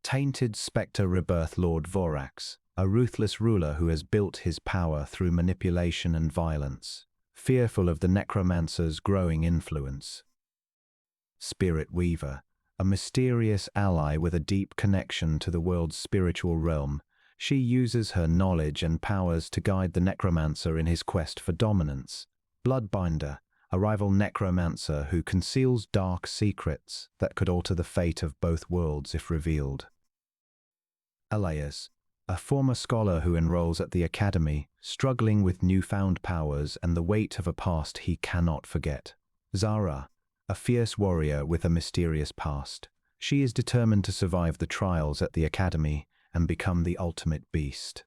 Tainted-Specter-Rebirth Lord Vorax, a ruthless ruler who has built his power through manipulation and violence, fearful of the necromancer's growing influence. Spirit Weaver, a mysterious ally with a deep connection to the world's spiritual realm, she uses her knowledge and powers to guide the necromancer in his quest for dominance. Bloodbinder, a rival necromancer who conceals dark secrets that could alter the fate of both worlds if revealed. Elias, a former scholar who enrolls at the academy, struggling with newfound powers and the weight of a past he cannot forget. Zara, a fierce warrior with a mysterious past. She is determined to survive the trials at the academy and become the ultimate beast.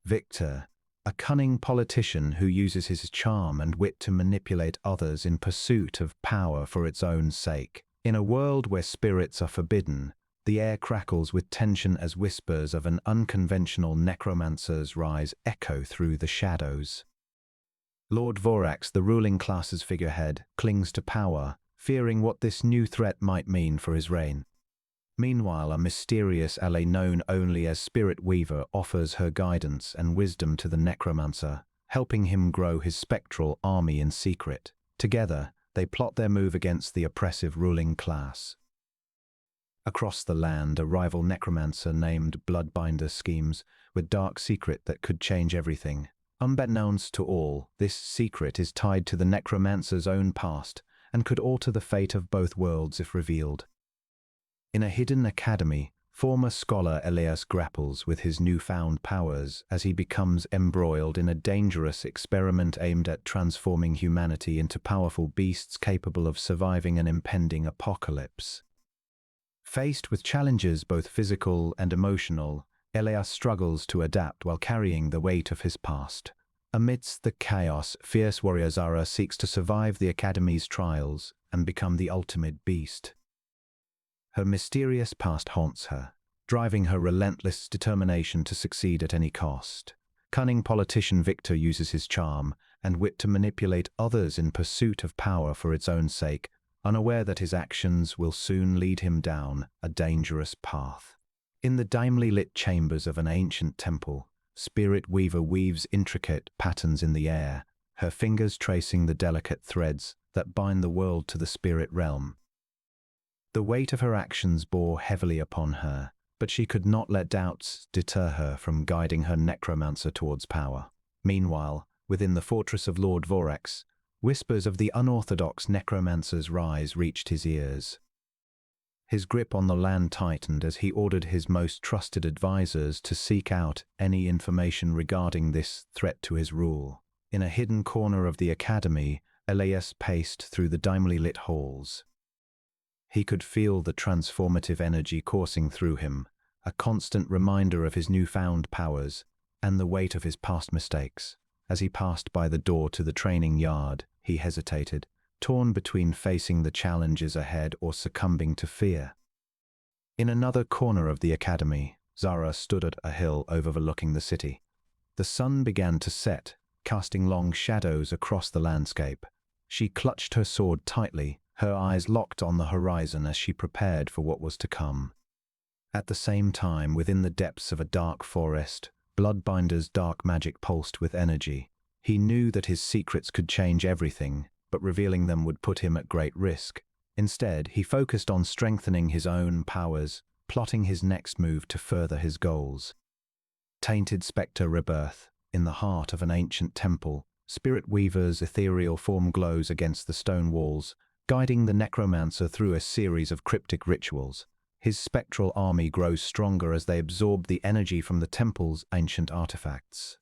Victor, a cunning politician who uses his charm and wit to manipulate others in pursuit of power for its own sake. In a world where spirits are forbidden, the air crackles with tension as whispers of an unconventional necromancer's rise echo through the shadows. Lord Vorax, the ruling class's figurehead, clings to power, fearing what this new threat might mean for his reign. Meanwhile, a mysterious ally known only as Spirit Weaver offers her guidance and wisdom to the necromancer, helping him grow his spectral army in secret. Together, they plot their move against the oppressive ruling class. Across the land, a rival necromancer named Bloodbinder schemes with dark secret that could change everything. Unbeknownst to all, this secret is tied to the necromancer's own past and could alter the fate of both worlds if revealed. In a hidden academy, former scholar Elias grapples with his newfound powers as he becomes embroiled in a dangerous experiment aimed at transforming humanity into powerful beasts capable of surviving an impending apocalypse. Faced with challenges both physical and emotional, Elias struggles to adapt while carrying the weight of his past. Amidst the chaos, fierce warrior Zara seeks to survive the Academy's trials and become the ultimate beast. Her mysterious past haunts her, driving her relentless determination to succeed at any cost. Cunning politician Victor uses his charm and wit to manipulate others in pursuit of power for its own sake, unaware that his actions will soon lead him down a dangerous path. In the dimly lit chambers of an ancient temple, Spirit Weaver weaves intricate patterns in the air, her fingers tracing the delicate threads that bind the world to the spirit realm. The weight of her actions bore heavily upon her, but she could not let doubts deter her from guiding her necromancer towards power. Meanwhile, within the fortress of Lord Vorax, whispers of the unorthodox necromancer's rise reached his ears. His grip on the land tightened as he ordered his most trusted advisors to seek out any information regarding this threat to his rule. In a hidden corner of the academy, Elias paced through the dimly lit halls. He could feel the transformative energy coursing through him, a constant reminder of his newfound powers and the weight of his past mistakes. As he passed by the door to the training yard, he hesitated, torn between facing the challenges ahead or succumbing to fear. In another corner of the academy, Zara stood at a hill overlooking the city. The sun began to set, casting long shadows across the landscape. She clutched her sword tightly, her eyes locked on the horizon as she prepared for what was to come. At the same time, within the depths of a dark forest, Bloodbinder's dark magic pulsed with energy. He knew that his secrets could change everything, but revealing them would put him at great risk. Instead, he focused on strengthening his own powers, plotting his next move to further his goals. Tainted-Specter-Rebirth, in the heart of an ancient temple, Spirit Weaver's ethereal form glows against the stone walls, guiding the necromancer through a series of cryptic rituals. His spectral army grows stronger as they absorb the energy from the temple's ancient artifacts.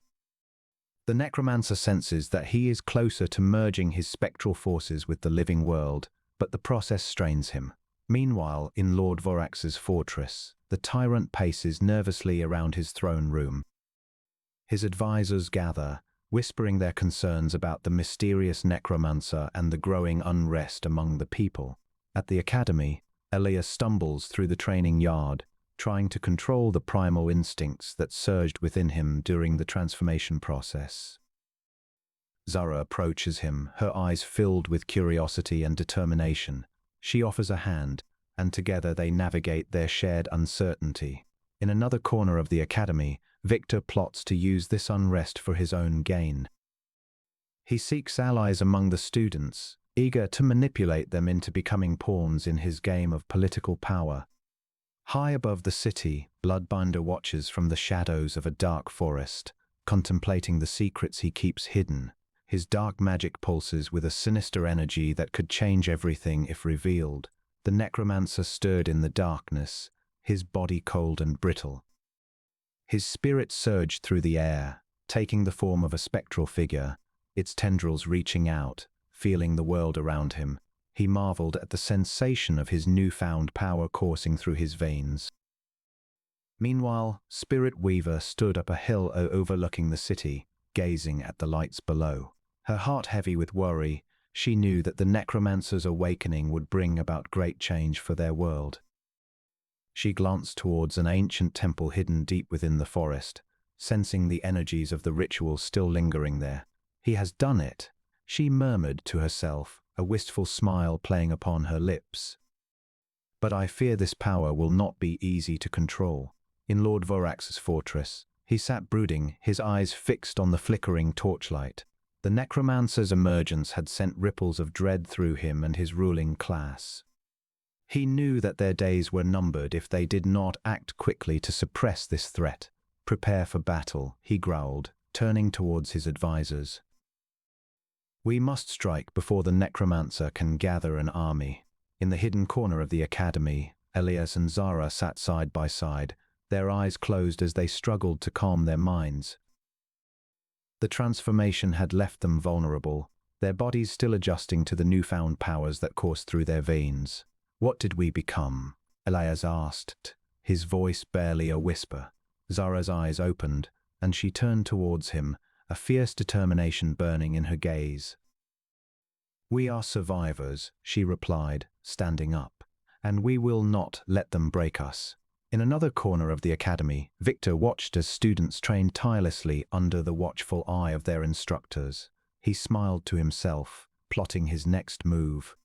The necromancer senses that he is closer to merging his spectral forces with the living world, but the process strains him. Meanwhile, in Lord Vorax's fortress, the tyrant paces nervously around his throne room. His advisors gather, whispering their concerns about the mysterious necromancer and the growing unrest among the people. At the academy, Elias stumbles through the training yard, trying to control the primal instincts that surged within him during the transformation process. Zara approaches him, her eyes filled with curiosity and determination. She offers a hand, and together they navigate their shared uncertainty. In another corner of the academy, Victor plots to use this unrest for his own gain. He seeks allies among the students, eager to manipulate them into becoming pawns in his game of political power. High above the city, Bloodbinder watches from the shadows of a dark forest, contemplating the secrets he keeps hidden. His dark magic pulses with a sinister energy that could change everything if revealed. The necromancer stirred in the darkness, his body cold and brittle. His spirit surged through the air, taking the form of a spectral figure, its tendrils reaching out, feeling the world around him. He marveled at the sensation of his newfound power coursing through his veins. Meanwhile, Spirit Weaver stood up a hill overlooking the city, gazing at the lights below. Her heart heavy with worry, she knew that the necromancer's awakening would bring about great change for their world. She glanced towards an ancient temple hidden deep within the forest, sensing the energies of the ritual still lingering there. "He has done it," she murmured to herself, a wistful smile playing upon her lips. "But I fear this power will not be easy to control." In Lord Vorax's fortress, he sat brooding, his eyes fixed on the flickering torchlight. The necromancer's emergence had sent ripples of dread through him and his ruling class. He knew that their days were numbered if they did not act quickly to suppress this threat. "Prepare for battle," he growled, turning towards his advisors. "We must strike before the necromancer can gather an army." In the hidden corner of the academy, Elias and Zara sat side by side, their eyes closed as they struggled to calm their minds. The transformation had left them vulnerable, their bodies still adjusting to the newfound powers that coursed through their veins. "What did we become?" Elias asked, his voice barely a whisper. Zara's eyes opened, and she turned towards him, a fierce determination burning in her gaze. "We are survivors," she replied, standing up, "and we will not let them break us." In another corner of the academy, Victor watched as students trained tirelessly under the watchful eye of their instructors. He smiled to himself, plotting his next move.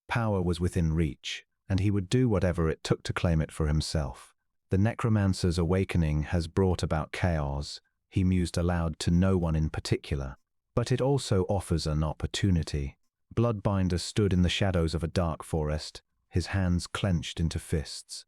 Power was within reach, and he would do whatever it took to claim it for himself. "The necromancer's awakening has brought about chaos," he mused aloud to no one in particular. "But it also offers an opportunity." Bloodbinder stood in the shadows of a dark forest, his hands clenched into fists.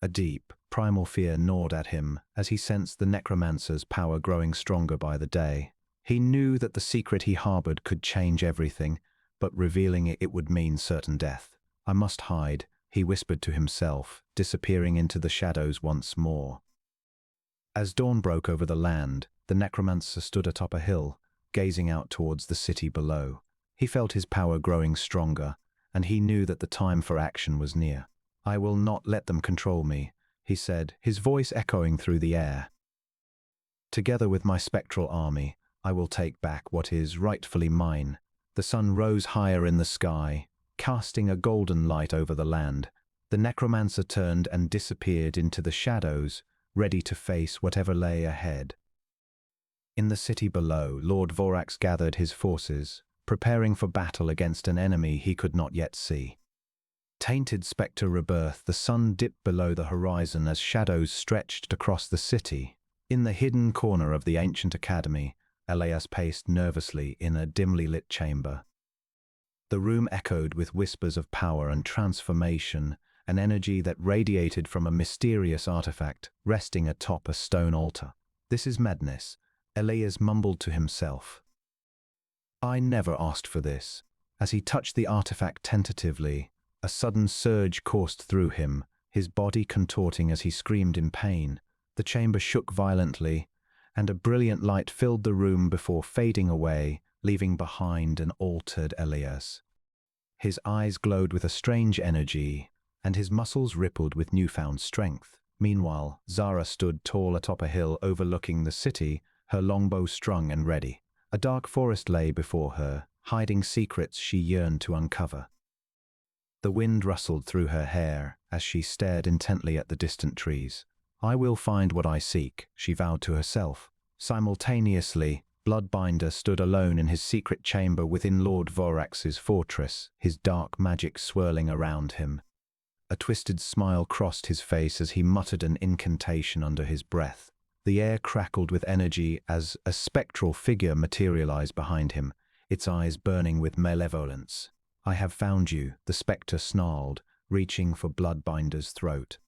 A deep, primal fear gnawed at him as he sensed the necromancer's power growing stronger by the day. He knew that the secret he harbored could change everything, but revealing it would mean certain death. "I must hide," he whispered to himself, disappearing into the shadows once more. As dawn broke over the land, the necromancer stood atop a hill, gazing out towards the city below. He felt his power growing stronger, and he knew that the time for action was near. "I will not let them control me," he said, his voice echoing through the air. "Together with my spectral army, I will take back what is rightfully mine." The sun rose higher in the sky, casting a golden light over the land. The necromancer turned and disappeared into the shadows, ready to face whatever lay ahead. In the city below, Lord Vorax gathered his forces, preparing for battle against an enemy he could not yet see. Tainted-Specter-Rebirth, the sun dipped below the horizon as shadows stretched across the city. In the hidden corner of the ancient academy, Elias paced nervously in a dimly lit chamber. The room echoed with whispers of power and transformation, an energy that radiated from a mysterious artifact resting atop a stone altar. "This is madness," Elias mumbled to himself. "I never asked for this." As he touched the artifact tentatively, a sudden surge coursed through him, his body contorting as he screamed in pain. The chamber shook violently, and a brilliant light filled the room before fading away, leaving behind an altered Elias. His eyes glowed with a strange energy, and his muscles rippled with newfound strength. Meanwhile, Zara stood tall atop a hill overlooking the city, her longbow strung and ready. A dark forest lay before her, hiding secrets she yearned to uncover. The wind rustled through her hair as she stared intently at the distant trees. "I will find what I seek," she vowed to herself. Simultaneously, Bloodbinder stood alone in his secret chamber within Lord Vorax's fortress, his dark magic swirling around him. A twisted smile crossed his face as he muttered an incantation under his breath. The air crackled with energy as a spectral figure materialized behind him, its eyes burning with malevolence. "I have found you," the spectre snarled, reaching for Bloodbinder's throat.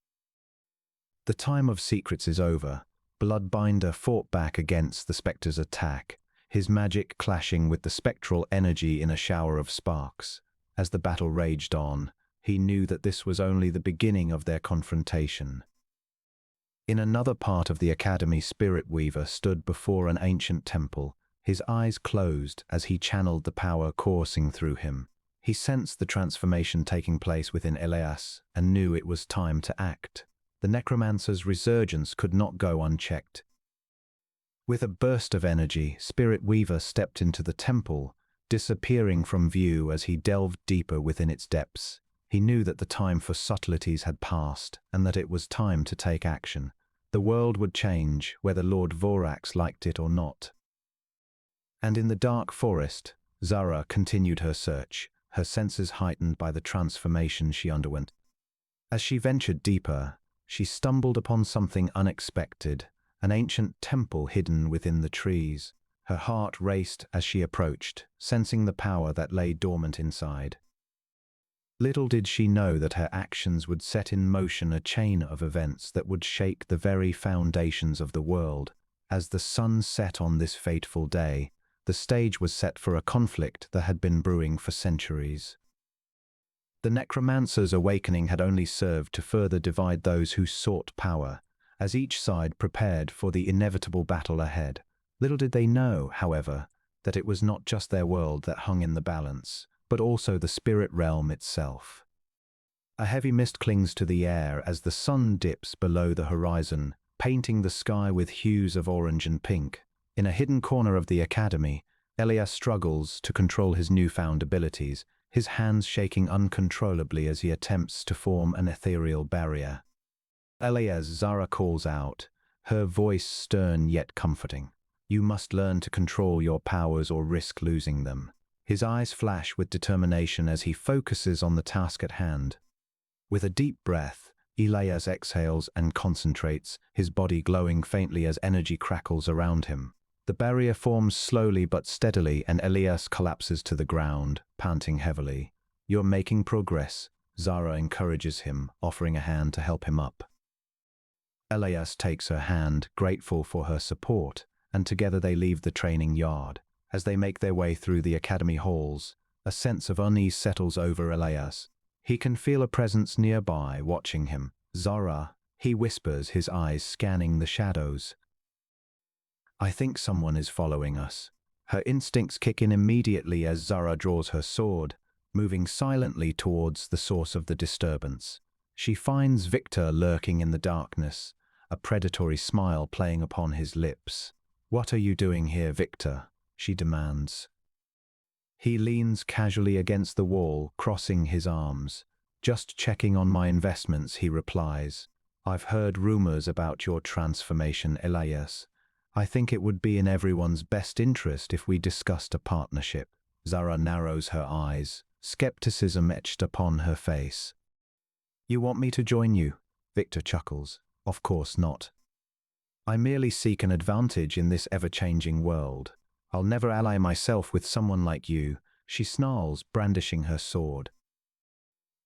The time of secrets is over. Bloodbinder fought back against the spectre's attack, his magic clashing with the spectral energy in a shower of sparks. As the battle raged on, he knew that this was only the beginning of their confrontation. In another part of the academy, Spirit Weaver stood before an ancient temple, his eyes closed as he channeled the power coursing through him. He sensed the transformation taking place within Elias and knew it was time to act. The necromancer's resurgence could not go unchecked. With a burst of energy, Spirit Weaver stepped into the temple, disappearing from view as he delved deeper within its depths. He knew that the time for subtleties had passed and that it was time to take action. The world would change, whether Lord Vorax liked it or not. And in the dark forest, Zara continued her search, her senses heightened by the transformation she underwent. As she ventured deeper, she stumbled upon something unexpected, an ancient temple hidden within the trees. Her heart raced as she approached, sensing the power that lay dormant inside. Little did she know that her actions would set in motion a chain of events that would shake the very foundations of the world. As the sun set on this fateful day, the stage was set for a conflict that had been brewing for centuries. The necromancer's awakening had only served to further divide those who sought power, as each side prepared for the inevitable battle ahead. Little did they know, however, that it was not just their world that hung in the balance, but also the spirit realm itself. A heavy mist clings to the air as the sun dips below the horizon, painting the sky with hues of orange and pink. In a hidden corner of the academy, Elias struggles to control his newfound abilities, his hands shaking uncontrollably as he attempts to form an ethereal barrier. Elias, Zara calls out, her voice stern yet comforting. "You must learn to control your powers or risk losing them." His eyes flash with determination as he focuses on the task at hand. With a deep breath, Elias exhales and concentrates, his body glowing faintly as energy crackles around him. The barrier forms slowly but steadily and Elias collapses to the ground, panting heavily. "You're making progress," Zara encourages him, offering a hand to help him up. Elias takes her hand, grateful for her support, and together they leave the training yard. As they make their way through the academy halls, a sense of unease settles over Elias. He can feel a presence nearby, watching him. "Zara," he whispers, his eyes scanning the shadows. "I think someone is following us." Her instincts kick in immediately as Zara draws her sword, moving silently towards the source of the disturbance. She finds Victor lurking in the darkness, a predatory smile playing upon his lips. "What are you doing here, Victor?" she demands. He leans casually against the wall, crossing his arms. "Just checking on my investments," he replies. "I've heard rumors about your transformation, Elias. I think it would be in everyone's best interest if we discussed a partnership." Zara narrows her eyes, skepticism etched upon her face. "You want me to join you?" Victor chuckles. "Of course not. I merely seek an advantage in this ever-changing world. I'll never ally myself with someone like you," she snarls, brandishing her sword.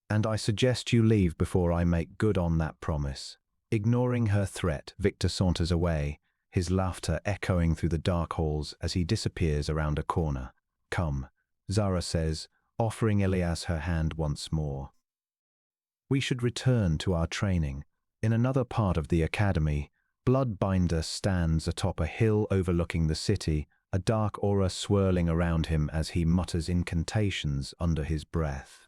"And I suggest you leave before I make good on that promise." Ignoring her threat, Victor saunters away, his laughter echoing through the dark halls as he disappears around a corner. "Come," Zara says, offering Elias her hand once more. "We should return to our training." In another part of the academy, Bloodbinder stands atop a hill overlooking the city, a dark aura swirling around him as he mutters incantations under his breath.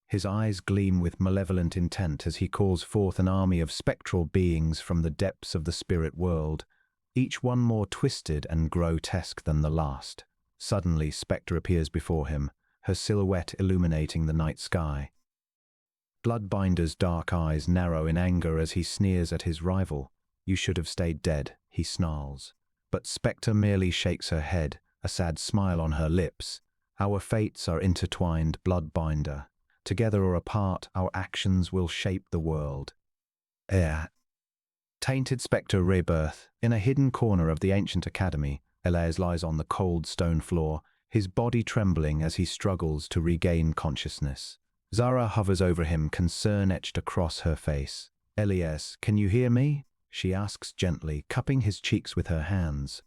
His eyes gleam with malevolent intent as he calls forth an army of spectral beings from the depths of the spirit world, each one more twisted and grotesque than the last. Suddenly, Spectre appears before him, her silhouette illuminating the night sky. Bloodbinder's dark eyes narrow in anger as he sneers at his rival. "You should have stayed dead," he snarls. But Spectre merely shakes her head, a sad smile on her lips. "Our fates are intertwined, Bloodbinder. Together or apart, our actions will shape the world. Air. Tainted-Specter-Rebirth. In a hidden corner of the ancient academy, Elias lies on the cold stone floor, his body trembling as he struggles to regain consciousness. Zara hovers over him, concern etched across her face. Elias, can you hear me? She asks gently, cupping his cheeks with her hands.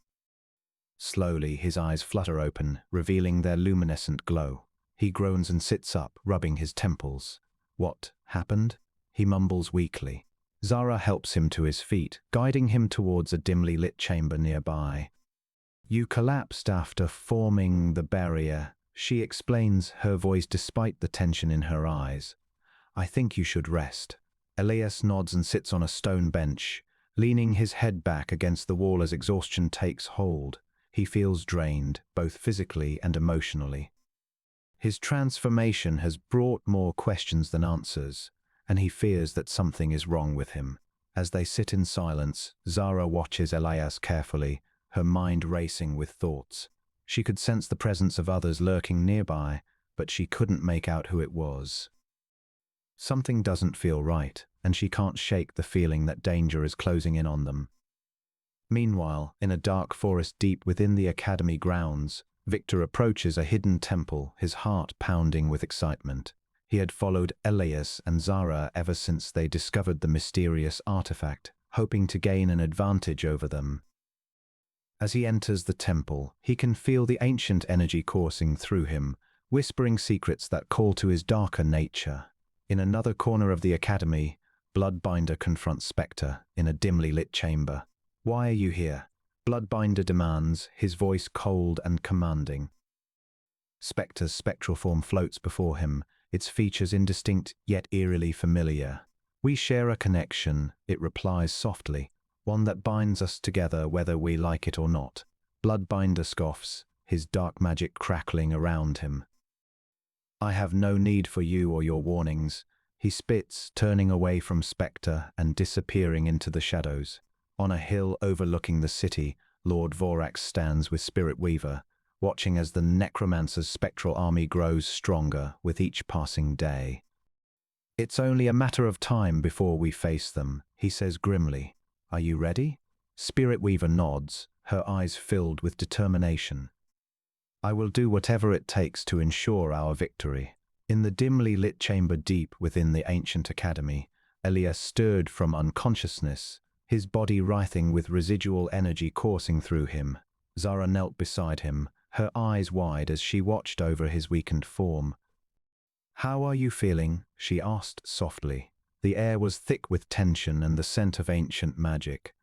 Slowly, his eyes flutter open, revealing their luminescent glow. He groans and sits up, rubbing his temples. What happened? He mumbles weakly. Zara helps him to his feet, guiding him towards a dimly lit chamber nearby. You collapsed after forming the barrier, she explains, her voice despite the tension in her eyes. I think you should rest. Elias nods and sits on a stone bench, leaning his head back against the wall as exhaustion takes hold. He feels drained, both physically and emotionally. His transformation has brought more questions than answers, and he fears that something is wrong with him. As they sit in silence, Zara watches Elias carefully, her mind racing with thoughts. She could sense the presence of others lurking nearby, but she couldn't make out who it was. Something doesn't feel right, and she can't shake the feeling that danger is closing in on them. Meanwhile, in a dark forest deep within the academy grounds, Victor approaches a hidden temple, his heart pounding with excitement. He had followed Elias and Zara ever since they discovered the mysterious artifact, hoping to gain an advantage over them. As he enters the temple, he can feel the ancient energy coursing through him, whispering secrets that call to his darker nature. In another corner of the academy, Bloodbinder confronts Spectre in a dimly lit chamber. Why are you here? Bloodbinder demands, his voice cold and commanding. Spectre's spectral form floats before him, its features indistinct yet eerily familiar. We share a connection, it replies softly, one that binds us together whether we like it or not. Bloodbinder scoffs, his dark magic crackling around him. I have no need for you or your warnings, he spits, turning away from Spectre and disappearing into the shadows. On a hill overlooking the city, Lord Vorax stands with Spirit Weaver, watching as the necromancer's spectral army grows stronger with each passing day. It's only a matter of time before we face them, he says grimly. Are you ready? Spirit Weaver nods, her eyes filled with determination. I will do whatever it takes to ensure our victory. In the dimly lit chamber deep within the ancient academy, Elias stirred from unconsciousness, his body writhing with residual energy coursing through him. Zara knelt beside him, her eyes wide as she watched over his weakened form. How are you feeling? She asked softly. The air was thick with tension and the scent of ancient magic.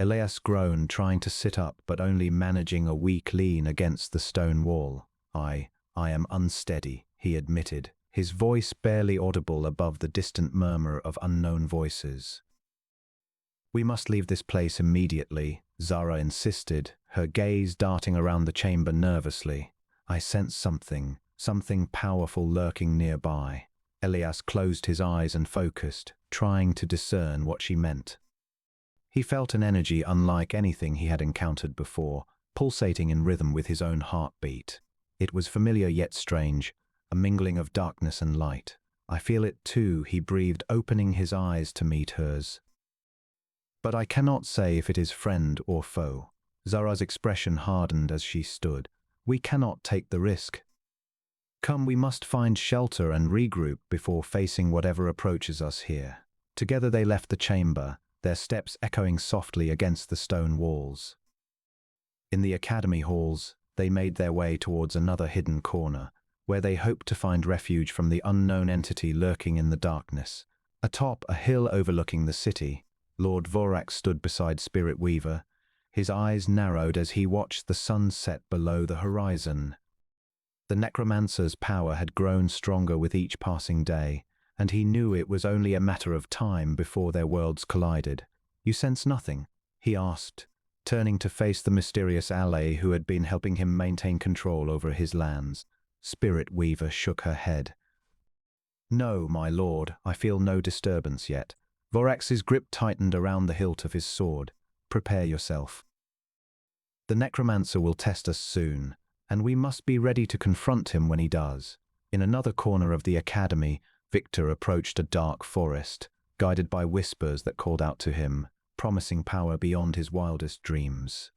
Elias groaned, trying to sit up but only managing a weak lean against the stone wall. I am unsteady, he admitted, his voice barely audible above the distant murmur of unknown voices. We must leave this place immediately, Zara insisted, her gaze darting around the chamber nervously. I sense something powerful lurking nearby. Elias closed his eyes and focused, trying to discern what she meant. He felt an energy unlike anything he had encountered before, pulsating in rhythm with his own heartbeat. It was familiar yet strange, a mingling of darkness and light. I feel it too, he breathed, opening his eyes to meet hers. But I cannot say if it is friend or foe. Zara's expression hardened as she stood. We cannot take the risk. Come, we must find shelter and regroup before facing whatever approaches us here. Together they left the chamber, their steps echoing softly against the stone walls. In the academy halls, they made their way towards another hidden corner, where they hoped to find refuge from the unknown entity lurking in the darkness. Atop a hill overlooking the city, Lord Vorax stood beside Spirit Weaver, his eyes narrowed as he watched the sun set below the horizon. The necromancer's power had grown stronger with each passing day, and he knew it was only a matter of time before their worlds collided. You sense nothing? He asked, turning to face the mysterious ally who had been helping him maintain control over his lands. Spirit Weaver shook her head. No, my lord, I feel no disturbance yet. Vorax's grip tightened around the hilt of his sword. Prepare yourself. The necromancer will test us soon, and we must be ready to confront him when he does. In another corner of the academy, Victor approached a dark forest, guided by whispers that called out to him, promising power beyond his wildest dreams.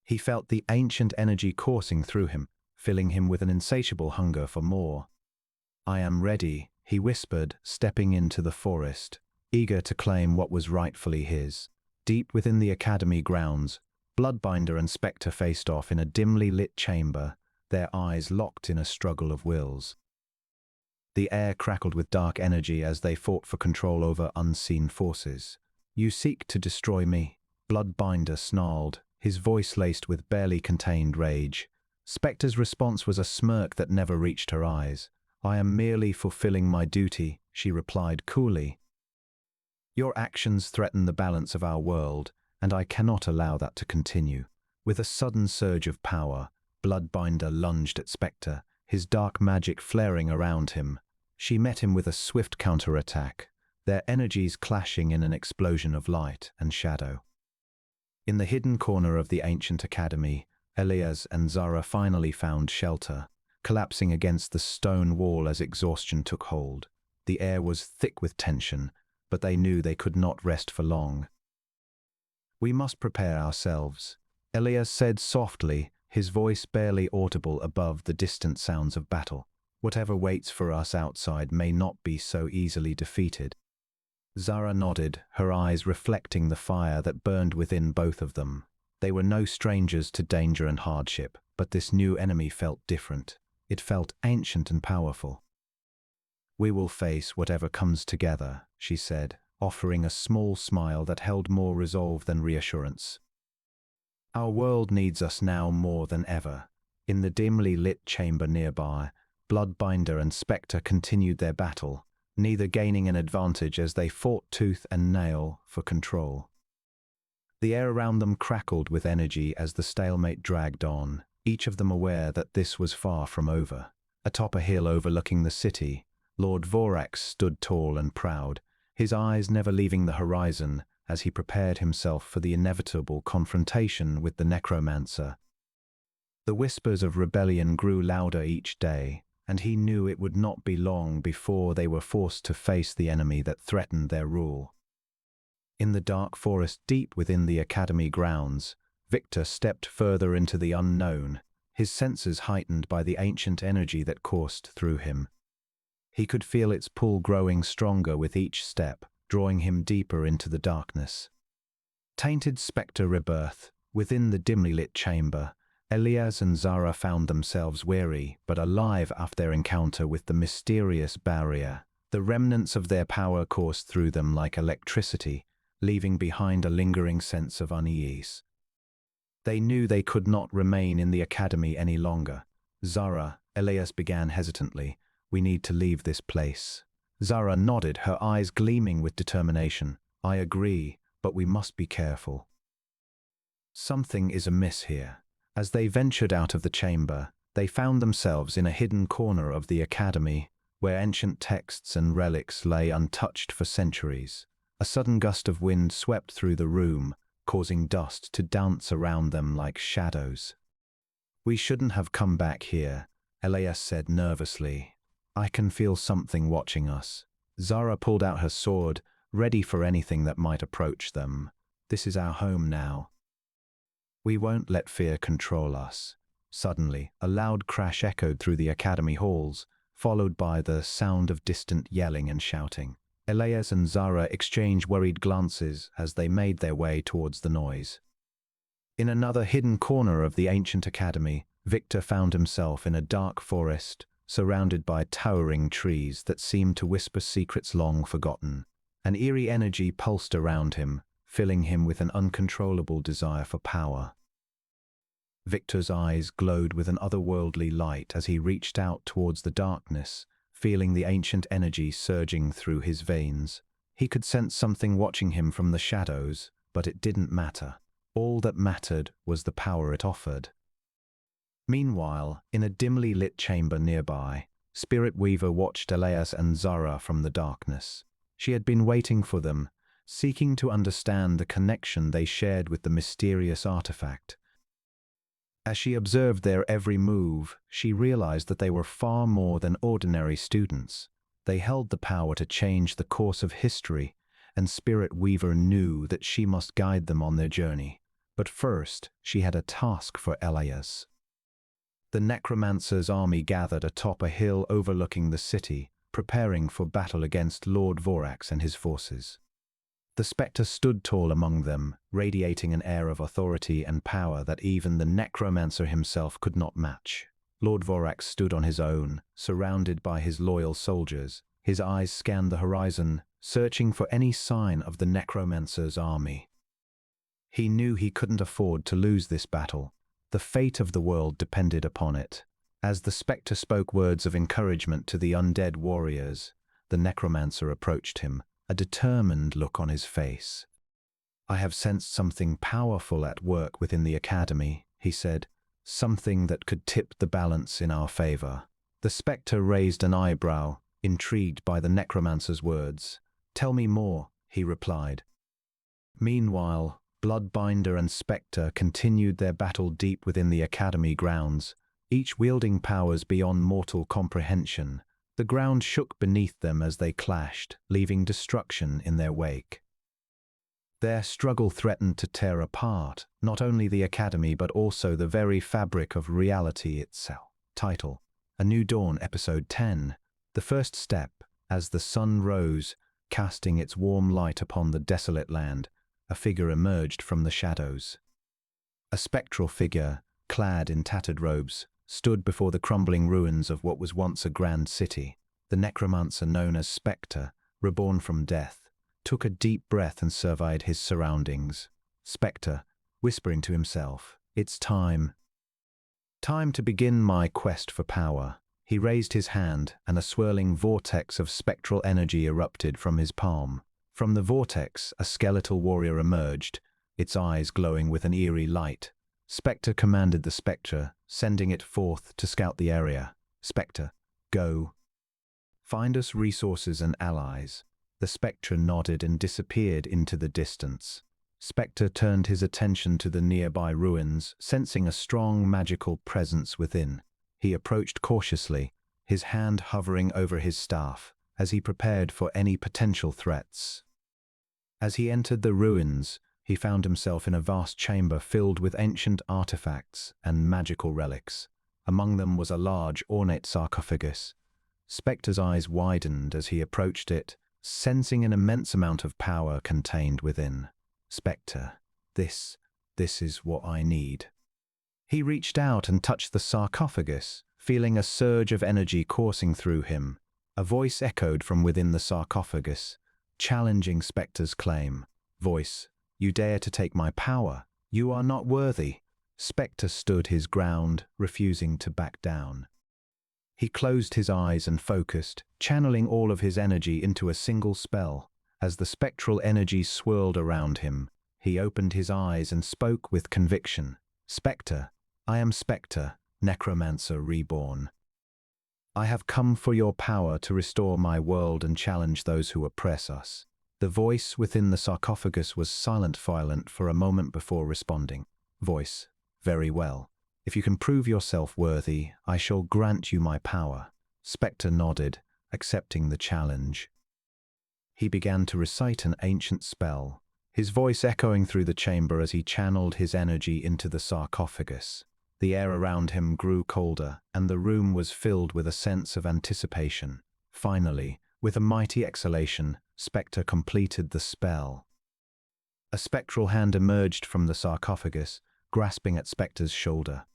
He felt the ancient energy coursing through him, filling him with an insatiable hunger for more. "I am ready," he whispered, stepping into the forest, eager to claim what was rightfully his. Deep within the academy grounds, Bloodbinder and Spectre faced off in a dimly lit chamber, their eyes locked in a struggle of wills. The air crackled with dark energy as they fought for control over unseen forces. "You seek to destroy me," Bloodbinder snarled, his voice laced with barely contained rage. Spectre's response was a smirk that never reached her eyes. "I am merely fulfilling my duty," she replied coolly. "Your actions threaten the balance of our world, and I cannot allow that to continue." With a sudden surge of power, Bloodbinder lunged at Spectre, his dark magic flaring around him. She met him with a swift counterattack, their energies clashing in an explosion of light and shadow. In the hidden corner of the ancient academy, Elias and Zara finally found shelter, collapsing against the stone wall as exhaustion took hold. The air was thick with tension, but they knew they could not rest for long. "We must prepare ourselves," Elias said softly, his voice barely audible above the distant sounds of battle. "Whatever waits for us outside may not be so easily defeated." Zara nodded, her eyes reflecting the fire that burned within both of them. They were no strangers to danger and hardship, but this new enemy felt different. It felt ancient and powerful. "We will face whatever comes together," she said, offering a small smile that held more resolve than reassurance. "Our world needs us now more than ever." In the dimly lit chamber nearby, Bloodbinder and Spectre continued their battle, neither gaining an advantage as they fought tooth and nail for control. The air around them crackled with energy as the stalemate dragged on, each of them aware that this was far from over. Atop a hill overlooking the city, Lord Vorax stood tall and proud, his eyes never leaving the horizon as he prepared himself for the inevitable confrontation with the necromancer. The whispers of rebellion grew louder each day, and he knew it would not be long before they were forced to face the enemy that threatened their rule. In the dark forest deep within the academy grounds, Victor stepped further into the unknown, his senses heightened by the ancient energy that coursed through him. He could feel its pull growing stronger with each step, drawing him deeper into the darkness. Tainted-Specter-Rebirth. Within the dimly lit chamber, Elias and Zara found themselves weary but alive after their encounter with the mysterious barrier. The remnants of their power coursed through them like electricity, leaving behind a lingering sense of unease. They knew they could not remain in the academy any longer. "Zara," Elias began hesitantly, "we need to leave this place." Zara nodded, her eyes gleaming with determination. "I agree, but we must be careful. Something is amiss here." As they ventured out of the chamber, they found themselves in a hidden corner of the academy, where ancient texts and relics lay untouched for centuries. A sudden gust of wind swept through the room, causing dust to dance around them like shadows. "We shouldn't have come back here," Elias said nervously. "I can feel something watching us." Zara pulled out her sword, ready for anything that might approach them. "This is our home now. We won't let fear control us." Suddenly, a loud crash echoed through the academy halls, followed by the sound of distant yelling and shouting. Elias and Zara exchanged worried glances as they made their way towards the noise. In another hidden corner of the ancient academy, Victor found himself in a dark forest, surrounded by towering trees that seemed to whisper secrets long forgotten. An eerie energy pulsed around him, filling him with an uncontrollable desire for power. Victor's eyes glowed with an otherworldly light as he reached out towards the darkness, feeling the ancient energy surging through his veins. He could sense something watching him from the shadows, but it didn't matter. All that mattered was the power it offered. Meanwhile, in a dimly lit chamber nearby, Spirit Weaver watched Elias and Zara from the darkness. She had been waiting for them, seeking to understand the connection they shared with the mysterious artifact. As she observed their every move, she realized that they were far more than ordinary students. They held the power to change the course of history, and Spirit Weaver knew that she must guide them on their journey. But first, she had a task for Elias. The necromancer's army gathered atop a hill overlooking the city, preparing for battle against Lord Vorax and his forces. The spectre stood tall among them, radiating an air of authority and power that even the necromancer himself could not match. Lord Vorax stood on his own, surrounded by his loyal soldiers. His eyes scanned the horizon, searching for any sign of the necromancer's army. He knew he couldn't afford to lose this battle. The fate of the world depended upon it. As the spectre spoke words of encouragement to the undead warriors, the necromancer approached him, a determined look on his face. "I have sensed something powerful at work within the academy," he said, "something that could tip the balance in our favor." The spectre raised an eyebrow, intrigued by the necromancer's words. "Tell me more," he replied. Meanwhile, Bloodbinder and Spectre continued their battle deep within the academy grounds, each wielding powers beyond mortal comprehension. The ground shook beneath them as they clashed, leaving destruction in their wake. Their struggle threatened to tear apart not only the academy but also the very fabric of reality itself. Title: A New Dawn, Episode 10. The first step. As the sun rose, casting its warm light upon the desolate land, a figure emerged from the shadows. A spectral figure, clad in tattered robes, stood before the crumbling ruins of what was once a grand city. The necromancer known as Spectre, reborn from death, took a deep breath and surveyed his surroundings. Spectre, whispering to himself, "It's time. Time to begin my quest for power." He raised his hand, and a swirling vortex of spectral energy erupted from his palm. From the vortex, a skeletal warrior emerged, its eyes glowing with an eerie light. Spectre commanded the spectre, sending it forth to scout the area. "Spectre, go. Find us resources and allies." The spectre nodded and disappeared into the distance. Spectre turned his attention to the nearby ruins, sensing a strong magical presence within. He approached cautiously, his hand hovering over his staff, as he prepared for any potential threats. As he entered the ruins, he found himself in a vast chamber filled with ancient artifacts and magical relics. Among them was a large, ornate sarcophagus. Spectre's eyes widened as he approached it, sensing an immense amount of power contained within. "Spectre, this is what I need." He reached out and touched the sarcophagus, feeling a surge of energy coursing through him. A voice echoed from within the sarcophagus, challenging Spectre's claim. "Voice, you dare to take my power? You are not worthy." Spectre stood his ground, refusing to back down. He closed his eyes and focused, channeling all of his energy into a single spell. As the spectral energy swirled around him, he opened his eyes and spoke with conviction. "Spectre, I am Spectre, Necromancer reborn. I have come for your power to restore my world and challenge those who oppress us." The voice within the sarcophagus was silent for a moment before responding. "Voice, very well. If you can prove yourself worthy, I shall grant you my power." Spectre nodded, accepting the challenge. He began to recite an ancient spell, his voice echoing through the chamber as he channeled his energy into the sarcophagus. The air around him grew colder, and the room was filled with a sense of anticipation. Finally, with a mighty exhalation, Spectre completed the spell. A spectral hand emerged from the sarcophagus, grasping at Spectre's shoulder.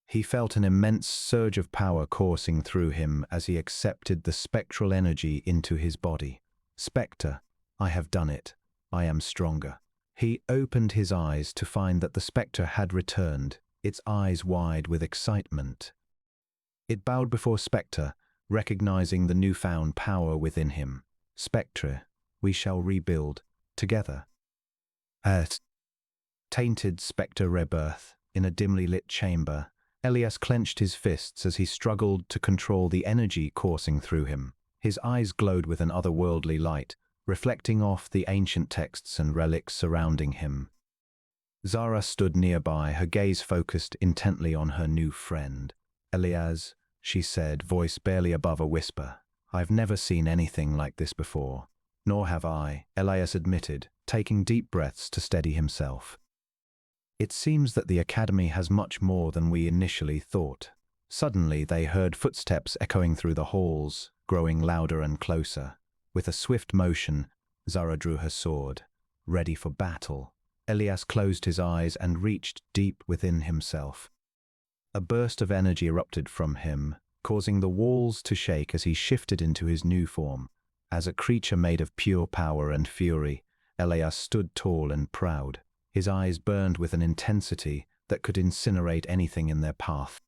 He felt an immense surge of power coursing through him as he accepted the spectral energy into his body. "Spectre, I have done it. I am stronger." He opened his eyes to find that the spectre had returned, its eyes wide with excitement. It bowed before Spectre, recognizing the newfound power within him. "Spectre, we shall rebuild together." At Tainted-Specter-Rebirth, in a dimly lit chamber, Elias clenched his fists as he struggled to control the energy coursing through him. His eyes glowed with an otherworldly light, reflecting off the ancient texts and relics surrounding him. Zara stood nearby, her gaze focused intently on her new friend. Elias, she said, voice barely above a whisper. I've never seen anything like this before. Nor have I, Elias admitted, taking deep breaths to steady himself. It seems that the academy has much more than we initially thought. Suddenly they heard footsteps echoing through the halls, growing louder and closer. With a swift motion, Zara drew her sword, ready for battle. Elias closed his eyes and reached deep within himself. A burst of energy erupted from him, causing the walls to shake as he shifted into his new form. As a creature made of pure power and fury, Elias stood tall and proud. His eyes burned with an intensity that could incinerate anything in their path.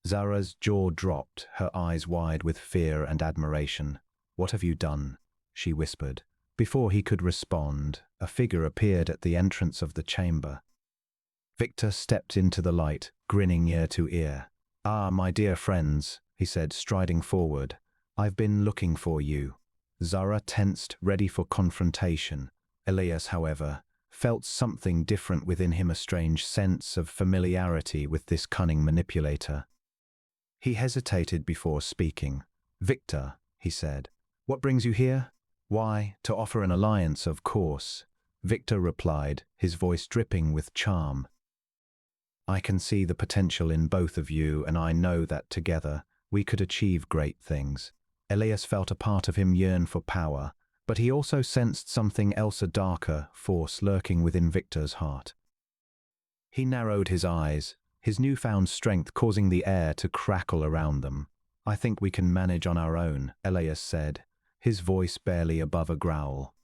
Zara's jaw dropped, her eyes wide with fear and admiration. "What have you done?" she whispered. Before he could respond, a figure appeared at the entrance of the chamber. Victor stepped into the light, grinning ear to ear. "Ah, my dear friends," he said, striding forward. "I've been looking for you." Zara tensed, ready for confrontation. Elias, however, felt something different within him, a strange sense of familiarity with this cunning manipulator. He hesitated before speaking. "Victor," he said, "what brings you here?" "Why, to offer an alliance, of course," Victor replied, his voice dripping with charm. "I can see the potential in both of you, and I know that together we could achieve great things." Elias felt a part of him yearn for power, but he also sensed something else, a darker force lurking within Victor's heart. He narrowed his eyes, his newfound strength causing the air to crackle around them. "I think we can manage on our own," Elias said, his voice barely above a growl.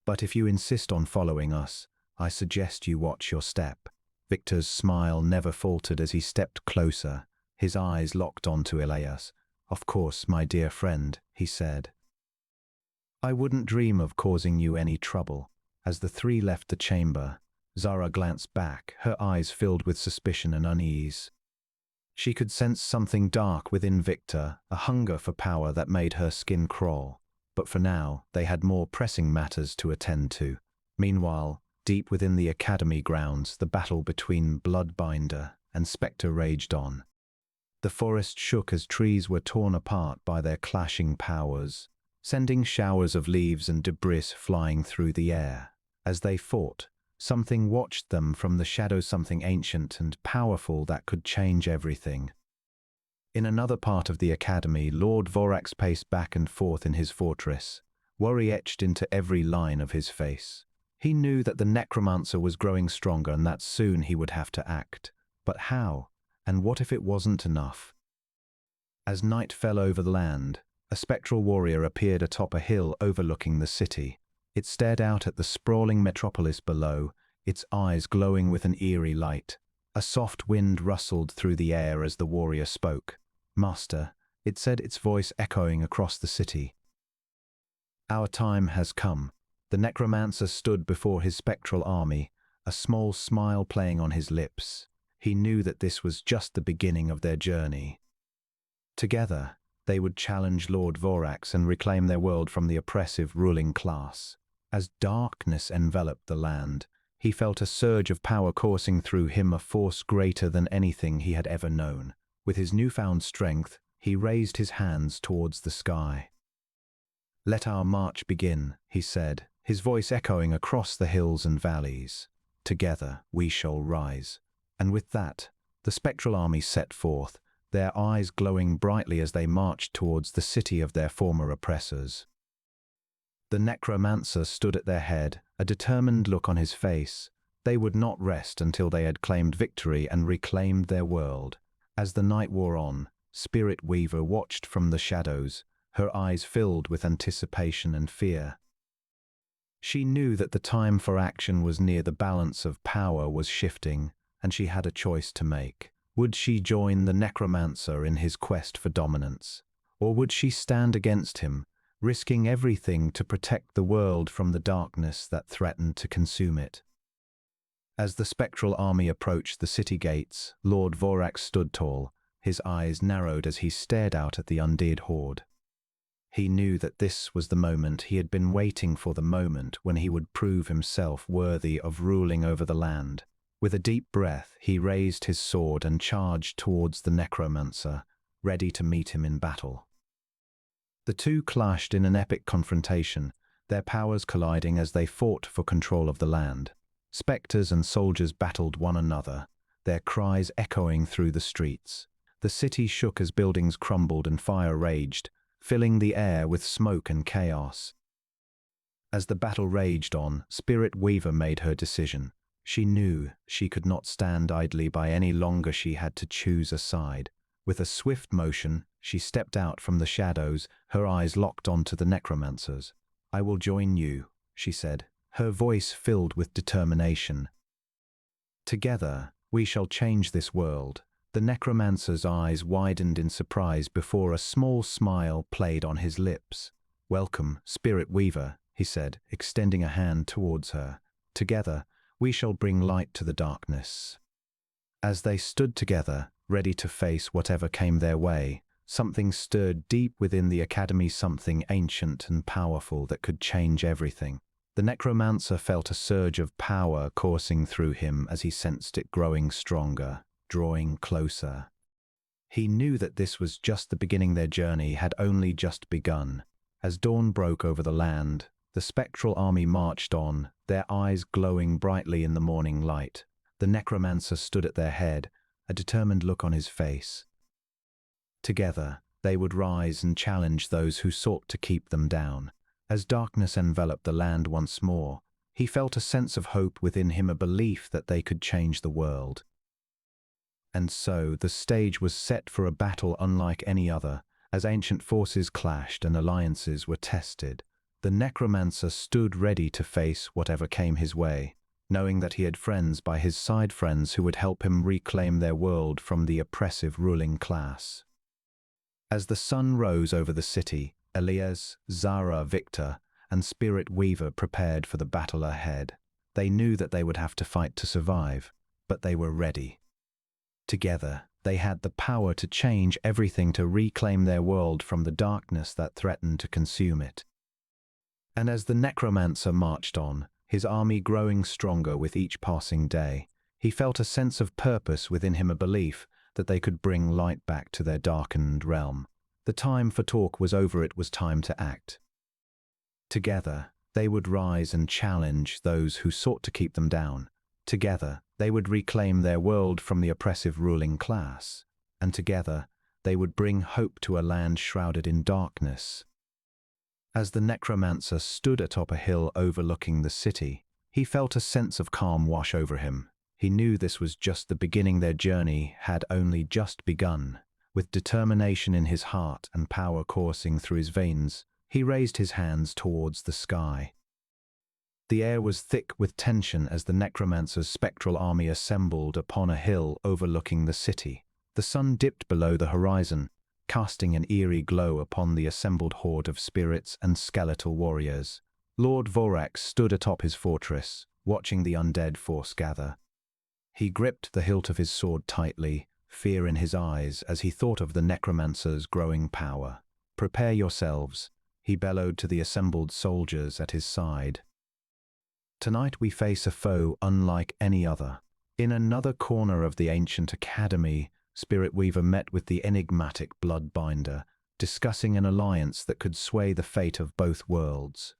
"But if you insist on following us, I suggest you watch your step." Victor's smile never faltered as he stepped closer, his eyes locked onto Elias. "Of course, my dear friend," he said. "I wouldn't dream of causing you any trouble." As the three left the chamber, Zara glanced back, her eyes filled with suspicion and unease. She could sense something dark within Victor, a hunger for power that made her skin crawl. But for now, they had more pressing matters to attend to. Meanwhile, deep within the academy grounds, the battle between Bloodbinder and Spectre raged on. The forest shook as trees were torn apart by their clashing powers, sending showers of leaves and debris flying through the air. As they fought, something watched them from the shadows, something ancient and powerful that could change everything. In another part of the academy, Lord Vorax paced back and forth in his fortress, worry etched into every line of his face. He knew that the necromancer was growing stronger and that soon he would have to act. But how? And what if it wasn't enough? As night fell over the land, a spectral warrior appeared atop a hill overlooking the city. It stared out at the sprawling metropolis below, its eyes glowing with an eerie light. A soft wind rustled through the air as the warrior spoke. "Master," it said, its voice echoing across the city. "Our time has come." The necromancer stood before his spectral army, a small smile playing on his lips. He knew that this was just the beginning of their journey. Together, they would challenge Lord Vorax and reclaim their world from the oppressive ruling class. As darkness enveloped the land, he felt a surge of power coursing through him, a force greater than anything he had ever known. With his newfound strength, he raised his hands towards the sky. "Let our march begin," he said, his voice echoing across the hills and valleys. "Together we shall rise." And with that, the spectral army set forth, their eyes glowing brightly as they marched towards the city of their former oppressors. The necromancer stood at their head, a determined look on his face. They would not rest until they had claimed victory and reclaimed their world. As the night wore on, Spirit Weaver watched from the shadows, her eyes filled with anticipation and fear. She knew that the time for action was near, the balance of power was shifting, and she had a choice to make. Would she join the necromancer in his quest for dominance? Or would she stand against him, risking everything to protect the world from the darkness that threatened to consume it? As the spectral army approached the city gates, Lord Vorax stood tall, his eyes narrowed as he stared out at the undead horde. He knew that this was the moment he had been waiting for, the moment when he would prove himself worthy of ruling over the land. With a deep breath, he raised his sword and charged towards the necromancer, ready to meet him in battle. The two clashed in an epic confrontation, their powers colliding as they fought for control of the land. Spectres and soldiers battled one another, their cries echoing through the streets. The city shook as buildings crumbled and fire raged, filling the air with smoke and chaos. As the battle raged on, Spirit Weaver made her decision. She knew she could not stand idly by any longer. She had to choose a side. With a swift motion, she stepped out from the shadows, her eyes locked onto the necromancers. "I will join you," she said, her voice filled with determination. "Together, we shall change this world." The necromancer's eyes widened in surprise before a small smile played on his lips. "Welcome, Spirit Weaver," he said, extending a hand towards her. "Together, we shall bring light to the darkness." As they stood together, ready to face whatever came their way, something stirred deep within the academy, something ancient and powerful that could change everything. The necromancer felt a surge of power coursing through him as he sensed it growing stronger, drawing closer. He knew that this was just the beginning. Their journey had only just begun. As dawn broke over the land, the spectral army marched on, their eyes glowing brightly in the morning light. The necromancer stood at their head, a determined look on his face. Together, they would rise and challenge those who sought to keep them down. As darkness enveloped the land once more, he felt a sense of hope within him, a belief that they could change the world. And so the stage was set for a battle unlike any other. As ancient forces clashed and alliances were tested, the necromancer stood ready to face whatever came his way, knowing that he had friends by his side, friends who would help him reclaim their world from the oppressive ruling class. As the sun rose over the city, Elias, Zara, Victor, and Spirit Weaver prepared for the battle ahead. They knew that they would have to fight to survive, but they were ready. Together, they had the power to change everything, to reclaim their world from the darkness that threatened to consume it. And as the necromancer marched on, his army growing stronger with each passing day, he felt a sense of purpose within him, a belief that they could bring light back to their darkened realm. The time for talk was over. It was time to act. Together, they would rise and challenge those who sought to keep them down. Together, they would reclaim their world from the oppressive ruling class. And together, they would bring hope to a land shrouded in darkness. As the necromancer stood atop a hill overlooking the city, he felt a sense of calm wash over him. He knew this was just the beginning. Their journey had only just begun. With determination in his heart and power coursing through his veins, he raised his hands towards the sky. The air was thick with tension as the necromancer's spectral army assembled upon a hill overlooking the city. The sun dipped below the horizon, casting an eerie glow upon the assembled horde of spirits and skeletal warriors. Lord Vorax stood atop his fortress, watching the undead force gather. He gripped the hilt of his sword tightly, fear in his eyes as he thought of the necromancer's growing power. "Prepare yourselves," he bellowed to the assembled soldiers at his side. "Tonight we face a foe unlike any other." In another corner of the ancient academy, Spirit Weaver met with the enigmatic Bloodbinder, discussing an alliance that could sway the fate of both worlds.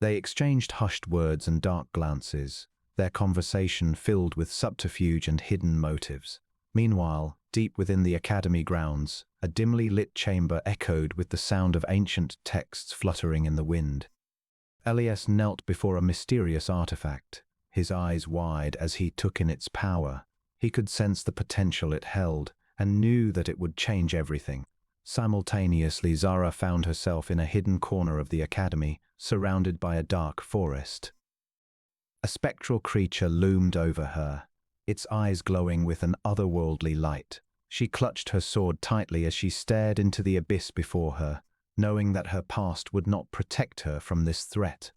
They exchanged hushed words and dark glances, their conversation filled with subterfuge and hidden motives. Meanwhile, deep within the academy grounds, a dimly lit chamber echoed with the sound of ancient texts fluttering in the wind. Elias knelt before a mysterious artifact, his eyes wide as he took in its power. He could sense the potential it held and knew that it would change everything. Simultaneously, Zara found herself in a hidden corner of the academy, surrounded by a dark forest. A spectral creature loomed over her, its eyes glowing with an otherworldly light. She clutched her sword tightly as she stared into the abyss before her, knowing that her past would not protect her from this threat.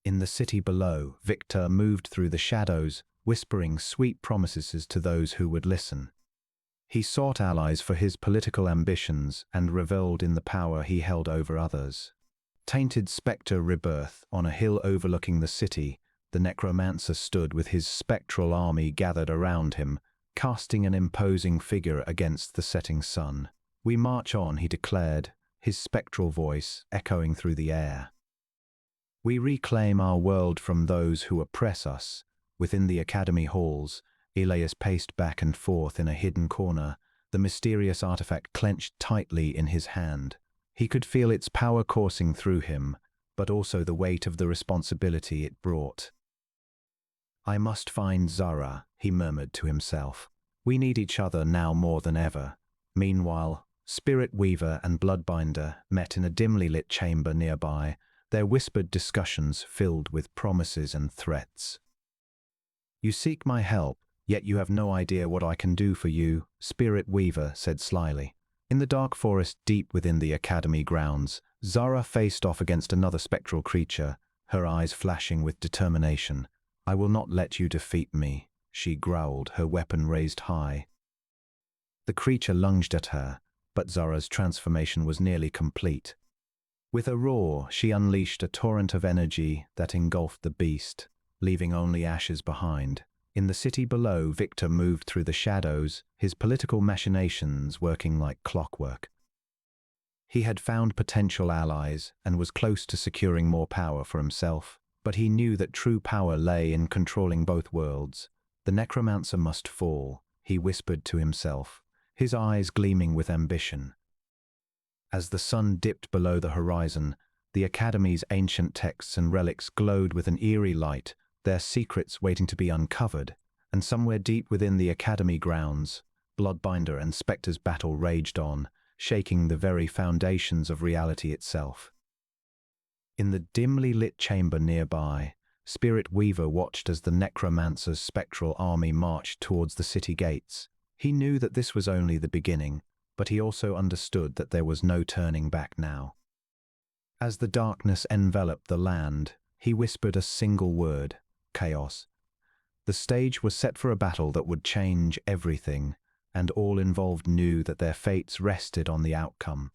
In the city below, Victor moved through the shadows, whispering sweet promises to those who would listen. He sought allies for his political ambitions and reveled in the power he held over others. Tainted-Specter-Rebirth, on a hill overlooking the city, the necromancer stood with his spectral army gathered around him, casting an imposing figure against the setting sun. "We march on," he declared, his spectral voice echoing through the air. "We reclaim our world from those who oppress us." Within the academy halls, Elias paced back and forth in a hidden corner, the mysterious artifact clenched tightly in his hand. He could feel its power coursing through him, but also the weight of the responsibility it brought. "I must find Zara," he murmured to himself. "We need each other now more than ever." Meanwhile, Spirit Weaver and Bloodbinder met in a dimly lit chamber nearby, their whispered discussions filled with promises and threats. "You seek my help, yet you have no idea what I can do for you," Spirit Weaver said slyly. In the dark forest deep within the academy grounds, Zara faced off against another spectral creature, her eyes flashing with determination. "I will not let you defeat me," she growled, her weapon raised high. The creature lunged at her, but Zara's transformation was nearly complete. With a roar, she unleashed a torrent of energy that engulfed the beast, leaving only ashes behind. In the city below, Victor moved through the shadows, his political machinations working like clockwork. He had found potential allies and was close to securing more power for himself, but he knew that true power lay in controlling both worlds. The necromancer must fall, he whispered to himself, his eyes gleaming with ambition. As the sun dipped below the horizon, the Academy's ancient texts and relics glowed with an eerie light, their secrets waiting to be uncovered, and somewhere deep within the Academy grounds, Bloodbinder and Spectre's battle raged on, shaking the very foundations of reality itself. In the dimly lit chamber nearby, Spirit Weaver watched as the necromancer's spectral army marched towards the city gates. He knew that this was only the beginning, but he also understood that there was no turning back now. As the darkness enveloped the land, he whispered a single word: chaos. The stage was set for a battle that would change everything, and all involved knew that their fates rested on the outcome.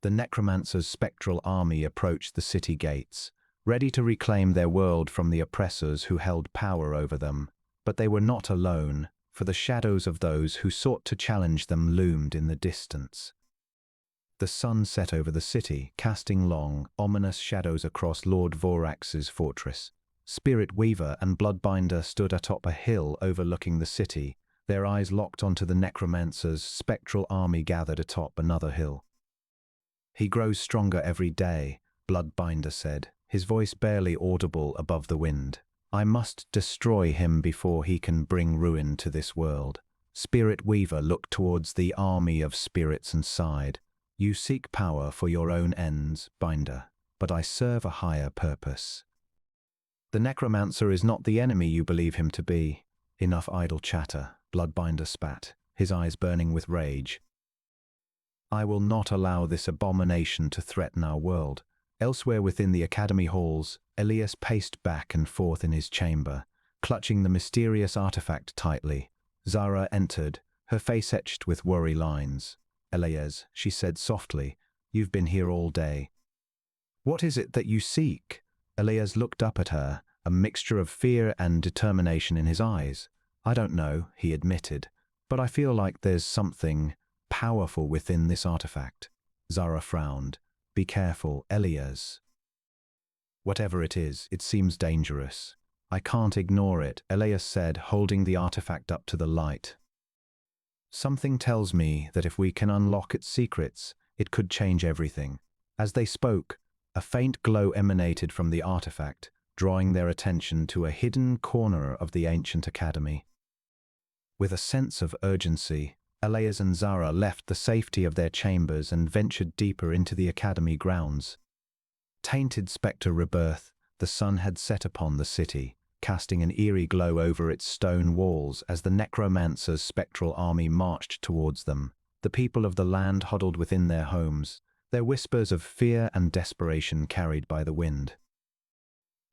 The necromancer's spectral army approached the city gates, ready to reclaim their world from the oppressors who held power over them. But they were not alone, for the shadows of those who sought to challenge them loomed in the distance. The sun set over the city, casting long, ominous shadows across Lord Vorax's fortress. Spirit Weaver and Bloodbinder stood atop a hill overlooking the city, their eyes locked onto the necromancer's spectral army gathered atop another hill. "He grows stronger every day," Bloodbinder said, his voice barely audible above the wind. "I must destroy him before he can bring ruin to this world." Spirit Weaver looked towards the army of spirits and sighed. "You seek power for your own ends, Binder, but I serve a higher purpose. The necromancer is not the enemy you believe him to be." "Enough idle chatter," Bloodbinder spat, his eyes burning with rage. "I will not allow this abomination to threaten our world." Elsewhere within the academy halls, Elias paced back and forth in his chamber, clutching the mysterious artifact tightly. Zara entered, her face etched with worry lines. "Elias," she said softly, "you've been here all day. What is it that you seek?" Elias looked up at her, a mixture of fear and determination in his eyes. "I don't know," he admitted, "but I feel like there's something powerful within this artifact." Zara frowned. "Be careful, Elias. Whatever it is, it seems dangerous." "I can't ignore it," Elias said, holding the artifact up to the light. "Something tells me that if we can unlock its secrets, it could change everything." As they spoke, a faint glow emanated from the artifact, drawing their attention to a hidden corner of the ancient academy. With a sense of urgency, Elias and Zara left the safety of their chambers and ventured deeper into the academy grounds. Tainted-Specter-Rebirth, the sun had set upon the city, casting an eerie glow over its stone walls as the necromancer's spectral army marched towards them. The people of the land huddled within their homes, their whispers of fear and desperation carried by the wind.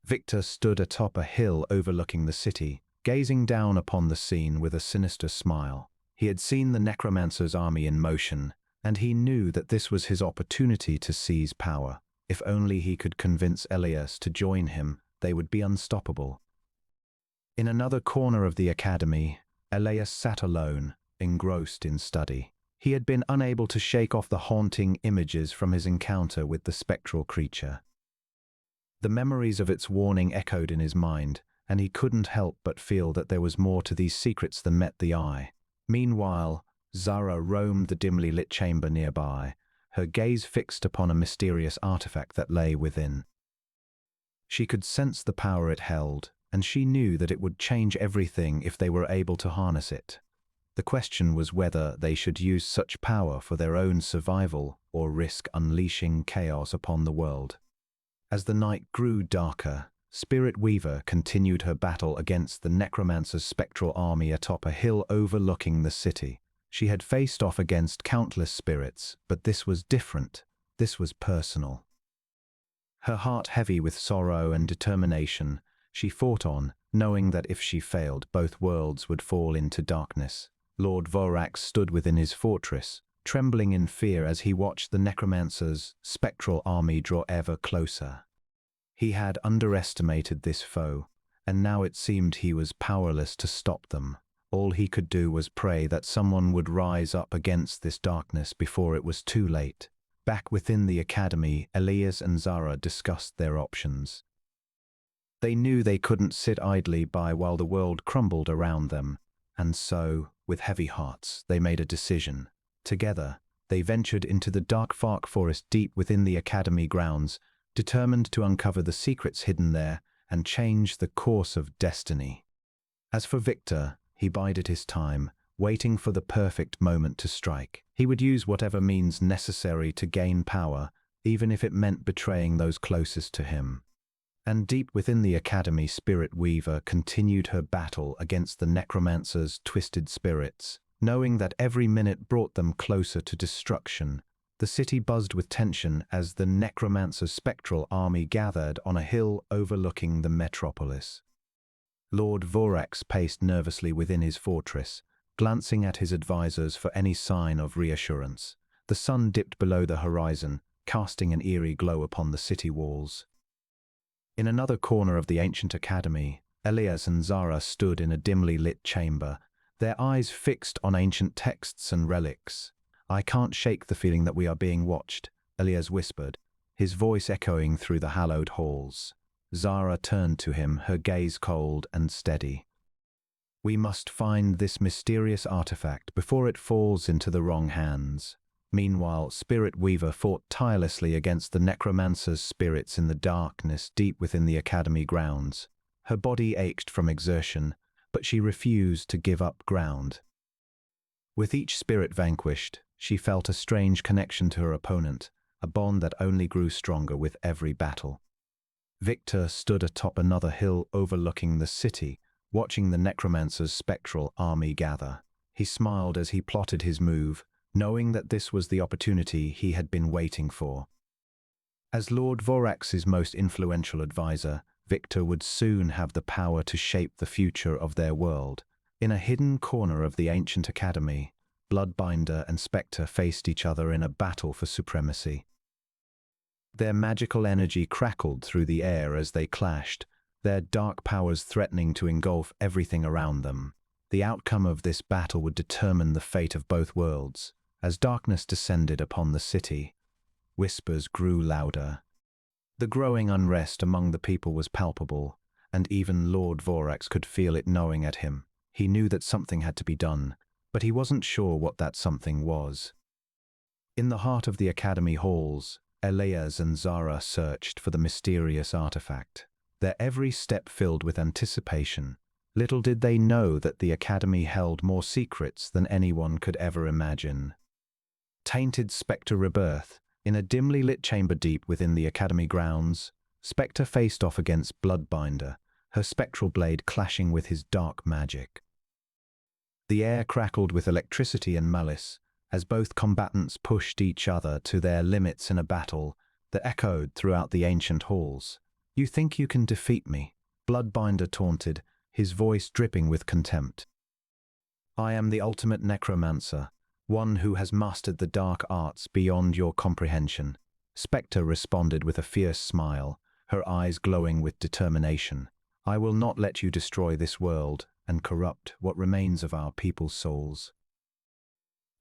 Victor stood atop a hill overlooking the city, gazing down upon the scene with a sinister smile. He had seen the necromancer's army in motion, and he knew that this was his opportunity to seize power. If only he could convince Elias to join him, they would be unstoppable. In another corner of the academy, Elias sat alone, engrossed in study. He had been unable to shake off the haunting images from his encounter with the spectral creature. The memories of its warning echoed in his mind, and he couldn't help but feel that there was more to these secrets than met the eye. Meanwhile, Zara roamed the dimly lit chamber nearby, her gaze fixed upon a mysterious artifact that lay within. She could sense the power it held, and she knew that it would change everything if they were able to harness it. The question was whether they should use such power for their own survival or risk unleashing chaos upon the world. As the night grew darker, Spirit Weaver continued her battle against the necromancer's spectral army atop a hill overlooking the city. She had faced off against countless spirits, but this was different. This was personal. Her heart heavy with sorrow and determination, she fought on, knowing that if she failed, both worlds would fall into darkness. Lord Vorax stood within his fortress, trembling in fear as he watched the necromancer's spectral army draw ever closer. He had underestimated this foe, and now it seemed he was powerless to stop them. All he could do was pray that someone would rise up against this darkness before it was too late. Back within the academy, Elias and Zara discussed their options. They knew they couldn't sit idly by while the world crumbled around them, and so, with heavy hearts, they made a decision. Together, they ventured into the dark forest deep within the academy grounds, determined to uncover the secrets hidden there and change the course of destiny. As for Victor, he bided his time, waiting for the perfect moment to strike. He would use whatever means necessary to gain power, even if it meant betraying those closest to him. And deep within the academy, Spirit Weaver continued her battle against the necromancer's twisted spirits. Knowing that every minute brought them closer to destruction, the city buzzed with tension as the necromancer's spectral army gathered on a hill overlooking the metropolis. Lord Vorax paced nervously within his fortress, glancing at his advisors for any sign of reassurance. The sun dipped below the horizon, casting an eerie glow upon the city walls. In another corner of the ancient academy, Elias and Zara stood in a dimly lit chamber, their eyes fixed on ancient texts and relics. "I can't shake the feeling that we are being watched," Elias whispered, his voice echoing through the hallowed halls. Zara turned to him, her gaze cold and steady. "We must find this mysterious artifact before it falls into the wrong hands." Meanwhile, Spirit Weaver fought tirelessly against the necromancer's spirits in the darkness deep within the academy grounds. Her body ached from exertion, but she refused to give up ground. With each spirit vanquished, she felt a strange connection to her opponent, a bond that only grew stronger with every battle. Victor stood atop another hill overlooking the city, watching the necromancer's spectral army gather. He smiled as he plotted his move, knowing that this was the opportunity he had been waiting for. As Lord Vorax's most influential advisor, Victor would soon have the power to shape the future of their world. In a hidden corner of the ancient academy, Bloodbinder and Spectre faced each other in a battle for supremacy. Their magical energy crackled through the air as they clashed, their dark powers threatening to engulf everything around them. The outcome of this battle would determine the fate of both worlds. As darkness descended upon the city, whispers grew louder. The growing unrest among the people was palpable, and even Lord Vorax could feel it gnawing at him. He knew that something had to be done, but he wasn't sure what that something was. In the heart of the academy halls, Elias and Zara searched for the mysterious artifact, their every step filled with anticipation. Little did they know that the academy held more secrets than anyone could ever imagine. Tainted-Specter-Rebirth. In a dimly lit chamber deep within the academy grounds, Spectre faced off against Bloodbinder, her spectral blade clashing with his dark magic. The air crackled with electricity and malice, as both combatants pushed each other to their limits in a battle that echoed throughout the ancient halls. "You think you can defeat me?" Bloodbinder taunted, his voice dripping with contempt. I am the ultimate necromancer, one who has mastered the dark arts beyond your comprehension. Spectre responded with a fierce smile, her eyes glowing with determination. I will not let you destroy this world and corrupt what remains of our people's souls.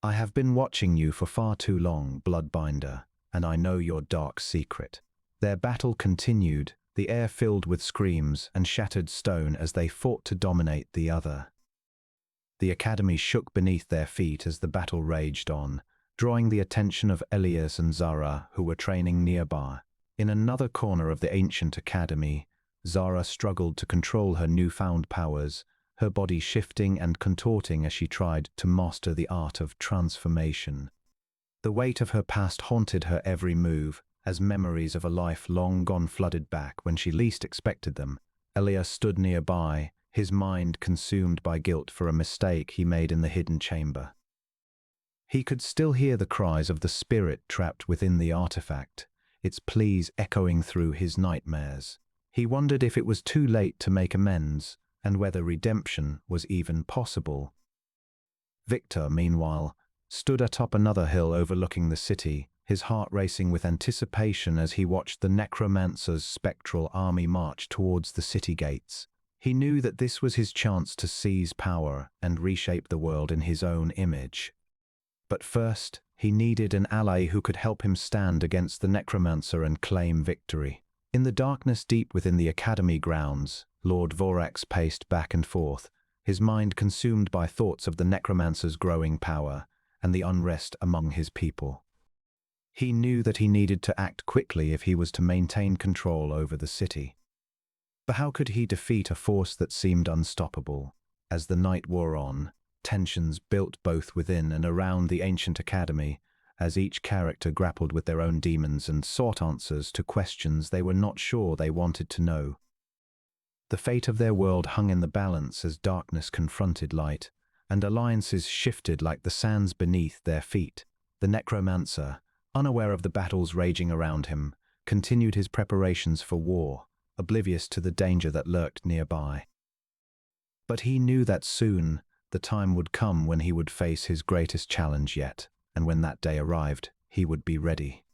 I have been watching you for far too long, Bloodbinder, and I know your dark secret. Their battle continued, the air filled with screams and shattered stone as they fought to dominate the other. The academy shook beneath their feet as the battle raged on, drawing the attention of Elias and Zara, who were training nearby. In another corner of the ancient academy, Zara struggled to control her newfound powers, her body shifting and contorting as she tried to master the art of transformation. The weight of her past haunted her every move, as memories of a life long gone flooded back when she least expected them. Elias stood nearby, his mind consumed by guilt for a mistake he made in the hidden chamber. He could still hear the cries of the spirit trapped within the artifact, its pleas echoing through his nightmares. He wondered if it was too late to make amends, and whether redemption was even possible. Victor, meanwhile, stood atop another hill overlooking the city, his heart racing with anticipation as he watched the necromancer's spectral army march towards the city gates. He knew that this was his chance to seize power and reshape the world in his own image. But first, he needed an ally who could help him stand against the necromancer and claim victory. In the darkness deep within the academy grounds, Lord Vorax paced back and forth, his mind consumed by thoughts of the necromancer's growing power and the unrest among his people. He knew that he needed to act quickly if he was to maintain control over the city. But how could he defeat a force that seemed unstoppable? As the night wore on, tensions built both within and around the ancient academy, as each character grappled with their own demons and sought answers to questions they were not sure they wanted to know. The fate of their world hung in the balance as darkness confronted light, and alliances shifted like the sands beneath their feet. The necromancer, unaware of the battles raging around him, continued his preparations for war, oblivious to the danger that lurked nearby. But he knew that soon the time would come when he would face his greatest challenge yet, and when that day arrived, he would be ready.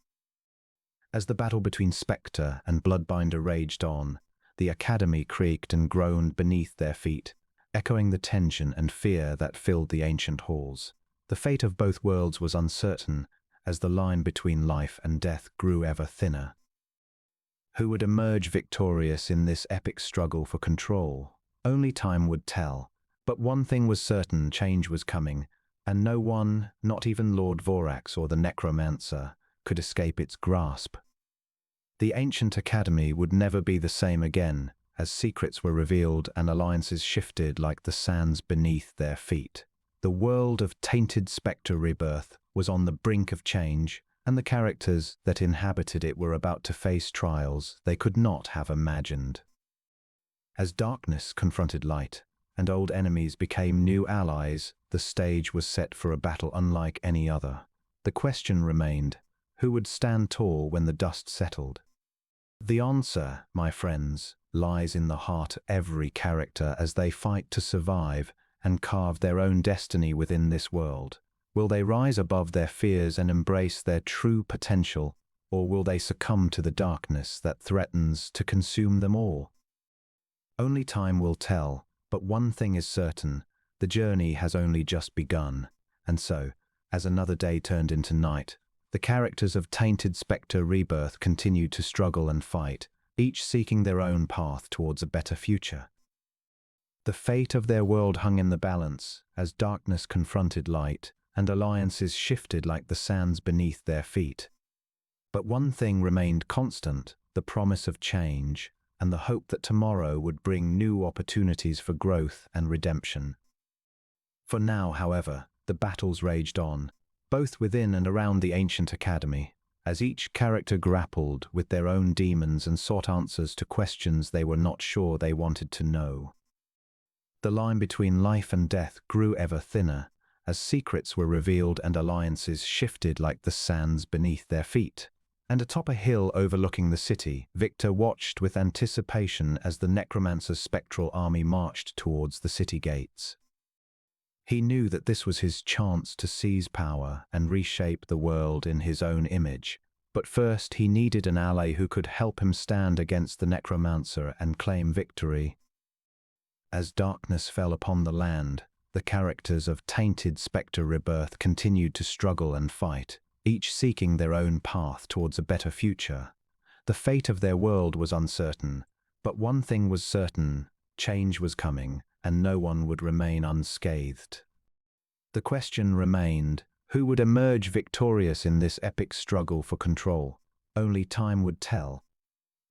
As the battle between Spectre and Bloodbinder raged on, the academy creaked and groaned beneath their feet, echoing the tension and fear that filled the ancient halls. The fate of both worlds was uncertain, as the line between life and death grew ever thinner. Who would emerge victorious in this epic struggle for control? Only time would tell. But one thing was certain: change was coming, and no one, not even Lord Vorax or the necromancer, could escape its grasp. The ancient academy would never be the same again, as secrets were revealed and alliances shifted like the sands beneath their feet. The world of Tainted-Specter-Rebirth was on the brink of change, and the characters that inhabited it were about to face trials they could not have imagined. As darkness confronted light, and old enemies became new allies, the stage was set for a battle unlike any other. The question remained: who would stand tall when the dust settled? The answer, my friends, lies in the heart of every character as they fight to survive and carve their own destiny within this world. Will they rise above their fears and embrace their true potential, or will they succumb to the darkness that threatens to consume them all? Only time will tell, but one thing is certain: the journey has only just begun. And so, as another day turned into night, the characters of Tainted-Specter-Rebirth continued to struggle and fight, each seeking their own path towards a better future. The fate of their world hung in the balance, as darkness confronted light, and alliances shifted like the sands beneath their feet. But one thing remained constant: the promise of change, and the hope that tomorrow would bring new opportunities for growth and redemption. For now, however, the battles raged on, both within and around the ancient academy, as each character grappled with their own demons and sought answers to questions they were not sure they wanted to know. The line between life and death grew ever thinner, as secrets were revealed and alliances shifted like the sands beneath their feet. And atop a hill overlooking the city, Victor watched with anticipation as the necromancer's spectral army marched towards the city gates. He knew that this was his chance to seize power and reshape the world in his own image. But first he needed an ally who could help him stand against the necromancer and claim victory. As darkness fell upon the land, the characters of Tainted-Specter-Rebirth continued to struggle and fight, each seeking their own path towards a better future. The fate of their world was uncertain, but one thing was certain: change was coming, and no one would remain unscathed. The question remained: who would emerge victorious in this epic struggle for control? Only time would tell.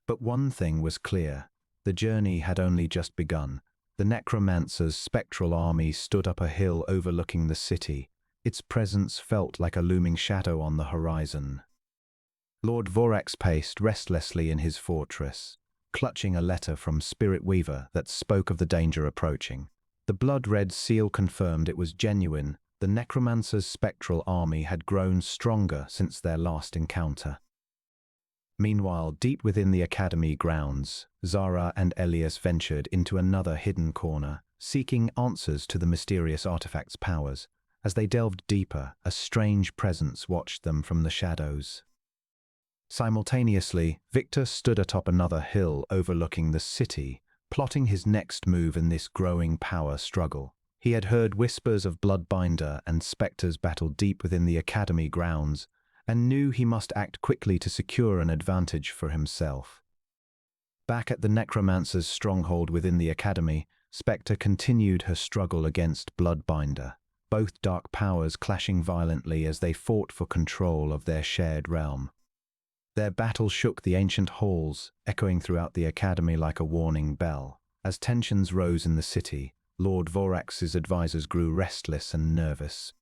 But one thing was clear: the journey had only just begun. The necromancer's spectral army stood up a hill overlooking the city. Its presence felt like a looming shadow on the horizon. Lord Vorax paced restlessly in his fortress, clutching a letter from Spirit Weaver that spoke of the danger approaching. The blood-red seal confirmed it was genuine. The necromancer's spectral army had grown stronger since their last encounter. Meanwhile, deep within the academy grounds, Zara and Elias ventured into another hidden corner, seeking answers to the mysterious artifact's powers. As they delved deeper, a strange presence watched them from the shadows. Simultaneously, Victor stood atop another hill overlooking the city, plotting his next move in this growing power struggle. He had heard whispers of Bloodbinder and specters battle deep within the academy grounds, and knew he must act quickly to secure an advantage for himself. Back at the necromancer's stronghold within the academy, Spectre continued her struggle against Bloodbinder, both dark powers clashing violently as they fought for control of their shared realm. Their battle shook the ancient halls, echoing throughout the academy like a warning bell. As tensions rose in the city, Lord Vorax's advisors grew restless and nervous.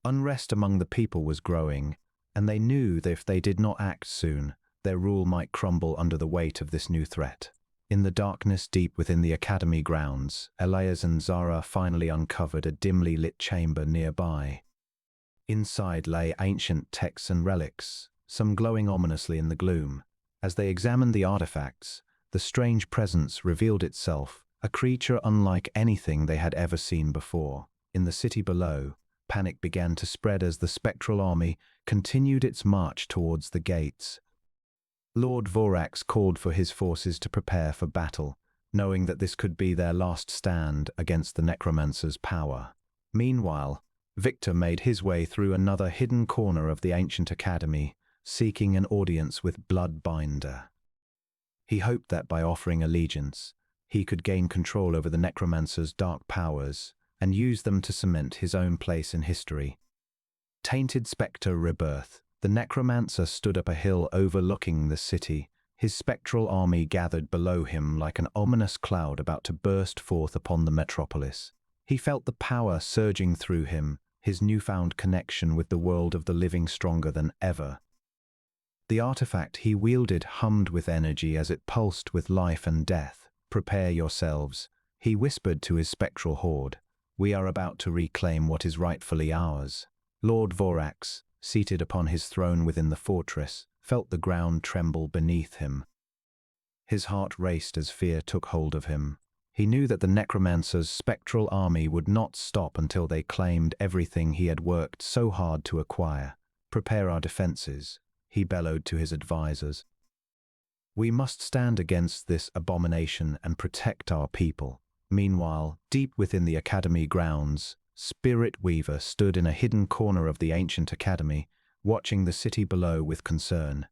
Unrest among the people was growing, and they knew that if they did not act soon, their rule might crumble under the weight of this new threat. In the darkness deep within the academy grounds, Elias and Zara finally uncovered a dimly lit chamber nearby. Inside lay ancient texts and relics, some glowing ominously in the gloom. As they examined the artifacts, the strange presence revealed itself, a creature unlike anything they had ever seen before. In the city below, panic began to spread as the spectral army continued its march towards the gates. Lord Vorax called for his forces to prepare for battle, knowing that this could be their last stand against the necromancer's power. Meanwhile, Victor made his way through another hidden corner of the ancient academy, seeking an audience with Bloodbinder. He hoped that by offering allegiance, he could gain control over the necromancer's dark powers and use them to cement his own place in history. Tainted-Specter-Rebirth. The necromancer stood up a hill overlooking the city. His spectral army gathered below him like an ominous cloud about to burst forth upon the metropolis. He felt the power surging through him, his newfound connection with the world of the living stronger than ever. The artifact he wielded hummed with energy as it pulsed with life and death. "Prepare yourselves," he whispered to his spectral horde. "We are about to reclaim what is rightfully ours." Lord Vorax, seated upon his throne within the fortress, felt the ground tremble beneath him. His heart raced as fear took hold of him. He knew that the necromancer's spectral army would not stop until they claimed everything he had worked so hard to acquire. "Prepare our defenses," he bellowed to his advisors. "We must stand against this abomination and protect our people." Meanwhile, deep within the academy grounds, Spirit Weaver stood in a hidden corner of the ancient academy, watching the city below with concern.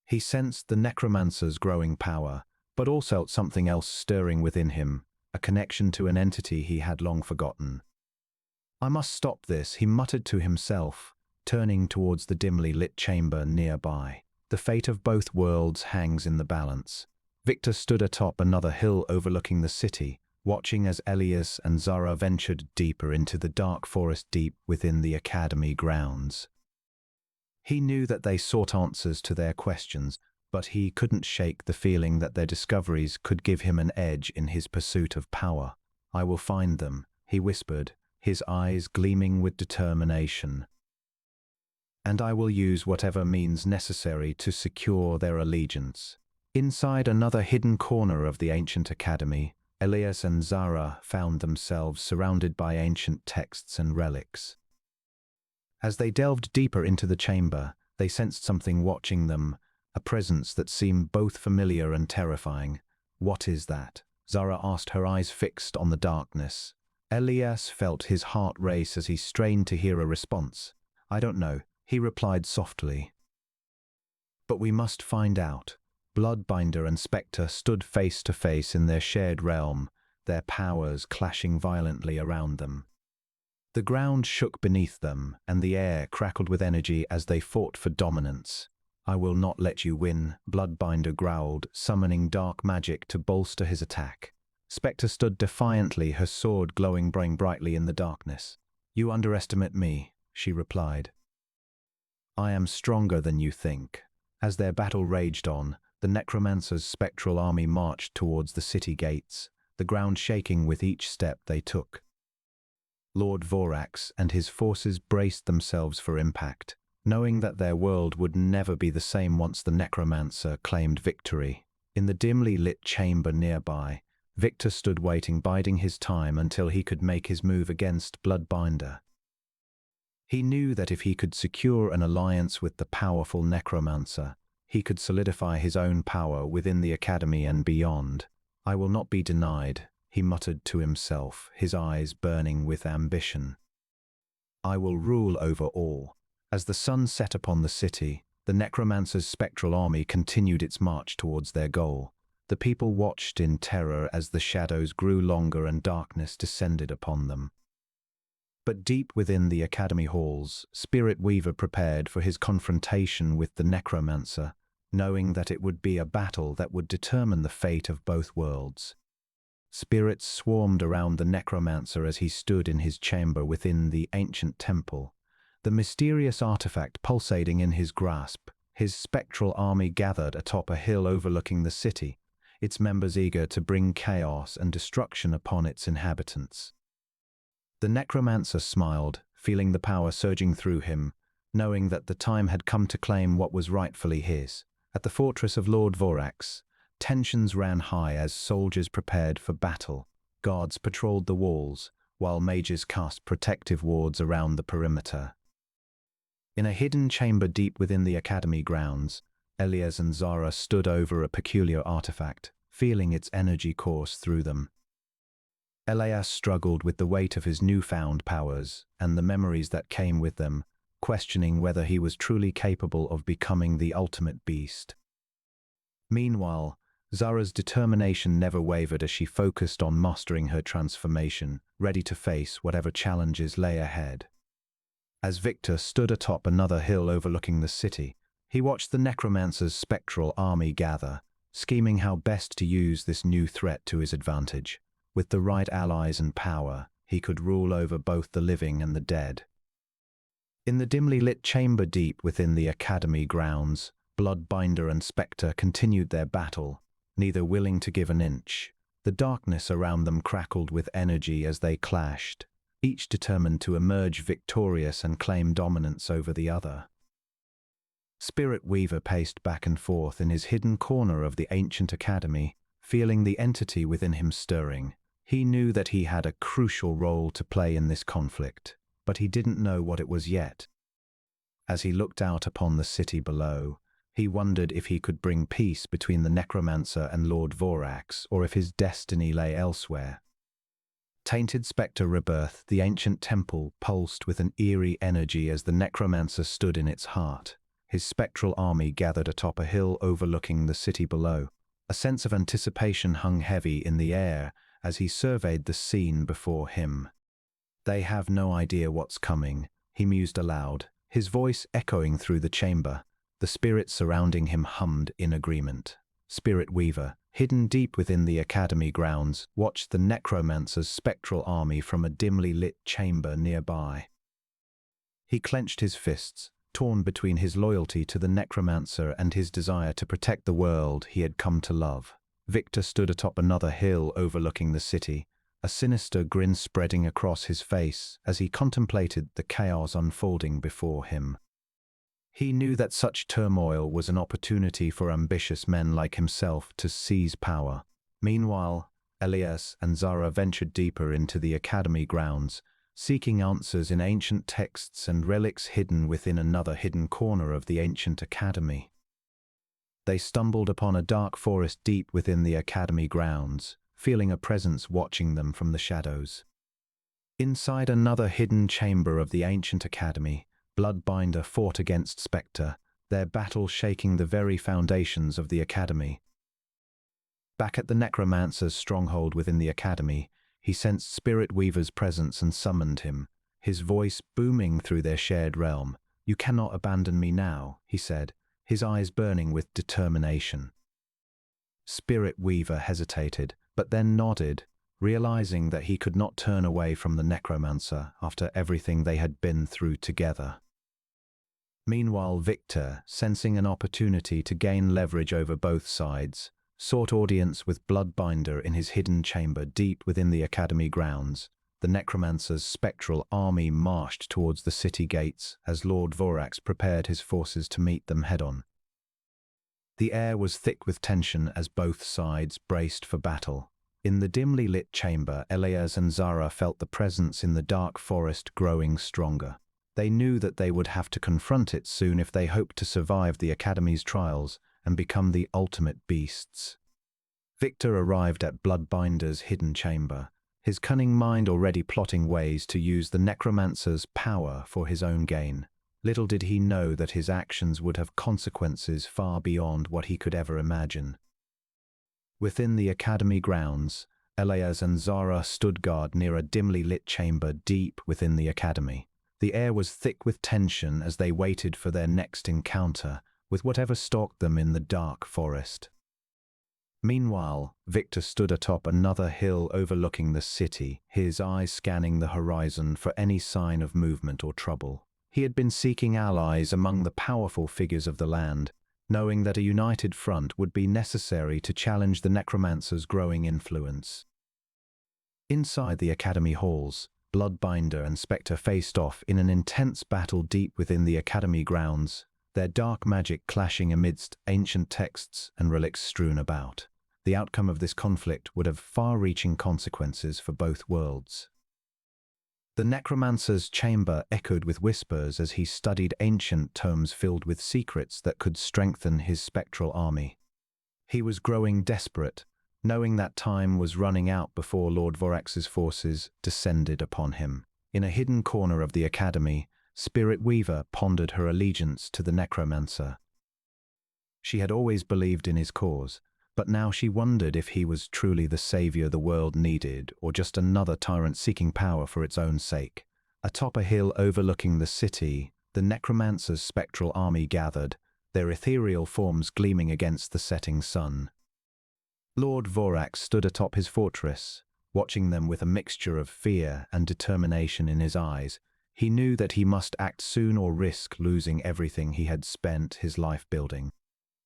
He sensed the necromancer's growing power, but also felt something else stirring within him, a connection to an entity he had long forgotten. "I must stop this," he muttered to himself, turning towards the dimly lit chamber nearby. The fate of both worlds hangs in the balance. Victor stood atop another hill overlooking the city, watching as Elias and Zara ventured deeper into the dark forest deep within the academy grounds. He knew that they sought answers to their questions, but he couldn't shake the feeling that their discoveries could give him an edge in his pursuit of power. "I will find them," he whispered, his eyes gleaming with determination. "And I will use whatever means necessary to secure their allegiance." Inside another hidden corner of the ancient academy, Elias and Zara found themselves surrounded by ancient texts and relics. As they delved deeper into the chamber, they sensed something watching them, a presence that seemed both familiar and terrifying. "What is that?" Zara asked, her eyes fixed on the darkness. Elias felt his heart race as he strained to hear a response. "I don't know," he replied softly. "But we must find out." Bloodbinder and Spectre stood face to face in their shared realm, their powers clashing violently around them. The ground shook beneath them, and the air crackled with energy as they fought for dominance. "I will not let you win," Bloodbinder growled, summoning dark magic to bolster his attack. Spectre stood defiantly, her sword glowing brightly in the darkness. "You underestimate me," she replied. "I am stronger than you think." As their battle raged on, the necromancer's spectral army marched towards the city gates, the ground shaking with each step they took. Lord Vorax and his forces braced themselves for impact, knowing that their world would never be the same once the necromancer claimed victory. In the dimly lit chamber nearby, Victor stood waiting, biding his time until he could make his move against Bloodbinder. He knew that if he could secure an alliance with the powerful necromancer, he could solidify his own power within the academy and beyond. "I will not be denied," he muttered to himself, his eyes burning with ambition. "I will rule over all." As the sun set upon the city, the necromancer's spectral army continued its march towards their goal. The people watched in terror as the shadows grew longer and darkness descended upon them. But deep within the academy halls, Spirit Weaver prepared for his confrontation with the necromancer, knowing that it would be a battle that would determine the fate of both worlds. Spirits swarmed around the necromancer as he stood in his chamber within the ancient temple, the mysterious artifact pulsating in his grasp. His spectral army gathered atop a hill overlooking the city, its members eager to bring chaos and destruction upon its inhabitants. The necromancer smiled, feeling the power surging through him, knowing that the time had come to claim what was rightfully his. At the fortress of Lord Vorax, tensions ran high as soldiers prepared for battle. Guards patrolled the walls, while mages cast protective wards around the perimeter. In a hidden chamber deep within the academy grounds, Elias and Zara stood over a peculiar artifact, feeling its energy course through them. Elias struggled with the weight of his newfound powers and the memories that came with them, questioning whether he was truly capable of becoming the ultimate beast. Meanwhile, Zara's determination never wavered as she focused on mastering her transformation, ready to face whatever challenges lay ahead. As Victor stood atop another hill overlooking the city, he watched the necromancer's spectral army gather, scheming how best to use this new threat to his advantage. With the right allies and power, he could rule over both the living and the dead. In the dimly lit chamber deep within the academy grounds, Bloodbinder and Spectre continued their battle, neither willing to give an inch. The darkness around them crackled with energy as they clashed, each determined to emerge victorious and claim dominance over the other. Spirit Weaver paced back and forth in his hidden corner of the ancient academy, feeling the entity within him stirring. He knew that he had a crucial role to play in this conflict, but he didn't know what it was yet. As he looked out upon the city below, he wondered if he could bring peace between the necromancer and Lord Vorax, or if his destiny lay elsewhere. Tainted-Specter-Rebirth, the ancient temple, pulsed with an eerie energy as the necromancer stood in its heart. His spectral army gathered atop a hill overlooking the city below. A sense of anticipation hung heavy in the air as he surveyed the scene before him. "They have no idea what's coming," he mused aloud, his voice echoing through the chamber. The spirits surrounding him hummed in agreement. Spirit Weaver, hidden deep within the academy grounds, watched the necromancer's spectral army from a dimly lit chamber nearby. He clenched his fists, torn between his loyalty to the necromancer and his desire to protect the world he had come to love. Victor stood atop another hill overlooking the city, a sinister grin spreading across his face as he contemplated the chaos unfolding before him. He knew that such turmoil was an opportunity for ambitious men like himself to seize power. Meanwhile, Elias and Zara ventured deeper into the academy grounds, seeking answers in ancient texts and relics hidden within another hidden corner of the ancient academy. They stumbled upon a dark forest deep within the academy grounds, feeling a presence watching them from the shadows. Inside another hidden chamber of the ancient academy, Bloodbinder fought against Spectre, their battle shaking the very foundations of the academy. Back at the necromancer's stronghold within the academy, he sensed Spirit Weaver's presence and summoned him, his voice booming through their shared realm. "You cannot abandon me now," he said, his eyes burning with determination. Spirit Weaver hesitated, but then nodded, realizing that he could not turn away from the necromancer after everything they had been through together. Meanwhile, Victor, sensing an opportunity to gain leverage over both sides, sought audience with Bloodbinder in his hidden chamber deep within the academy grounds. The necromancer's spectral army marched towards the city gates as Lord Vorax prepared his forces to meet them head-on. The air was thick with tension as both sides braced for battle. In the dimly lit chamber, Elias and Zara felt the presence in the dark forest growing stronger. They knew that they would have to confront it soon if they hoped to survive the Academy's trials and become the ultimate beasts. Victor arrived at Bloodbinder's hidden chamber, his cunning mind already plotting ways to use the necromancer's power for his own gain. Little did he know that his actions would have consequences far beyond what he could ever imagine. Within the academy grounds, Elias and Zara stood guard near a dimly lit chamber deep within the academy. The air was thick with tension as they waited for their next encounter with whatever stalked them in the dark forest. Meanwhile, Victor stood atop another hill overlooking the city, his eyes scanning the horizon for any sign of movement or trouble. He had been seeking allies among the powerful figures of the land, knowing that a united front would be necessary to challenge the necromancer's growing influence. Inside the academy halls, Bloodbinder and Spectre faced off in an intense battle deep within the academy grounds, their dark magic clashing amidst ancient texts and relics strewn about. The outcome of this conflict would have far-reaching consequences for both worlds. The necromancer's chamber echoed with whispers as he studied ancient tomes filled with secrets that could strengthen his spectral army. He was growing desperate, knowing that time was running out before Lord Vorax's forces descended upon him. In a hidden corner of the academy, Spirit Weaver pondered her allegiance to the necromancer. She had always believed in his cause, but now she wondered if he was truly the savior the world needed or just another tyrant seeking power for its own sake. Atop a hill overlooking the city, the necromancer's spectral army gathered, their ethereal forms gleaming against the setting sun. Lord Vorax stood atop his fortress, watching them with a mixture of fear and determination in his eyes. He knew that he must act soon or risk losing everything he had spent his life building.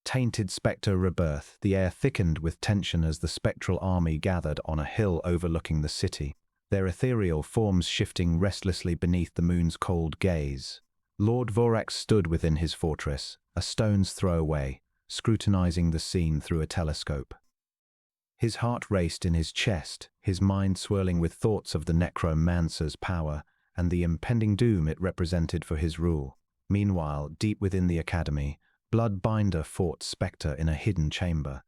Tainted-Specter-Rebirth, the air thickened with tension as the spectral army gathered on a hill overlooking the city, their ethereal forms shifting restlessly beneath the moon's cold gaze. Lord Vorax stood within his fortress, a stone's throw away, scrutinizing the scene through a telescope. His heart raced in his chest, his mind swirling with thoughts of the necromancer's power and the impending doom it represented for his rule. Meanwhile, deep within the academy, Bloodbinder fought Spectre in a hidden chamber.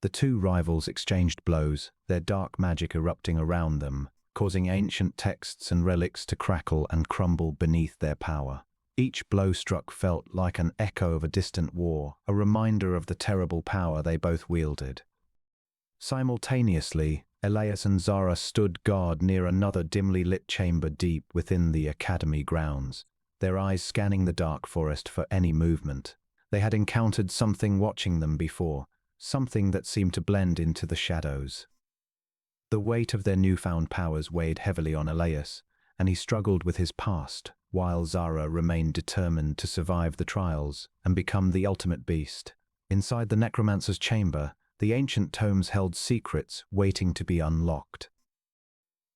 The two rivals exchanged blows, their dark magic erupting around them, causing ancient texts and relics to crackle and crumble beneath their power. Each blow struck felt like an echo of a distant war, a reminder of the terrible power they both wielded. Simultaneously, Elias and Zara stood guard near another dimly lit chamber deep within the academy grounds, their eyes scanning the dark forest for any movement. They had encountered something watching them before, something that seemed to blend into the shadows. The weight of their newfound powers weighed heavily on Elias, and he struggled with his past, while Zara remained determined to survive the trials and become the ultimate beast. Inside the necromancer's chamber, the ancient tomes held secrets waiting to be unlocked.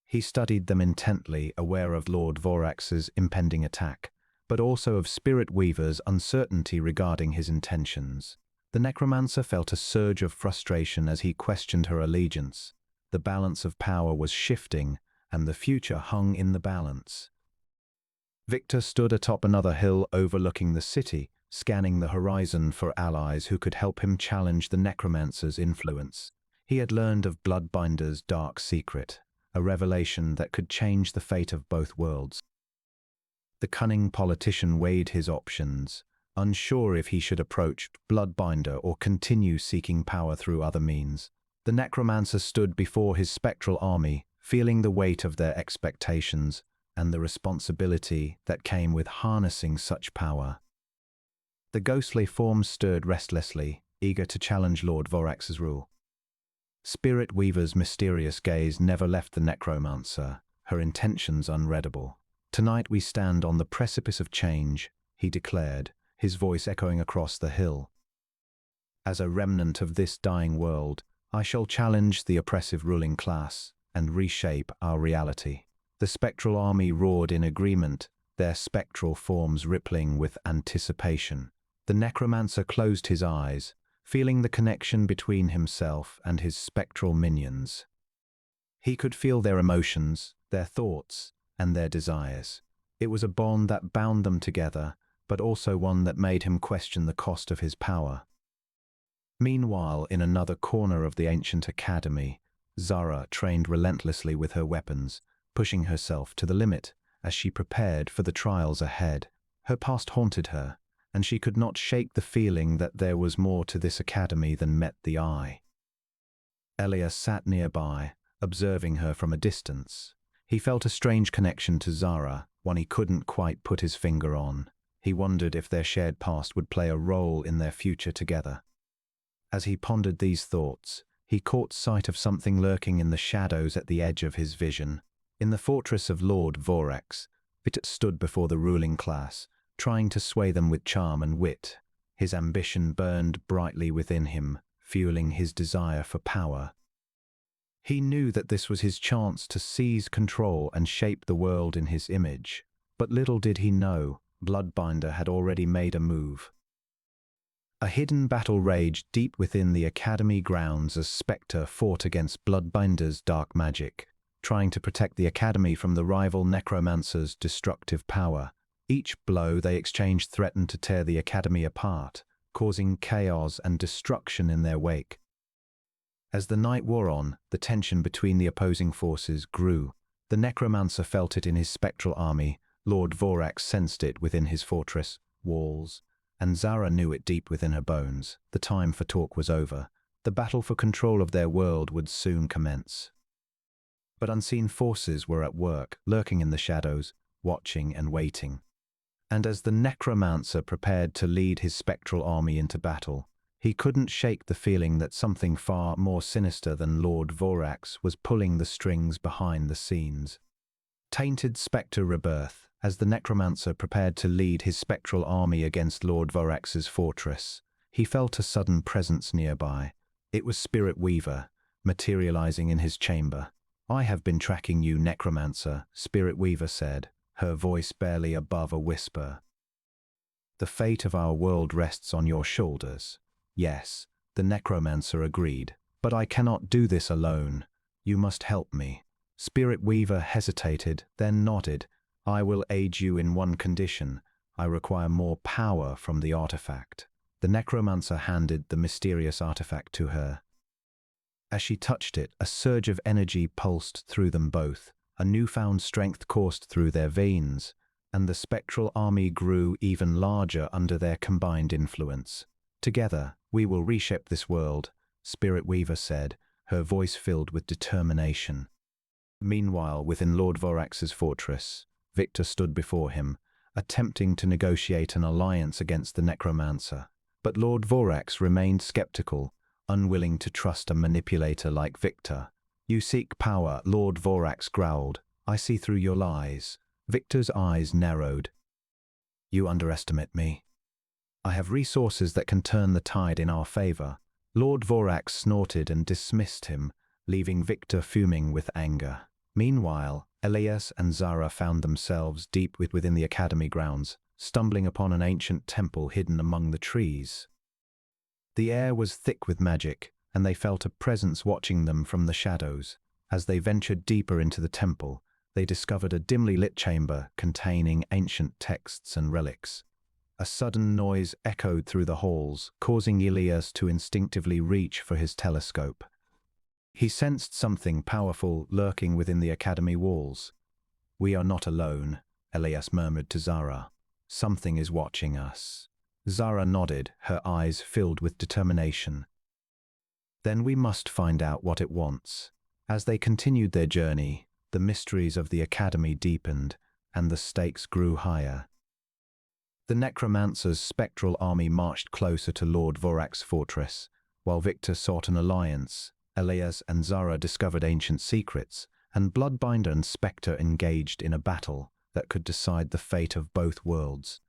He studied them intently, aware of Lord Vorax's impending attack, but also of Spirit Weaver's uncertainty regarding his intentions. The necromancer felt a surge of frustration as he questioned her allegiance. The balance of power was shifting, and the future hung in the balance. Victor stood atop another hill overlooking the city, scanning the horizon for allies who could help him challenge the necromancer's influence. He had learned of Bloodbinder's dark secret, a revelation that could change the fate of both worlds. The cunning politician weighed his options, unsure if he should approach Bloodbinder or continue seeking power through other means. The necromancer stood before his spectral army, feeling the weight of their expectations and the responsibility that came with harnessing such power. The ghostly form stirred restlessly, eager to challenge Lord Vorax's rule. Spirit Weaver's mysterious gaze never left the necromancer, her intentions unreadable. "Tonight we stand on the precipice of change," he declared, his voice echoing across the hill. "As a remnant of this dying world, I shall challenge the oppressive ruling class and reshape our reality." The spectral army roared in agreement, their spectral forms rippling with anticipation. The necromancer closed his eyes, feeling the connection between himself and his spectral minions. He could feel their emotions, their thoughts, and their desires. It was a bond that bound them together, but also one that made him question the cost of his power. Meanwhile, in another corner of the ancient academy, Zara trained relentlessly with her weapons, pushing herself to the limit as she prepared for the trials ahead. Her past haunted her, and she could not shake the feeling that there was more to this academy than met the eye. Elias sat nearby, observing her from a distance. He felt a strange connection to Zara, one he couldn't quite put his finger on. He wondered if their shared past would play a role in their future together. As he pondered these thoughts, he caught sight of something lurking in the shadows at the edge of his vision. In the fortress of Lord Vorax, Victor stood before the ruling class, trying to sway them with charm and wit. His ambition burned brightly within him, fueling his desire for power. He knew that this was his chance to seize control and shape the world in his image. But little did he know, Bloodbinder had already made a move. A hidden battle raged deep within the academy grounds as Spectre fought against Bloodbinder's dark magic, trying to protect the academy from the rival necromancer's destructive power. Each blow they exchanged threatened to tear the academy apart, causing chaos and destruction in their wake. As the night wore on, the tension between the opposing forces grew. The necromancer felt it in his spectral army, Lord Vorax sensed it within his fortress walls, and Zara knew it deep within her bones. The time for talk was over. The battle for control of their world would soon commence. But unseen forces were at work, lurking in the shadows, watching and waiting. And as the necromancer prepared to lead his spectral army into battle, he couldn't shake the feeling that something far more sinister than Lord Vorax was pulling the strings behind the scenes. Tainted-Specter-Rebirth, as the necromancer prepared to lead his spectral army against Lord Vorax's fortress, he felt a sudden presence nearby. It was Spirit Weaver, materializing in his chamber. "I have been tracking you, necromancer," Spirit Weaver said, her voice barely above a whisper. "The fate of our world rests on your shoulders." "Yes," the necromancer agreed, "but I cannot do this alone. You must help me." Spirit Weaver hesitated, then nodded. "I will aid you in one condition. I require more power from the artifact." The necromancer handed the mysterious artifact to her. As she touched it, a surge of energy pulsed through them both. A newfound strength coursed through their veins, and the spectral army grew even larger under their combined influence. "Together, we will reshape this world," Spirit Weaver said, her voice filled with determination. Meanwhile, within Lord Vorax's fortress, Victor stood before him, attempting to negotiate an alliance against the necromancer. But Lord Vorax remained skeptical, unwilling to trust a manipulator like Victor. "You seek power," Lord Vorax growled. "I see through your lies." Victor's eyes narrowed. "You underestimate me. I have resources that can turn the tide in our favor." Lord Vorax snorted and dismissed him, leaving Victor fuming with anger. Meanwhile, Elias and Zara found themselves deep within the academy grounds, stumbling upon an ancient temple hidden among the trees. The air was thick with magic, and they felt a presence watching them from the shadows. As they ventured deeper into the temple, they discovered a dimly lit chamber containing ancient texts and relics. A sudden noise echoed through the halls, causing Elias to instinctively reach for his telescope. He sensed something powerful lurking within the academy walls. "We are not alone," Elias murmured to Zara. "Something is watching us." Zara nodded, her eyes filled with determination. "Then we must find out what it wants." As they continued their journey, the mysteries of the academy deepened, and the stakes grew higher. The necromancer's spectral army marched closer to Lord Vorak's fortress. While Victor sought an alliance, Elias and Zara discovered ancient secrets, and Bloodbinder and Spectre engaged in a battle that could decide the fate of both worlds.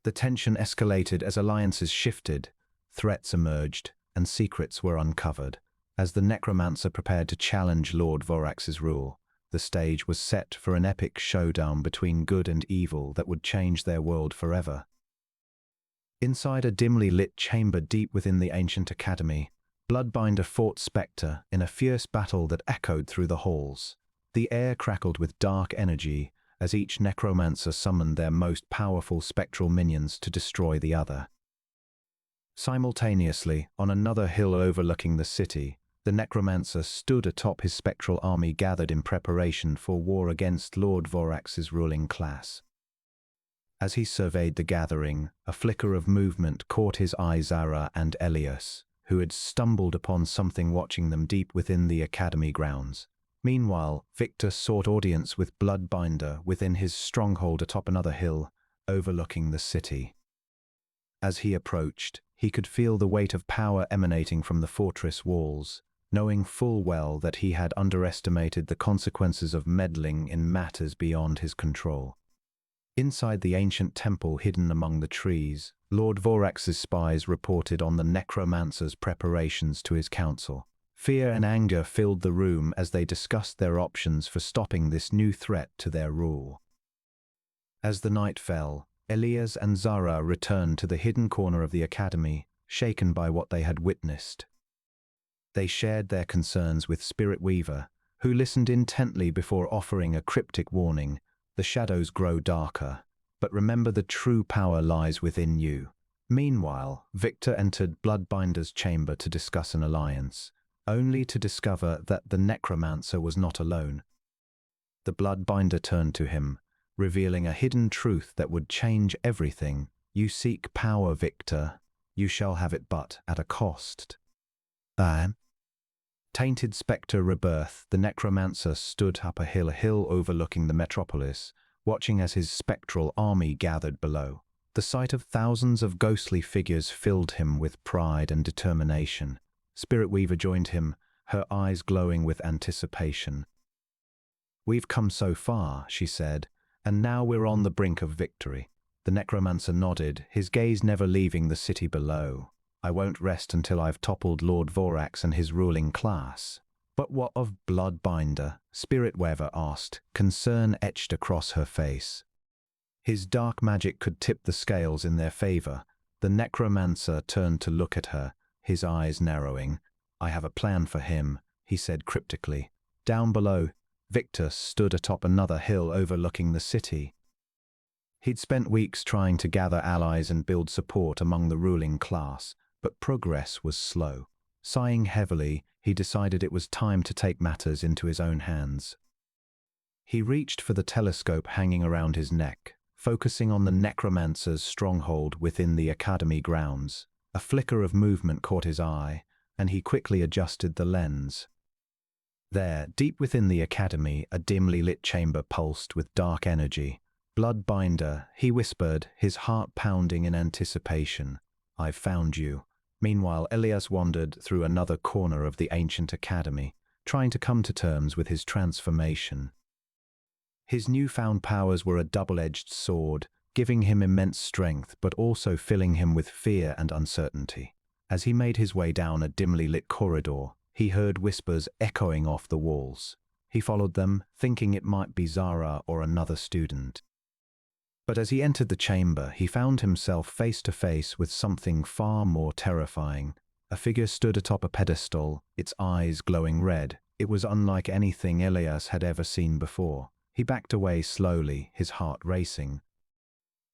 The tension escalated as alliances shifted, threats emerged, and secrets were uncovered. As the necromancer prepared to challenge Lord Vorak's rule, the stage was set for an epic showdown between good and evil that would change their world forever. Inside a dimly lit chamber deep within the ancient academy, Bloodbinder fought Spectre in a fierce battle that echoed through the halls. The air crackled with dark energy as each necromancer summoned their most powerful spectral minions to destroy the other. Simultaneously, on another hill overlooking the city, the necromancer stood atop his spectral army gathered in preparation for war against Lord Vorak's ruling class. As he surveyed the gathering, a flicker of movement caught his eye. Zara and Elias, who had stumbled upon something watching them deep within the academy grounds. Meanwhile, Victor sought audience with Bloodbinder within his stronghold atop another hill, overlooking the city. As he approached, he could feel the weight of power emanating from the fortress walls, knowing full well that he had underestimated the consequences of meddling in matters beyond his control. Inside the ancient temple hidden among the trees, Lord Vorak's spies reported on the necromancer's preparations to his council. Fear and anger filled the room as they discussed their options for stopping this new threat to their rule. As the night fell, Elias and Zara returned to the hidden corner of the academy, shaken by what they had witnessed. They shared their concerns with Spirit Weaver, who listened intently before offering a cryptic warning. "The shadows grow darker, but remember the true power lies within you." Meanwhile, Victor entered Bloodbinder's chamber to discuss an alliance, only to discover that the necromancer was not alone. The Bloodbinder turned to him, revealing a hidden truth that would change everything. "You seek power, Victor. You shall have it, but at a cost." Tainted-Specter-Rebirth, the necromancer stood up a hill overlooking the metropolis, watching as his spectral army gathered below. The sight of thousands of ghostly figures filled him with pride and determination. Spirit Weaver joined him, her eyes glowing with anticipation. "We've come so far," she said, "and now we're on the brink of victory." The necromancer nodded, his gaze never leaving the city below. "I won't rest until I've toppled Lord Vorak and his ruling class." "But what of Bloodbinder?" Spirit Weaver asked, concern etched across her face. His dark magic could tip the scales in their favor. The necromancer turned to look at her, his eyes narrowing. "I have a plan for him," he said cryptically. Down below, Victor stood atop another hill overlooking the city. He'd spent weeks trying to gather allies and build support among the ruling class, but progress was slow. Sighing heavily, he decided it was time to take matters into his own hands. He reached for the telescope hanging around his neck, focusing on the necromancer's stronghold within the academy grounds. A flicker of movement caught his eye, and he quickly adjusted the lens. There, deep within the academy, a dimly lit chamber pulsed with dark energy. "Bloodbinder," he whispered, his heart pounding in anticipation. "I've found you." Meanwhile, Elias wandered through another corner of the ancient academy, trying to come to terms with his transformation. His newfound powers were a double-edged sword, giving him immense strength but also filling him with fear and uncertainty. As he made his way down a dimly lit corridor, he heard whispers echoing off the walls. He followed them, thinking it might be Zara or another student. But as he entered the chamber, he found himself face to face with something far more terrifying. A figure stood atop a pedestal, its eyes glowing red. It was unlike anything Elias had ever seen before. He backed away slowly, his heart racing.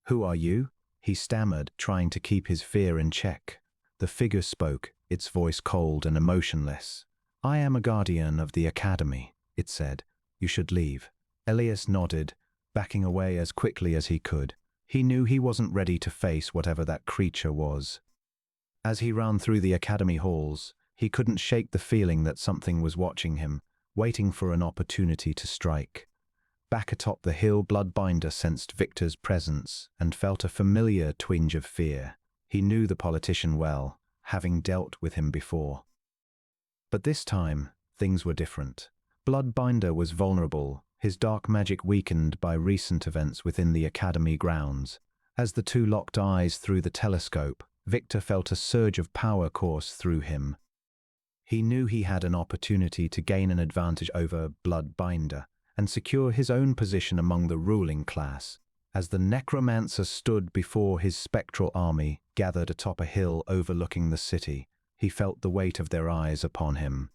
"Who are you?" he stammered, trying to keep his fear in check. The figure spoke, its voice cold and emotionless. "I am a guardian of the academy," it said. "You should leave." Elias nodded, backing away as quickly as he could. He knew he wasn't ready to face whatever that creature was. As he ran through the academy halls, he couldn't shake the feeling that something was watching him, waiting for an opportunity to strike. Back atop the hill, Bloodbinder sensed Victor's presence and felt a familiar twinge of fear. He knew the politician well, having dealt with him before. But this time, things were different. Bloodbinder was vulnerable, his dark magic weakened by recent events within the academy grounds. As the two locked eyes through the telescope, Victor felt a surge of power course through him. He knew he had an opportunity to gain an advantage over Bloodbinder and secure his own position among the ruling class. As the necromancer stood before his spectral army gathered atop a hill overlooking the city, he felt the weight of their eyes upon him.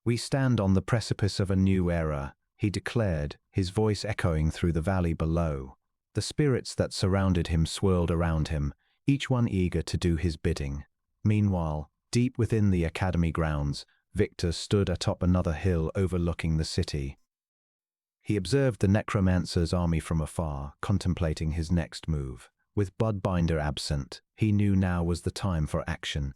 "We stand on the precipice of a new era," he declared, his voice echoing through the valley below. The spirits that surrounded him swirled around him, each one eager to do his bidding. Meanwhile, deep within the academy grounds, Victor stood atop another hill overlooking the city. He observed the necromancer's army from afar, contemplating his next move. With Bloodbinder absent, he knew now was the time for action.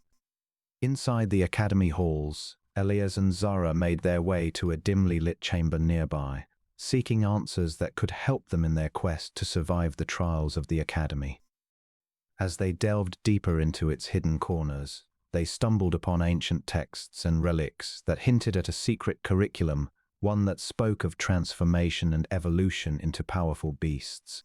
Inside the academy halls, Elias and Zara made their way to a dimly lit chamber nearby, seeking answers that could help them in their quest to survive the trials of the academy. As they delved deeper into its hidden corners, they stumbled upon ancient texts and relics that hinted at a secret curriculum, one that spoke of transformation and evolution into powerful beasts.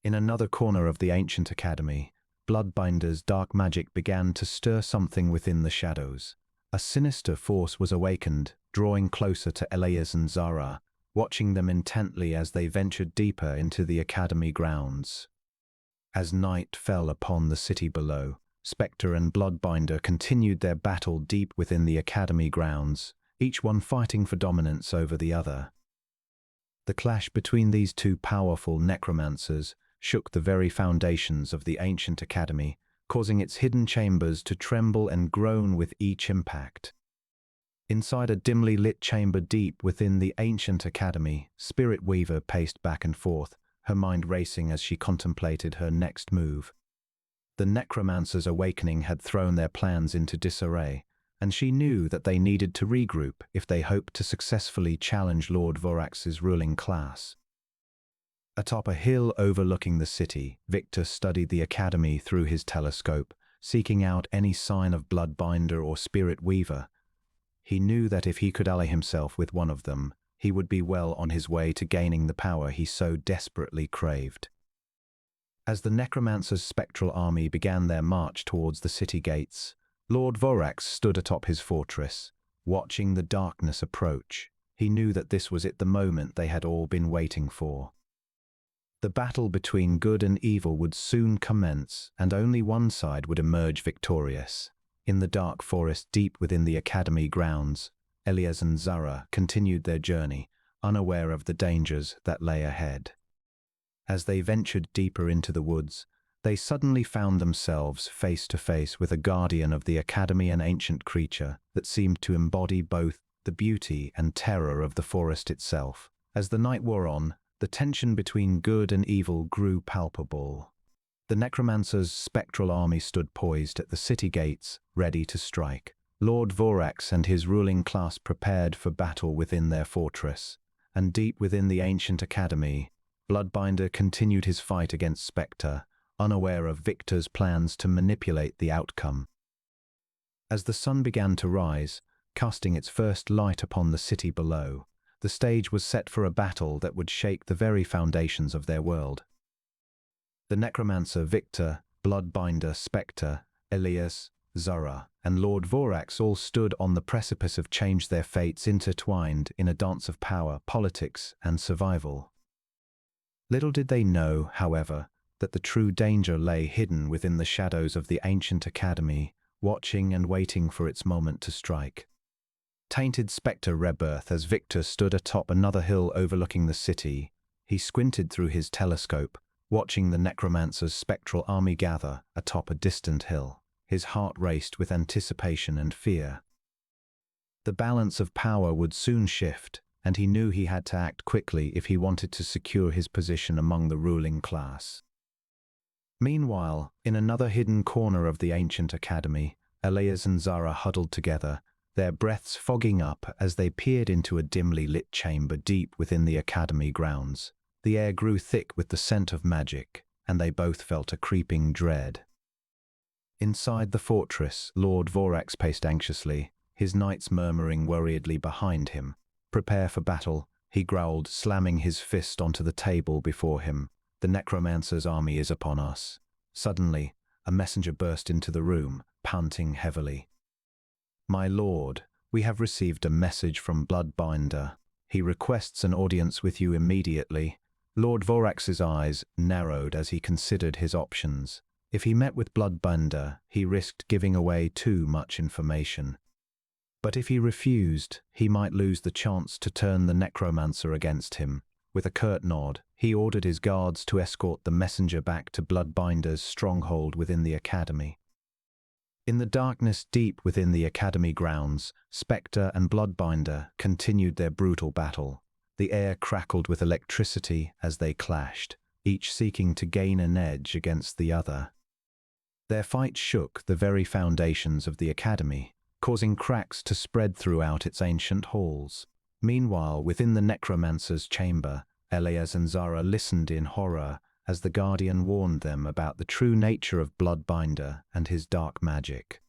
In another corner of the ancient academy, Bloodbinder's dark magic began to stir something within the shadows. A sinister force was awakened, drawing closer to Elias and Zara, watching them intently as they ventured deeper into the academy grounds. As night fell upon the city below, Spectre and Bloodbinder continued their battle deep within the academy grounds, each one fighting for dominance over the other. The clash between these two powerful necromancers shook the very foundations of the ancient academy, causing its hidden chambers to tremble and groan with each impact. Inside a dimly lit chamber deep within the ancient academy, Spirit Weaver paced back and forth, her mind racing as she contemplated her next move. The necromancer's awakening had thrown their plans into disarray, and she knew that they needed to regroup if they hoped to successfully challenge Lord Vorax's ruling class. Atop a hill overlooking the city, Victor studied the academy through his telescope, seeking out any sign of Bloodbinder or Spirit Weaver. He knew that if he could ally himself with one of them, he would be well on his way to gaining the power he so desperately craved. As the necromancer's spectral army began their march towards the city gates, Lord Vorax stood atop his fortress, watching the darkness approach. He knew that this was the moment they had all been waiting for. The battle between good and evil would soon commence, and only one side would emerge victorious. In the dark forest deep within the academy grounds, Elias and Zara continued their journey, unaware of the dangers that lay ahead. As they ventured deeper into the woods, they suddenly found themselves face to face with a guardian of the academy, an ancient creature that seemed to embody both the beauty and terror of the forest itself. As the night wore on, the tension between good and evil grew palpable. The necromancer's spectral army stood poised at the city gates, ready to strike. Lord Vorax and his ruling class prepared for battle within their fortress, and deep within the ancient academy, Bloodbinder continued his fight against Spectre, unaware of Victor's plans to manipulate the outcome. As the sun began to rise, casting its first light upon the city below, the stage was set for a battle that would shake the very foundations of their world. The necromancer Victor, Bloodbinder, Spectre, Elias, Zara, and Lord Vorax all stood on the precipice of change, their fates intertwined in a dance of power, politics, and survival. Little did they know, however, that the true danger lay hidden within the shadows of the ancient academy, watching and waiting for its moment to strike. Tainted-Specter-Rebirth. As Victor stood atop another hill overlooking the city, he squinted through his telescope, watching the necromancer's spectral army gather atop a distant hill. His heart raced with anticipation and fear. The balance of power would soon shift, and he knew he had to act quickly if he wanted to secure his position among the ruling class. Meanwhile, in another hidden corner of the ancient academy, Elias and Zara huddled together, their breaths fogging up as they peered into a dimly lit chamber deep within the academy grounds. The air grew thick with the scent of magic, and they both felt a creeping dread. Inside the fortress, Lord Vorax paced anxiously, his knights murmuring worriedly behind him. "Prepare for battle," he growled, slamming his fist onto the table before him. "The necromancer's army is upon us." Suddenly, a messenger burst into the room, panting heavily. "My lord, we have received a message from Bloodbinder. He requests an audience with you immediately." Lord Vorax's eyes narrowed as he considered his options. If he met with Bloodbinder, he risked giving away too much information. But if he refused, he might lose the chance to turn the necromancer against him. With a curt nod, he ordered his guards to escort the messenger back to Bloodbinder's stronghold within the academy. In the darkness deep within the academy grounds, Spectre and Bloodbinder continued their brutal battle. The air crackled with electricity as they clashed, each seeking to gain an edge against the other. Their fight shook the very foundations of the academy, causing cracks to spread throughout its ancient halls. Meanwhile, within the necromancer's chamber, Elias and Zara listened in horror as the Guardian warned them about the true nature of Bloodbinder and his dark magic.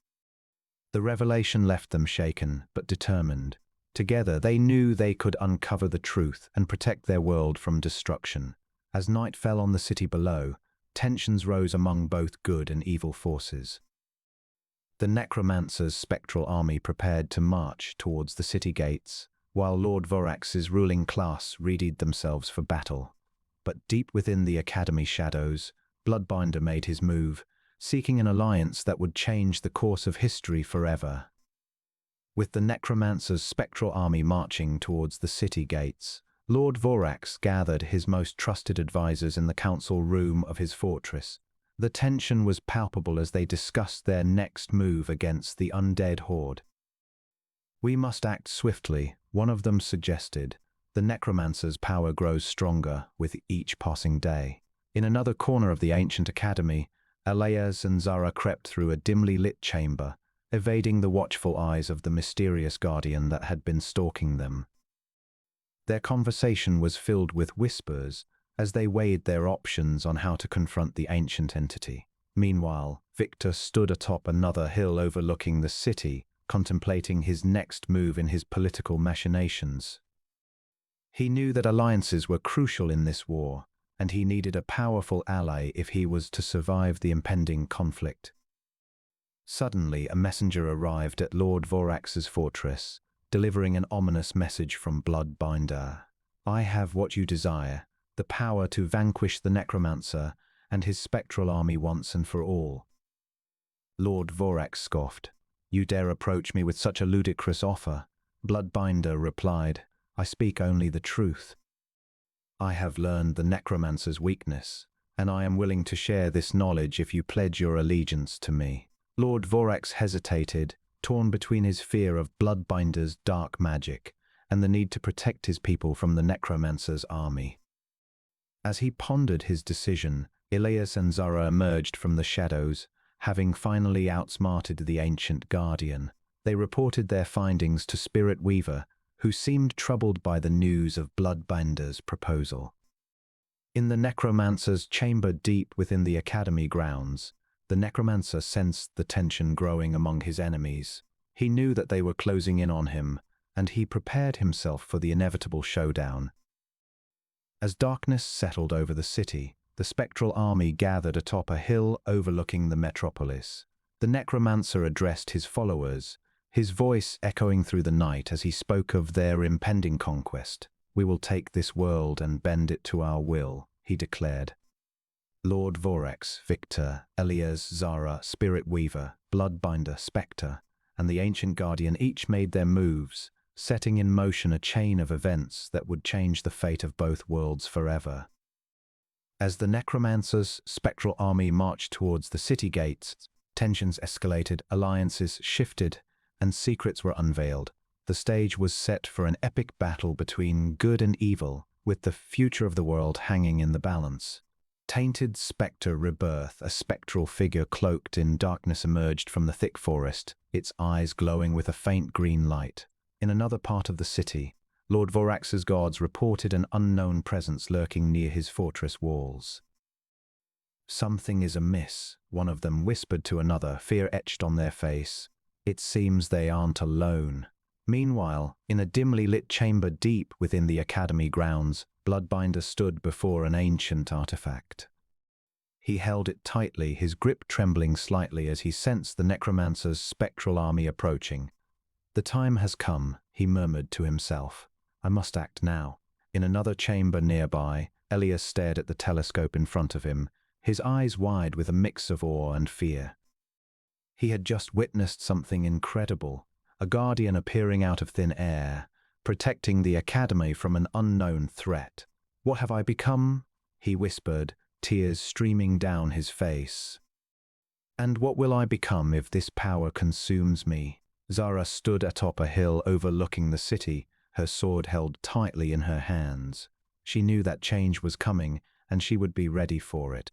The revelation left them shaken but determined. Together, they knew they could uncover the truth and protect their world from destruction. As night fell on the city below, tensions rose among both good and evil forces. The necromancer's spectral army prepared to march towards the city gates, while Lord Vorax's ruling class readied themselves for battle. But deep within the academy shadows, Bloodbinder made his move, seeking an alliance that would change the course of history forever. With the necromancer's spectral army marching towards the city gates, Lord Vorax gathered his most trusted advisors in the council room of his fortress. The tension was palpable as they discussed their next move against the undead horde. "We must act swiftly," one of them suggested. "The necromancer's power grows stronger with each passing day." In another corner of the ancient academy, Elias and Zara crept through a dimly lit chamber, evading the watchful eyes of the mysterious guardian that had been stalking them. Their conversation was filled with whispers as they weighed their options on how to confront the ancient entity. Meanwhile, Victor stood atop another hill overlooking the city, contemplating his next move in his political machinations. He knew that alliances were crucial in this war, and he needed a powerful ally if he was to survive the impending conflict. Suddenly, a messenger arrived at Lord Vorax's fortress, delivering an ominous message from Bloodbinder. "I have what you desire, the power to vanquish the necromancer and his spectral army once and for all." Lord Vorax scoffed. "You dare approach me with such a ludicrous offer?" Bloodbinder replied, "I speak only the truth. I have learned the necromancer's weakness, and I am willing to share this knowledge if you pledge your allegiance to me." Lord Vorax hesitated, torn between his fear of Bloodbinder's dark magic and the need to protect his people from the necromancer's army. As he pondered his decision, Elias and Zara emerged from the shadows, having finally outsmarted the ancient guardian. They reported their findings to Spirit Weaver, who seemed troubled by the news of Bloodbinder's proposal. In the necromancer's chamber deep within the academy grounds, the necromancer sensed the tension growing among his enemies. He knew that they were closing in on him, and he prepared himself for the inevitable showdown. As darkness settled over the city, the spectral army gathered atop a hill overlooking the metropolis. The necromancer addressed his followers, his voice echoing through the night as he spoke of their impending conquest. "We will take this world and bend it to our will," he declared. Lord Vorax, Victor, Elias, Zara, Spirit Weaver, Bloodbinder, Spectre, and the Ancient Guardian each made their moves, setting in motion a chain of events that would change the fate of both worlds forever. As the Necromancer's spectral army marched towards the city gates, tensions escalated, alliances shifted, and secrets were unveiled. The stage was set for an epic battle between good and evil, with the future of the world hanging in the balance. Tainted-Specter-Rebirth, a spectral figure cloaked in darkness, emerged from the thick forest, its eyes glowing with a faint green light. In another part of the city, Lord Vorax's guards reported an unknown presence lurking near his fortress walls. "Something is amiss," one of them whispered to another, fear etched on their face. "It seems they aren't alone." Meanwhile, in a dimly lit chamber deep within the academy grounds, Bloodbinder stood before an ancient artifact. He held it tightly, his grip trembling slightly as he sensed the necromancer's spectral army approaching. "The time has come," he murmured to himself. "I must act now." In another chamber nearby, Elias stared at the telescope in front of him, his eyes wide with a mix of awe and fear. He had just witnessed something incredible, a guardian appearing out of thin air, protecting the academy from an unknown threat. "What have I become?" he whispered, tears streaming down his face. "And what will I become if this power consumes me?" Zara stood atop a hill overlooking the city, her sword held tightly in her hands. She knew that change was coming, and she would be ready for it.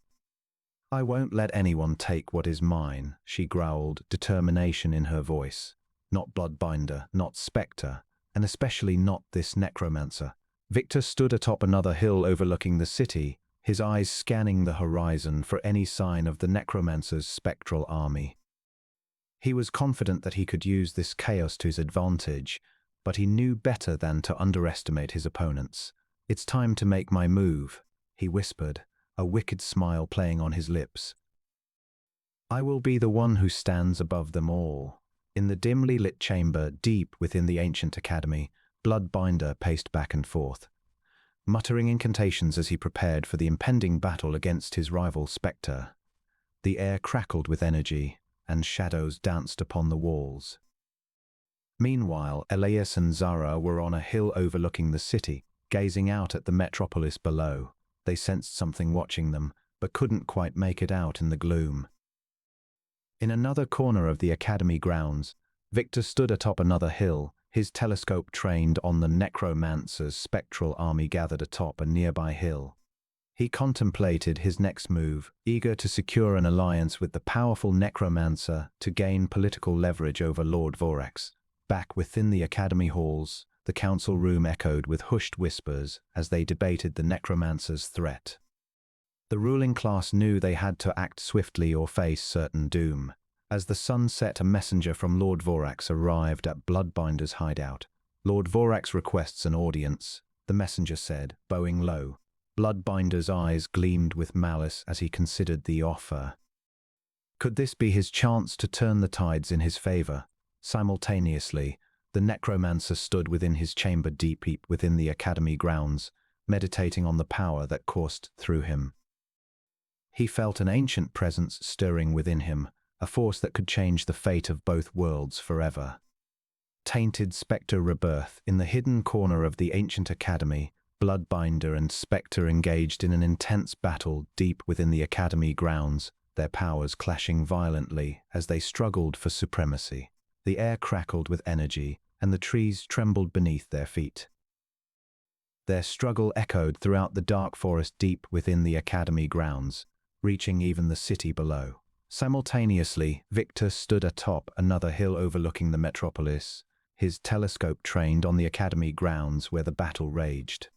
"I won't let anyone take what is mine," she growled, determination in her voice. "Not Bloodbinder, not Spectre, and especially not this necromancer." Victor stood atop another hill overlooking the city, his eyes scanning the horizon for any sign of the necromancer's spectral army. He was confident that he could use this chaos to his advantage, but he knew better than to underestimate his opponents. "It's time to make my move," he whispered, a wicked smile playing on his lips. "I will be the one who stands above them all." In the dimly lit chamber deep within the ancient academy, Bloodbinder paced back and forth, muttering incantations as he prepared for the impending battle against his rival Spectre. The air crackled with energy, and shadows danced upon the walls. Meanwhile, Elias and Zara were on a hill overlooking the city, gazing out at the metropolis below. They sensed something watching them, but couldn't quite make it out in the gloom. In another corner of the academy grounds, Victor stood atop another hill, his telescope trained on the necromancer's spectral army gathered atop a nearby hill. He contemplated his next move, eager to secure an alliance with the powerful necromancer to gain political leverage over Lord Vorax. Back within the academy halls, the council room echoed with hushed whispers as they debated the necromancer's threat. The ruling class knew they had to act swiftly or face certain doom. As the sun set, a messenger from Lord Vorax arrived at Bloodbinder's hideout. "Lord Vorax requests an audience," the messenger said, bowing low. Bloodbinder's eyes gleamed with malice as he considered the offer. Could this be his chance to turn the tides in his favor? Simultaneously, the necromancer stood within his chamber deep within the academy grounds, meditating on the power that coursed through him. He felt an ancient presence stirring within him, a force that could change the fate of both worlds forever. Tainted-Specter-Rebirth. In the hidden corner of the ancient academy, Bloodbinder and Spectre engaged in an intense battle deep within the academy grounds, their powers clashing violently as they struggled for supremacy. The air crackled with energy, and the trees trembled beneath their feet. Their struggle echoed throughout the dark forest deep within the academy grounds, reaching even the city below. Simultaneously, Victor stood atop another hill overlooking the metropolis, his telescope trained on the academy grounds where the battle raged.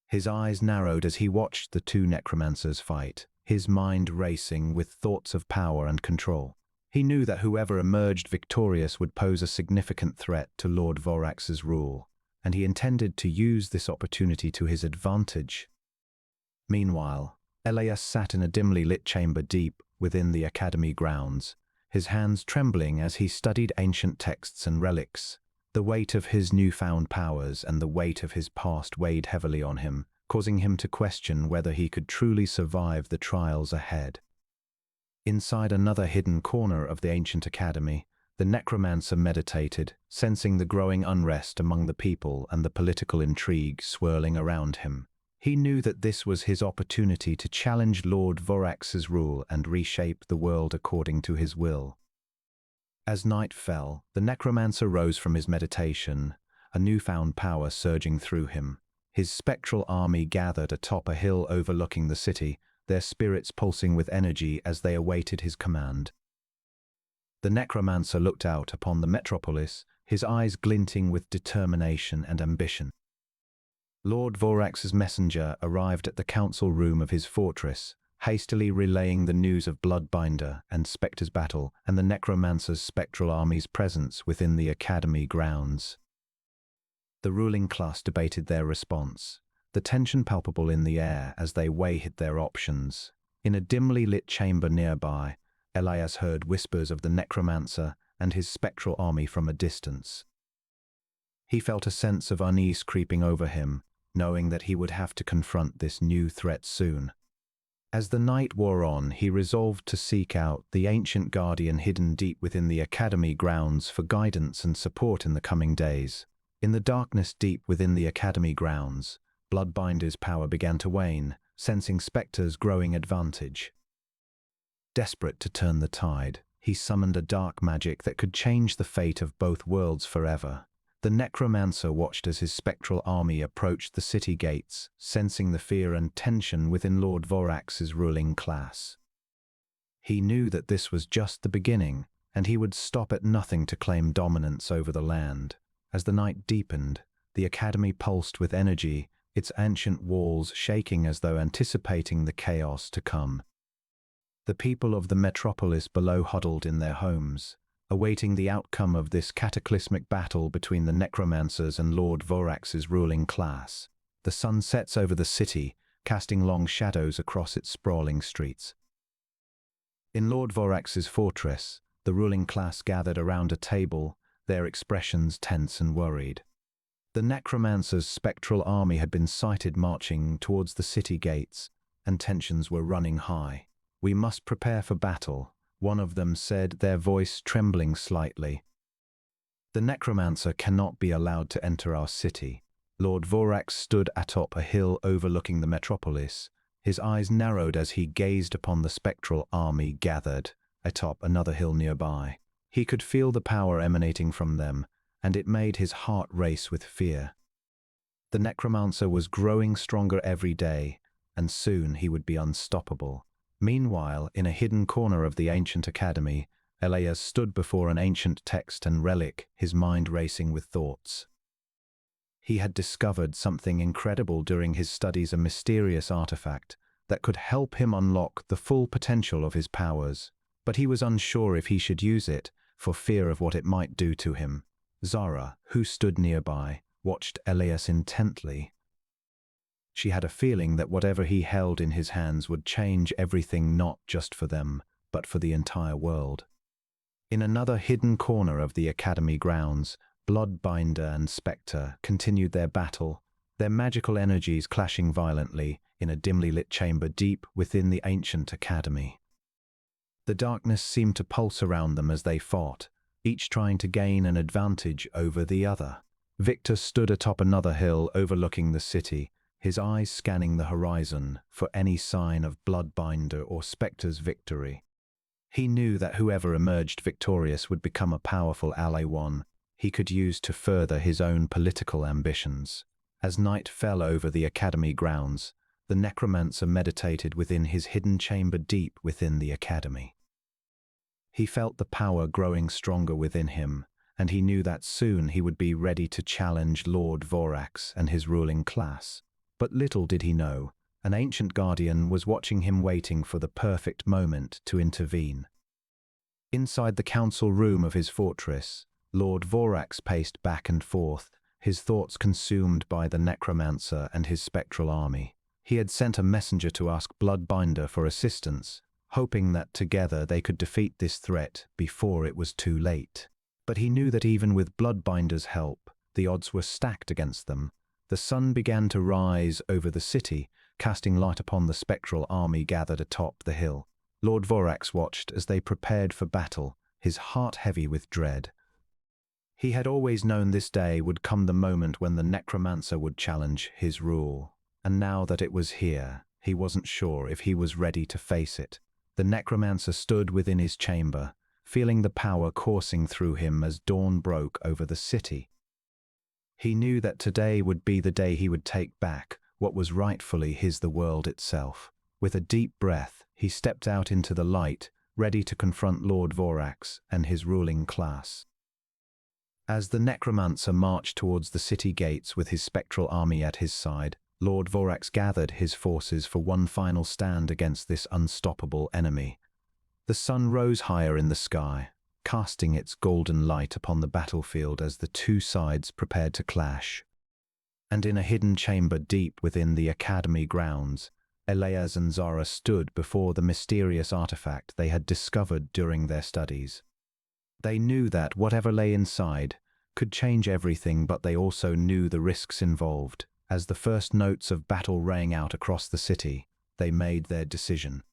His eyes narrowed as he watched the two necromancers fight, his mind racing with thoughts of power and control. He knew that whoever emerged victorious would pose a significant threat to Lord Vorax's rule, and he intended to use this opportunity to his advantage. Meanwhile, Elias sat in a dimly lit chamber deep within the academy grounds, his hands trembling as he studied ancient texts and relics. The weight of his newfound powers and the weight of his past weighed heavily on him, causing him to question whether he could truly survive the trials ahead. Inside another hidden corner of the ancient academy, the necromancer meditated, sensing the growing unrest among the people and the political intrigue swirling around him. He knew that this was his opportunity to challenge Lord Vorax's rule and reshape the world according to his will. As night fell, the necromancer rose from his meditation, a newfound power surging through him. His spectral army gathered atop a hill overlooking the city, their spirits pulsing with energy as they awaited his command. The necromancer looked out upon the metropolis, his eyes glinting with determination and ambition. Lord Vorax's messenger arrived at the council room of his fortress, hastily relaying the news of Bloodbinder and Spectre's battle and the necromancer's spectral army's presence within the academy grounds. The ruling class debated their response, the tension palpable in the air as they weighed their options. In a dimly lit chamber nearby, Elias heard whispers of the necromancer and his spectral army from a distance. He felt a sense of unease creeping over him, knowing that he would have to confront this new threat soon. As the night wore on, he resolved to seek out the ancient guardian hidden deep within the academy grounds for guidance and support in the coming days. In the darkness deep within the academy grounds, Bloodbinder's power began to wane, sensing Spectre's growing advantage. Desperate to turn the tide, he summoned a dark magic that could change the fate of both worlds forever. The necromancer watched as his spectral army approached the city gates, sensing the fear and tension within Lord Vorax's ruling class. He knew that this was just the beginning, and he would stop at nothing to claim dominance over the land. As the night deepened, the academy pulsed with energy, its ancient walls shaking as though anticipating the chaos to come. The people of the metropolis below huddled in their homes, awaiting the outcome of this cataclysmic battle between the necromancers and Lord Vorax's ruling class. The sun sets over the city, casting long shadows across its sprawling streets. In Lord Vorax's fortress, the ruling class gathered around a table, their expressions tense and worried. The necromancer's spectral army had been sighted marching towards the city gates, and tensions were running high. "We must prepare for battle," one of them said, their voice trembling slightly. "The necromancer cannot be allowed to enter our city." Lord Vorax stood atop a hill overlooking the metropolis. His eyes narrowed as he gazed upon the spectral army gathered atop another hill nearby. He could feel the power emanating from them, and it made his heart race with fear. The necromancer was growing stronger every day, and soon he would be unstoppable. Meanwhile, in a hidden corner of the ancient academy, Elias stood before an ancient text and relic, his mind racing with thoughts. He had discovered something incredible during his studies, a mysterious artifact that could help him unlock the full potential of his powers, but he was unsure if he should use it, for fear of what it might do to him. Zara, who stood nearby, watched Elias intently. She had a feeling that whatever he held in his hands would change everything, not just for them, but for the entire world. In another hidden corner of the academy grounds, Bloodbinder and Spectre continued their battle, their magical energies clashing violently in a dimly lit chamber deep within the ancient academy. The darkness seemed to pulse around them as they fought, each trying to gain an advantage over the other. Victor stood atop another hill overlooking the city, his eyes scanning the horizon for any sign of Bloodbinder or Spectre's victory. He knew that whoever emerged victorious would become a powerful ally, one he could use to further his own political ambitions. As night fell over the academy grounds, the necromancer meditated within his hidden chamber deep within the academy. He felt the power growing stronger within him, and he knew that soon he would be ready to challenge Lord Vorax and his ruling class. But little did he know, an ancient guardian was watching him, waiting for the perfect moment to intervene. Inside the council room of his fortress, Lord Vorax paced back and forth, his thoughts consumed by the necromancer and his spectral army. He had sent a messenger to ask Bloodbinder for assistance, hoping that together they could defeat this threat before it was too late. But he knew that even with Bloodbinder's help, the odds were stacked against them. The sun began to rise over the city, casting light upon the spectral army gathered atop the hill. Lord Vorax watched as they prepared for battle, his heart heavy with dread. He had always known this day would come, the moment when the necromancer would challenge his rule. And now that it was here, he wasn't sure if he was ready to face it. The necromancer stood within his chamber, feeling the power coursing through him as dawn broke over the city. He knew that today would be the day he would take back what was rightfully his, the world itself. With a deep breath, he stepped out into the light, ready to confront Lord Vorax and his ruling class. As the necromancer marched towards the city gates with his spectral army at his side, Lord Vorax gathered his forces for one final stand against this unstoppable enemy. The sun rose higher in the sky, casting its golden light upon the battlefield as the two sides prepared to clash. And in a hidden chamber deep within the academy grounds, Elias and Zara stood before the mysterious artifact they had discovered during their studies. They knew that whatever lay inside could change everything, but they also knew the risks involved. As the first notes of battle rang out across the city, they made their decision.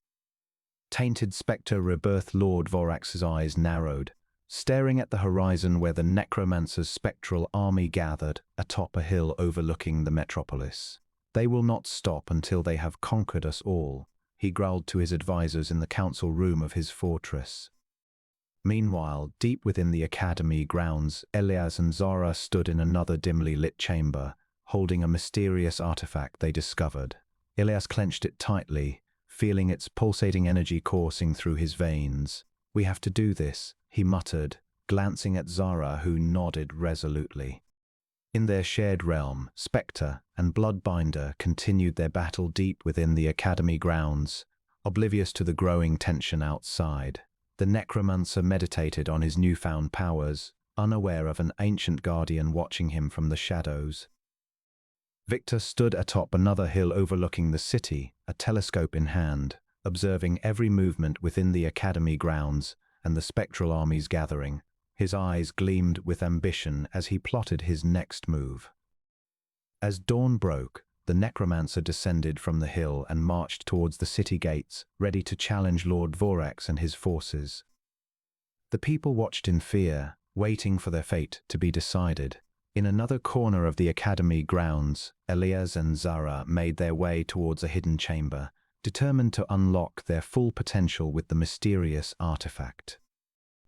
Tainted-Specter-Rebirth. Lord Vorax's eyes narrowed, staring at the horizon where the necromancer's spectral army gathered atop a hill overlooking the metropolis. They will not stop until they have conquered us all, he growled to his advisors in the council room of his fortress. Meanwhile, deep within the academy grounds, Elias and Zara stood in another dimly lit chamber, holding a mysterious artifact they discovered. Elias clenched it tightly, feeling its pulsating energy coursing through his veins. "We have to do this," he muttered, glancing at Zara, who nodded resolutely. In their shared realm, Spectre and Bloodbinder continued their battle deep within the academy grounds, oblivious to the growing tension outside. The necromancer meditated on his newfound powers, unaware of an ancient guardian watching him from the shadows. Victor stood atop another hill overlooking the city, a telescope in hand, observing every movement within the academy grounds and the spectral armies gathering. His eyes gleamed with ambition as he plotted his next move. As dawn broke, the necromancer descended from the hill and marched towards the city gates, ready to challenge Lord Vorax and his forces. The people watched in fear, waiting for their fate to be decided. In another corner of the academy grounds, Elias and Zara made their way towards a hidden chamber, determined to unlock their full potential with the mysterious artifact.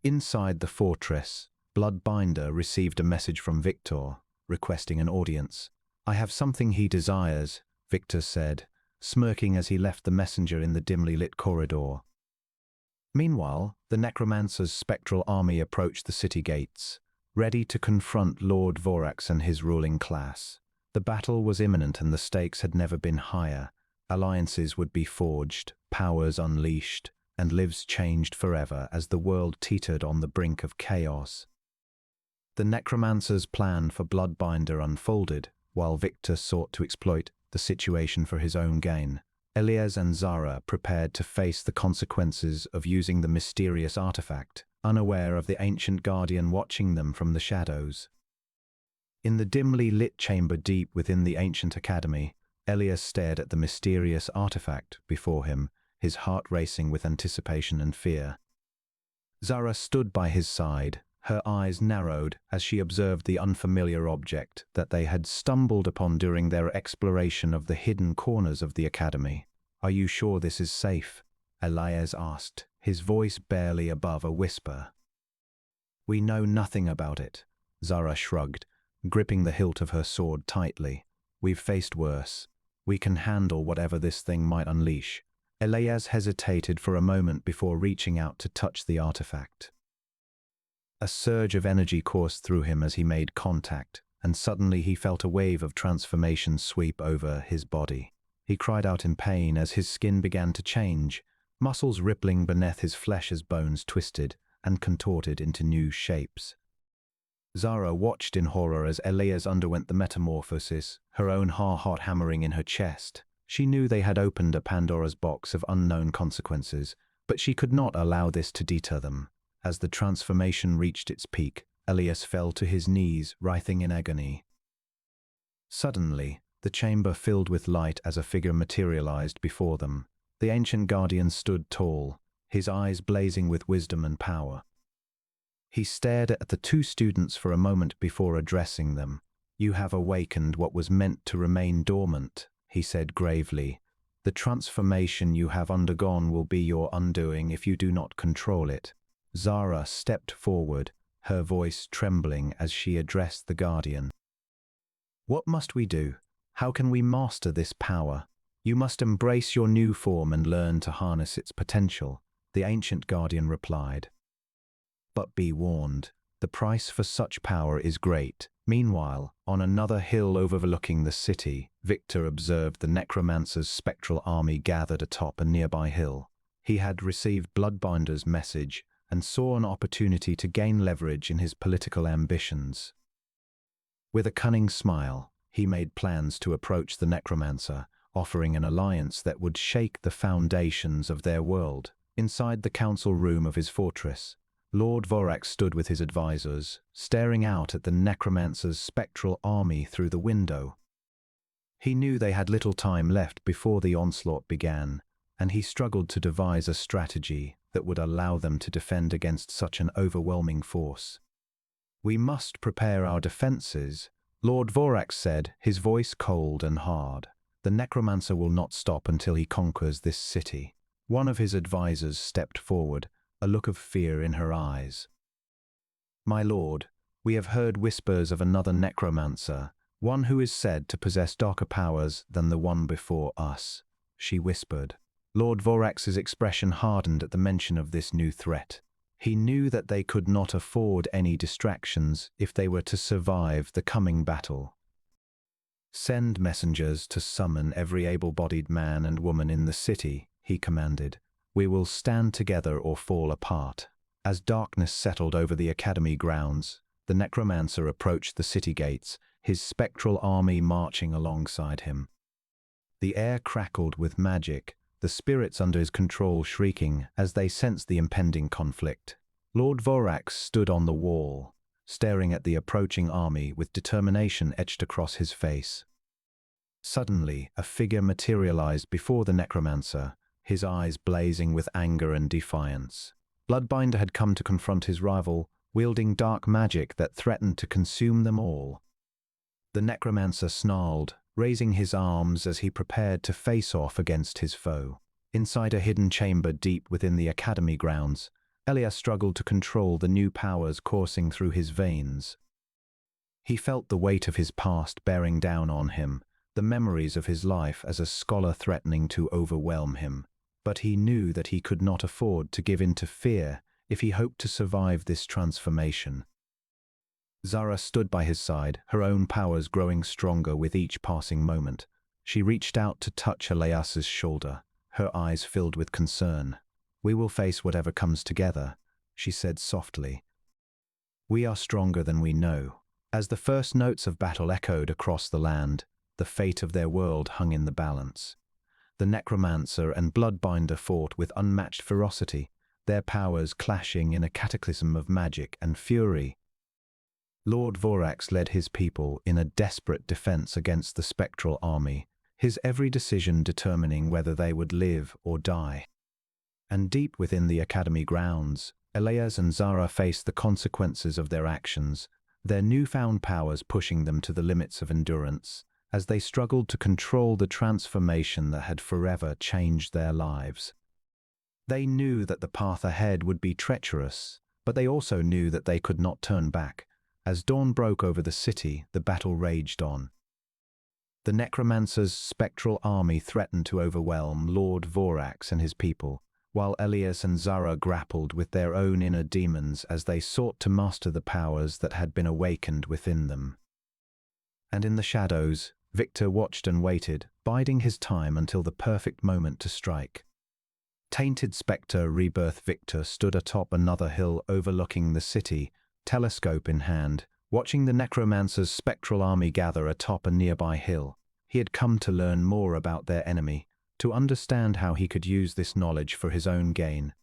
Inside the fortress, Bloodbinder received a message from Victor, requesting an audience. "I have something he desires," Victor said, smirking as he left the messenger in the dimly lit corridor. Meanwhile, the necromancer's spectral army approached the city gates, ready to confront Lord Vorax and his ruling class. The battle was imminent and the stakes had never been higher. Alliances would be forged, powers unleashed, and lives changed forever as the world teetered on the brink of chaos. The necromancer's plan for Bloodbinder unfolded, while Victor sought to exploit the situation for his own gain. Elias and Zara prepared to face the consequences of using the mysterious artifact, unaware of the ancient guardian watching them from the shadows. In the dimly lit chamber deep within the ancient academy, Elias stared at the mysterious artifact before him, his heart racing with anticipation and fear. Zara stood by his side, her eyes narrowed as she observed the unfamiliar object that they had stumbled upon during their exploration of the hidden corners of the academy. "Are you sure this is safe?" Elias asked, his voice barely above a whisper. "We know nothing about it," Zara shrugged, gripping the hilt of her sword tightly. "We've faced worse. We can handle whatever this thing might unleash." Elias hesitated for a moment before reaching out to touch the artifact. A surge of energy coursed through him as he made contact, and suddenly he felt a wave of transformation sweep over his body. He cried out in pain as his skin began to change, muscles rippling beneath his flesh as bones twisted and contorted into new shapes. Zara watched in horror as Elias underwent the metamorphosis, her own heart hammering in her chest. She knew they had opened a Pandora's box of unknown consequences, but she could not allow this to deter them. As the transformation reached its peak, Elias fell to his knees, writhing in agony. Suddenly, the chamber filled with light as a figure materialized before them. The ancient guardian stood tall, his eyes blazing with wisdom and power. He stared at the two students for a moment before addressing them. "You have awakened what was meant to remain dormant," he said gravely. "The transformation you have undergone will be your undoing if you do not control it." Zara stepped forward, her voice trembling as she addressed the guardian. "What must we do? How can we master this power?" "You must embrace your new form and learn to harness its potential," the ancient guardian replied. "But be warned, the price for such power is great." Meanwhile, on another hill overlooking the city, Victor observed the necromancer's spectral army gathered atop a nearby hill. He had received Bloodbinder's message and saw an opportunity to gain leverage in his political ambitions. With a cunning smile, he made plans to approach the necromancer, offering an alliance that would shake the foundations of their world. Inside the council room of his fortress, Lord Vorax stood with his advisors, staring out at the necromancer's spectral army through the window. He knew they had little time left before the onslaught began, and he struggled to devise a strategy that would allow them to defend against such an overwhelming force. "We must prepare our defenses," Lord Vorax said, his voice cold and hard. "The necromancer will not stop until he conquers this city." One of his advisors stepped forward, a look of fear in her eyes. "My lord, we have heard whispers of another necromancer, one who is said to possess darker powers than the one before us," she whispered. Lord Vorax's expression hardened at the mention of this new threat. He knew that they could not afford any distractions if they were to survive the coming battle. "Send messengers to summon every able-bodied man and woman in the city," he commanded. "We will stand together or fall apart." As darkness settled over the academy grounds, the necromancer approached the city gates, his spectral army marching alongside him. The air crackled with magic, the spirits under his control shrieking as they sensed the impending conflict. Lord Vorax stood on the wall, staring at the approaching army with determination etched across his face. Suddenly, a figure materialized before the necromancer, his eyes blazing with anger and defiance. Bloodbinder had come to confront his rival, wielding dark magic that threatened to consume them all. The necromancer snarled, raising his arms as he prepared to face off against his foe. Inside a hidden chamber deep within the academy grounds, Elias struggled to control the new powers coursing through his veins. He felt the weight of his past bearing down on him, the memories of his life as a scholar threatening to overwhelm him. But he knew that he could not afford to give in to fear if he hoped to survive this transformation. Zara stood by his side, her own powers growing stronger with each passing moment. She reached out to touch Elias's shoulder, her eyes filled with concern. "We will face whatever comes together," she said softly. "We are stronger than we know." As the first notes of battle echoed across the land, the fate of their world hung in the balance. The necromancer and Bloodbinder fought with unmatched ferocity, their powers clashing in a cataclysm of magic and fury. Lord Vorax led his people in a desperate defense against the spectral army, his every decision determining whether they would live or die. And deep within the academy grounds, Elias and Zara faced the consequences of their actions, their newfound powers pushing them to the limits of endurance, as they struggled to control the transformation that had forever changed their lives. They knew that the path ahead would be treacherous, but they also knew that they could not turn back. As dawn broke over the city, the battle raged on. The necromancer's spectral army threatened to overwhelm Lord Vorax and his people, while Elias and Zara grappled with their own inner demons as they sought to master the powers that had been awakened within them. And in the shadows, Victor watched and waited, biding his time until the perfect moment to strike. Tainted-Specter-Rebirth Victor stood atop another hill overlooking the city, telescope in hand, watching the necromancer's spectral army gather atop a nearby hill. He had come to learn more about their enemy, to understand how he could use this knowledge for his own gain.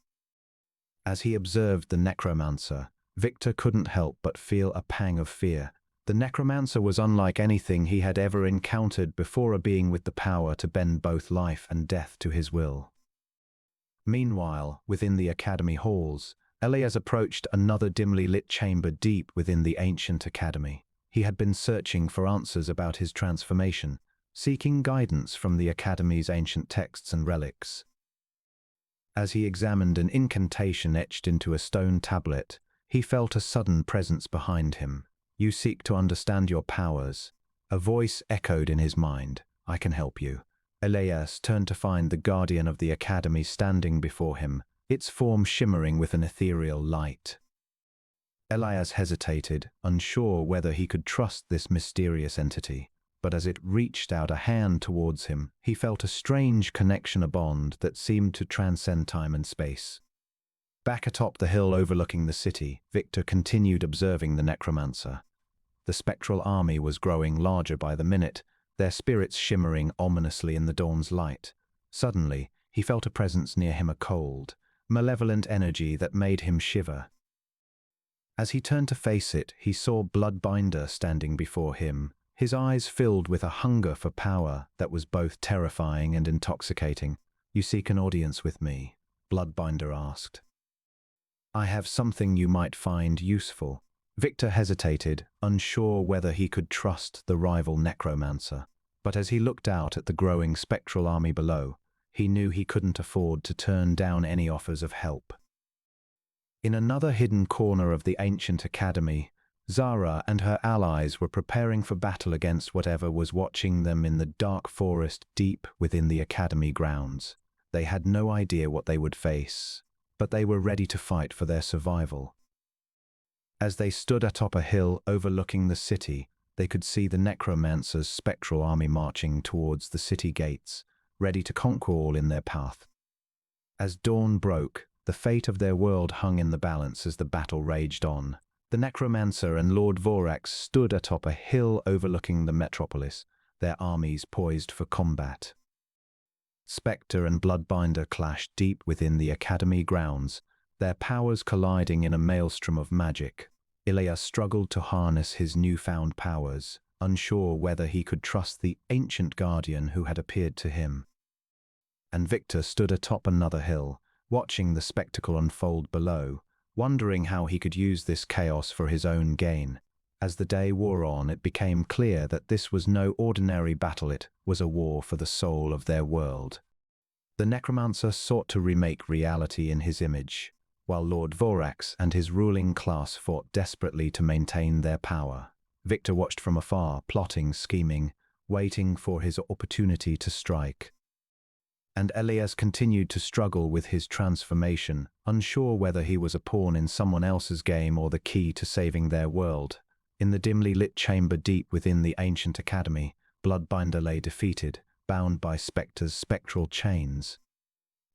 As he observed the necromancer, Victor couldn't help but feel a pang of fear. The necromancer was unlike anything he had ever encountered before, a being with the power to bend both life and death to his will. Meanwhile, within the academy halls, Elias approached another dimly lit chamber deep within the ancient academy. He had been searching for answers about his transformation, seeking guidance from the academy's ancient texts and relics. As he examined an incantation etched into a stone tablet, he felt a sudden presence behind him. "You seek to understand your powers." A voice echoed in his mind. "I can help you." Elias turned to find the guardian of the academy standing before him, its form shimmering with an ethereal light. Elias hesitated, unsure whether he could trust this mysterious entity, but as it reached out a hand towards him, he felt a strange connection, a bond that seemed to transcend time and space. Back atop the hill overlooking the city, Victor continued observing the necromancer. The spectral army was growing larger by the minute, their spirits shimmering ominously in the dawn's light. Suddenly, he felt a presence near him, a cold, malevolent energy that made him shiver. As he turned to face it, he saw Bloodbinder standing before him, his eyes filled with a hunger for power that was both terrifying and intoxicating. "You seek an audience with me?" Bloodbinder asked. "I have something you might find useful." Victor hesitated, unsure whether he could trust the rival necromancer. But as he looked out at the growing spectral army below, he knew he couldn't afford to turn down any offers of help. In another hidden corner of the ancient academy, Zara and her allies were preparing for battle against whatever was watching them in the dark forest deep within the academy grounds. They had no idea what they would face, but they were ready to fight for their survival. As they stood atop a hill overlooking the city, they could see the necromancer's spectral army marching towards the city gates, ready to conquer all in their path. As dawn broke, the fate of their world hung in the balance as the battle raged on. The necromancer and Lord Vorax stood atop a hill overlooking the metropolis, their armies poised for combat. Spectre and Bloodbinder clashed deep within the academy grounds, their powers colliding in a maelstrom of magic. Elias struggled to harness his newfound powers, unsure whether he could trust the ancient guardian who had appeared to him. And Victor stood atop another hill, watching the spectacle unfold below, wondering how he could use this chaos for his own gain. As the day wore on, it became clear that this was no ordinary battle, it was a war for the soul of their world. The necromancer sought to remake reality in his image, while Lord Vorax and his ruling class fought desperately to maintain their power. Victor watched from afar, plotting, scheming, waiting for his opportunity to strike. And Elias continued to struggle with his transformation, unsure whether he was a pawn in someone else's game or the key to saving their world. In the dimly lit chamber deep within the ancient academy, Bloodbinder lay defeated, bound by Spectre's spectral chains.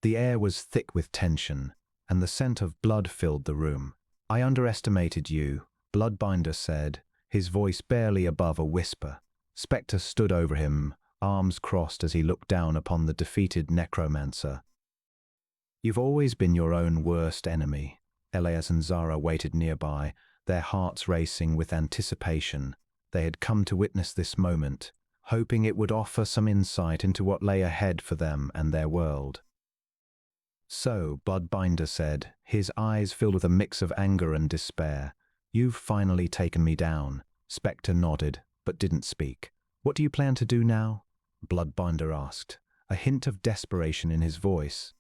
The air was thick with tension, and the scent of blood filled the room. "I underestimated you," Bloodbinder said, his voice barely above a whisper. Spectre stood over him, arms crossed as he looked down upon the defeated necromancer. "You've always been your own worst enemy." Elias and Zara waited nearby, their hearts racing with anticipation. They had come to witness this moment, hoping it would offer some insight into what lay ahead for them and their world. "So," Bloodbinder said, his eyes filled with a mix of anger and despair, "you've finally taken me down." Spectre nodded, but didn't speak. "What do you plan to do now?" Bloodbinder asked, a hint of desperation in his voice.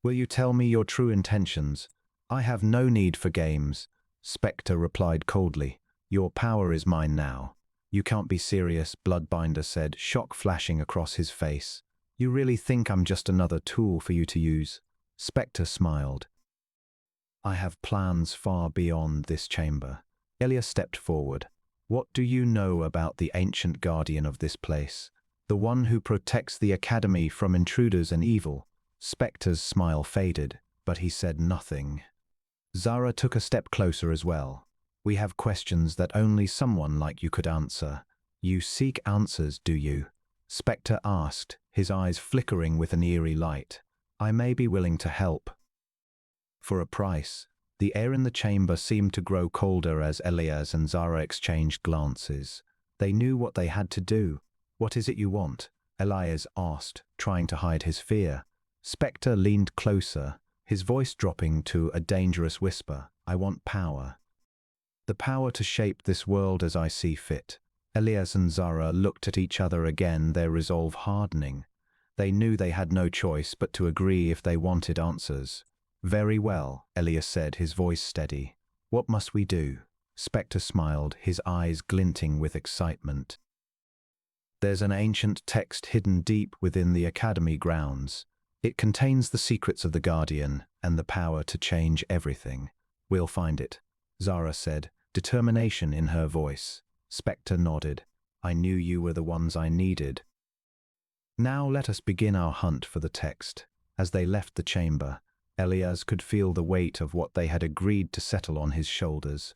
"Will you tell me your true intentions?" "I have no need for games," Spectre replied coldly. "Your power is mine now." "You can't be serious," Bloodbinder said, shock flashing across his face. "You really think I'm just another tool for you to use?" Spectre smiled. "I have plans far beyond this chamber." Elias stepped forward. "What do you know about the ancient guardian of this place? The one who protects the academy from intruders and evil?" Spectre's smile faded, but he said nothing. Zara took a step closer as well. "We have questions that only someone like you could answer." "You seek answers, do you?" Spectre asked, his eyes flickering with an eerie light. "I may be willing to help." "For a price." The air in the chamber seemed to grow colder as Elias and Zara exchanged glances. They knew what they had to do. "What is it you want?" Elias asked, trying to hide his fear. Spectre leaned closer, his voice dropping to a dangerous whisper. "I want power. The power to shape this world as I see fit." Elias and Zara looked at each other again, their resolve hardening. They knew they had no choice but to agree if they wanted answers. "Very well," Elias said, his voice steady. "What must we do?" Spectre smiled, his eyes glinting with excitement. "There's an ancient text hidden deep within the Academy grounds. It contains the secrets of the Guardian and the power to change everything. We'll find it," Zara said, determination in her voice. Spectre nodded. "I knew you were the ones I needed." "Now let us begin our hunt for the text." As they left the chamber, Elias could feel the weight of what they had agreed to settle on his shoulders.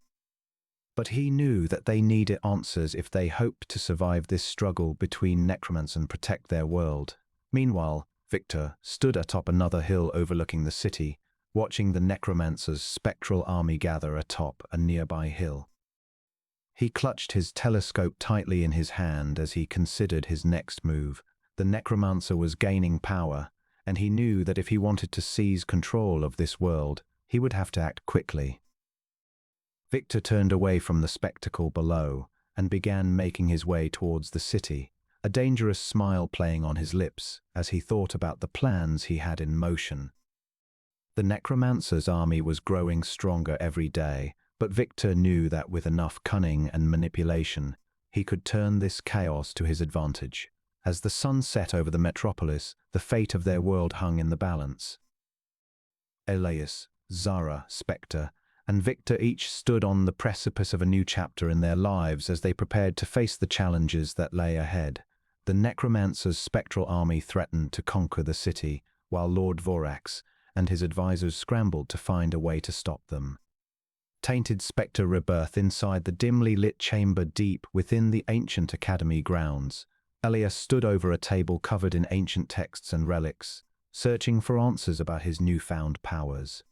But he knew that they needed answers if they hoped to survive this struggle between necromancers and protect their world. Meanwhile, Victor stood atop another hill overlooking the city, watching the necromancer's spectral army gather atop a nearby hill. He clutched his telescope tightly in his hand as he considered his next move. The necromancer was gaining power, and he knew that if he wanted to seize control of this world, he would have to act quickly. Victor turned away from the spectacle below and began making his way towards the city, a dangerous smile playing on his lips as he thought about the plans he had in motion. The necromancer's army was growing stronger every day, but Victor knew that with enough cunning and manipulation, he could turn this chaos to his advantage. As the sun set over the metropolis, the fate of their world hung in the balance. Elias, Zara, Spectre, and Victor each stood on the precipice of a new chapter in their lives as they prepared to face the challenges that lay ahead. The necromancer's spectral army threatened to conquer the city, while Lord Vorax and his advisors scrambled to find a way to stop them. Tainted-Specter-Rebirth inside the dimly lit chamber deep within the ancient Academy grounds. Elias stood over a table covered in ancient texts and relics, searching for answers about his newfound powers.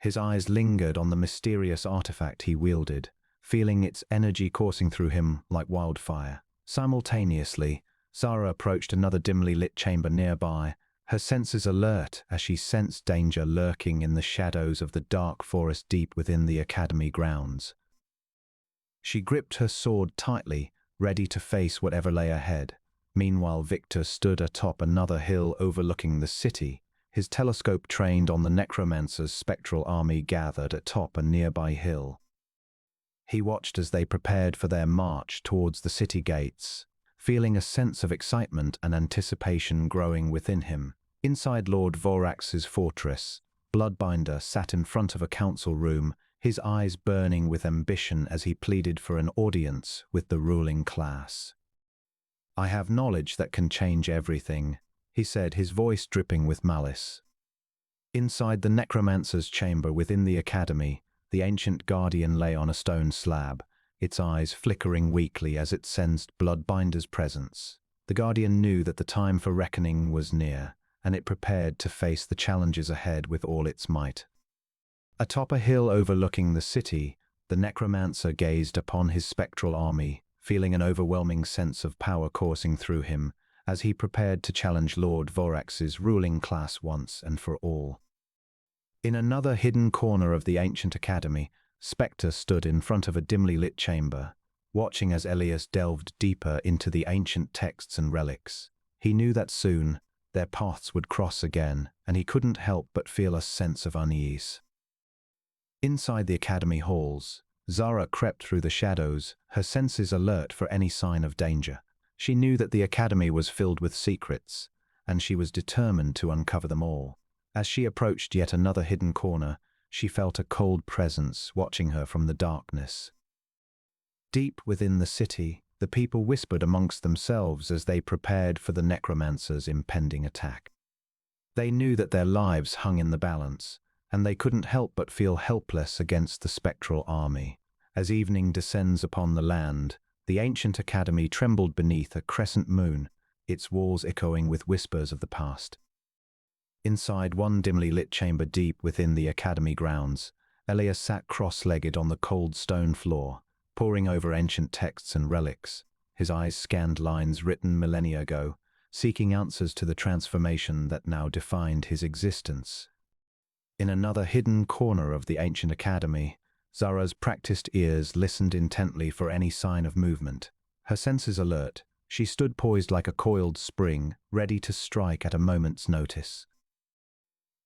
His eyes lingered on the mysterious artifact he wielded, feeling its energy coursing through him like wildfire. Simultaneously, Zara approached another dimly lit chamber nearby, her senses alert as she sensed danger lurking in the shadows of the dark forest deep within the Academy grounds. She gripped her sword tightly, ready to face whatever lay ahead. Meanwhile, Victor stood atop another hill overlooking the city, his telescope trained on the necromancer's spectral army gathered atop a nearby hill. He watched as they prepared for their march towards the city gates, feeling a sense of excitement and anticipation growing within him. Inside Lord Vorax's fortress, Bloodbinder sat in front of a council room, his eyes burning with ambition as he pleaded for an audience with the ruling class. "I have knowledge that can change everything," he said, his voice dripping with malice. Inside the necromancer's chamber within the Academy, the ancient guardian lay on a stone slab, its eyes flickering weakly as it sensed Bloodbinder's presence. The guardian knew that the time for reckoning was near, and it prepared to face the challenges ahead with all its might. Atop a hill overlooking the city, the necromancer gazed upon his spectral army, feeling an overwhelming sense of power coursing through him as he prepared to challenge Lord Vorax's ruling class once and for all. In another hidden corner of the ancient academy, Spectre stood in front of a dimly lit chamber, watching as Elias delved deeper into the ancient texts and relics. He knew that soon their paths would cross again, and he couldn't help but feel a sense of unease. Inside the academy halls, Zara crept through the shadows, her senses alert for any sign of danger. She knew that the academy was filled with secrets, and she was determined to uncover them all. As she approached yet another hidden corner, she felt a cold presence watching her from the darkness. Deep within the city, the people whispered amongst themselves as they prepared for the necromancer's impending attack. They knew that their lives hung in the balance, and they couldn't help but feel helpless against the spectral army. As evening descends upon the land, the ancient academy trembled beneath a crescent moon, its walls echoing with whispers of the past. Inside one dimly lit chamber deep within the academy grounds, Elias sat cross-legged on the cold stone floor, poring over ancient texts and relics. His eyes scanned lines written millennia ago, seeking answers to the transformation that now defined his existence. In another hidden corner of the ancient academy, Zara's practiced ears listened intently for any sign of movement. Her senses alert, she stood poised like a coiled spring, ready to strike at a moment's notice.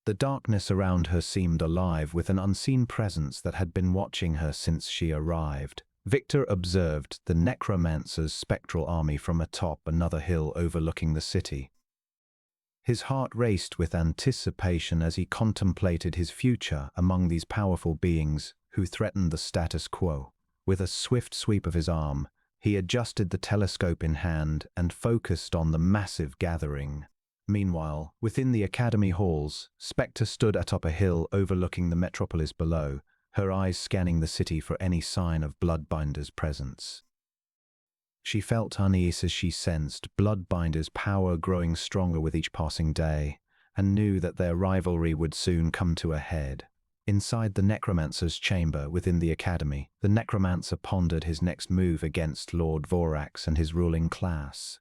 The darkness around her seemed alive with an unseen presence that had been watching her since she arrived. Victor observed the necromancer's spectral army from atop another hill overlooking the city. His heart raced with anticipation as he contemplated his future among these powerful beings who threatened the status quo. With a swift sweep of his arm, he adjusted the telescope in hand and focused on the massive gathering. Meanwhile, within the academy halls, Spectre stood atop a hill overlooking the metropolis below, her eyes scanning the city for any sign of Bloodbinder's presence. She felt unease as she sensed Bloodbinder's power growing stronger with each passing day, and knew that their rivalry would soon come to a head. Inside the necromancer's chamber within the academy, the necromancer pondered his next move against Lord Vorax and his ruling class.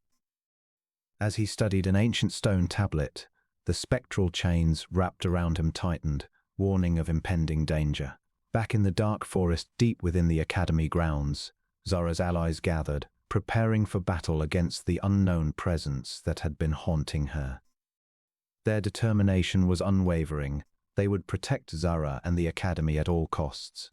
As he studied an ancient stone tablet, the spectral chains wrapped around him tightened, warning of impending danger. Back in the dark forest deep within the academy grounds, Zara's allies gathered, preparing for battle against the unknown presence that had been haunting her. Their determination was unwavering. They would protect Zara and the academy at all costs.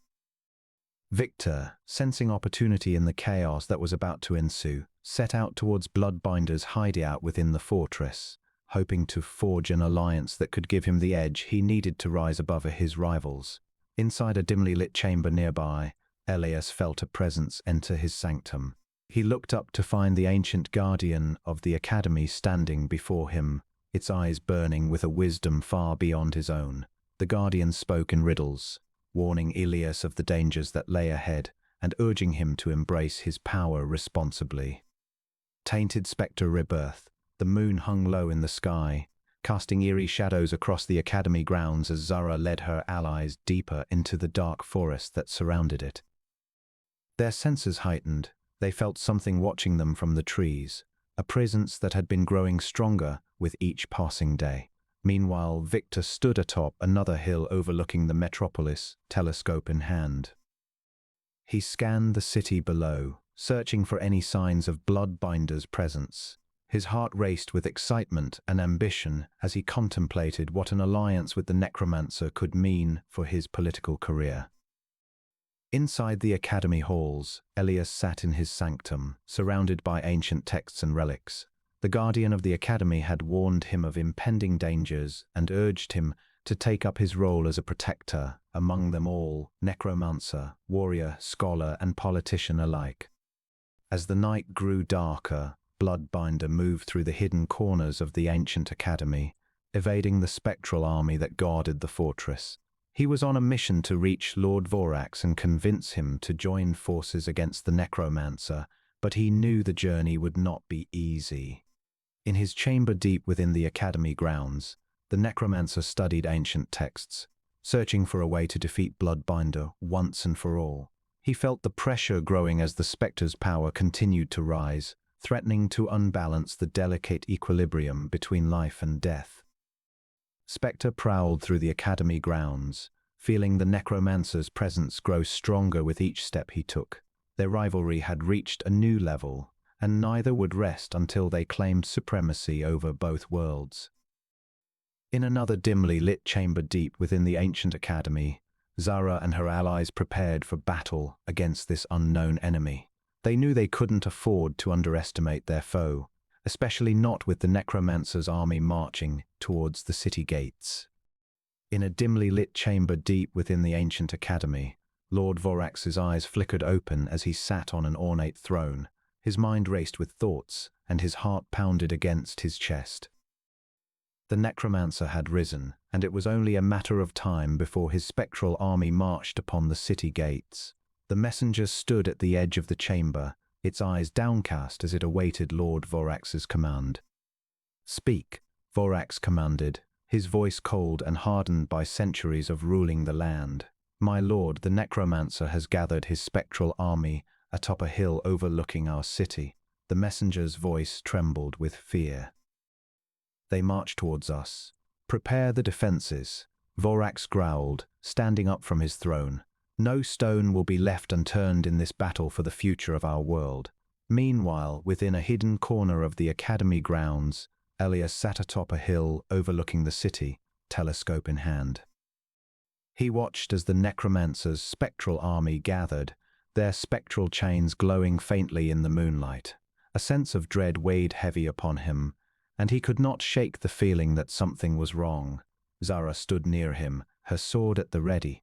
Victor, sensing opportunity in the chaos that was about to ensue, set out towards Bloodbinder's hideout within the fortress, hoping to forge an alliance that could give him the edge he needed to rise above his rivals. Inside a dimly lit chamber nearby, Elias felt a presence enter his sanctum. He looked up to find the ancient guardian of the academy standing before him, its eyes burning with a wisdom far beyond his own. The guardian spoke in riddles, warning Elias of the dangers that lay ahead and urging him to embrace his power responsibly. Tainted-Specter-Rebirth. The moon hung low in the sky, casting eerie shadows across the academy grounds as Zara led her allies deeper into the dark forest that surrounded it. Their senses heightened. They felt something watching them from the trees, a presence that had been growing stronger with each passing day. Meanwhile, Victor stood atop another hill overlooking the metropolis, telescope in hand. He scanned the city below, searching for any signs of Bloodbinder's presence. His heart raced with excitement and ambition as he contemplated what an alliance with the necromancer could mean for his political career. Inside the academy halls, Elias sat in his sanctum, surrounded by ancient texts and relics. The guardian of the academy had warned him of impending dangers and urged him to take up his role as a protector, among them all, necromancer, warrior, scholar, and politician alike. As the night grew darker, Bloodbinder moved through the hidden corners of the ancient academy, evading the spectral army that guarded the fortress. He was on a mission to reach Lord Vorax and convince him to join forces against the necromancer, but he knew the journey would not be easy. In his chamber deep within the academy grounds, the necromancer studied ancient texts, searching for a way to defeat Bloodbinder once and for all. He felt the pressure growing as the spectre's power continued to rise, threatening to unbalance the delicate equilibrium between life and death. Spectre prowled through the academy grounds, feeling the necromancer's presence grow stronger with each step he took. Their rivalry had reached a new level, and neither would rest until they claimed supremacy over both worlds. In another dimly lit chamber deep within the ancient academy, Zara and her allies prepared for battle against this unknown enemy. They knew they couldn't afford to underestimate their foe, especially not with the necromancer's army marching towards the city gates. In a dimly lit chamber deep within the ancient academy, Lord Vorax's eyes flickered open as he sat on an ornate throne. His mind raced with thoughts, and his heart pounded against his chest. The necromancer had risen, and it was only a matter of time before his spectral army marched upon the city gates. The messenger stood at the edge of the chamber, its eyes downcast as it awaited Lord Vorax's command. "Speak," Vorax commanded, his voice cold and hardened by centuries of ruling the land. My lord, the necromancer has gathered his spectral army atop a hill overlooking our city. The messenger's voice trembled with fear. They march towards us. Prepare the defenses. Vorax growled, standing up from his throne. No stone will be left unturned in this battle for the future of our world. Meanwhile, within a hidden corner of the academy grounds, Elias sat atop a hill overlooking the city, telescope in hand. He watched as the necromancer's spectral army gathered, their spectral chains glowing faintly in the moonlight. A sense of dread weighed heavy upon him, and he could not shake the feeling that something was wrong. Zara stood near him, her sword at the ready.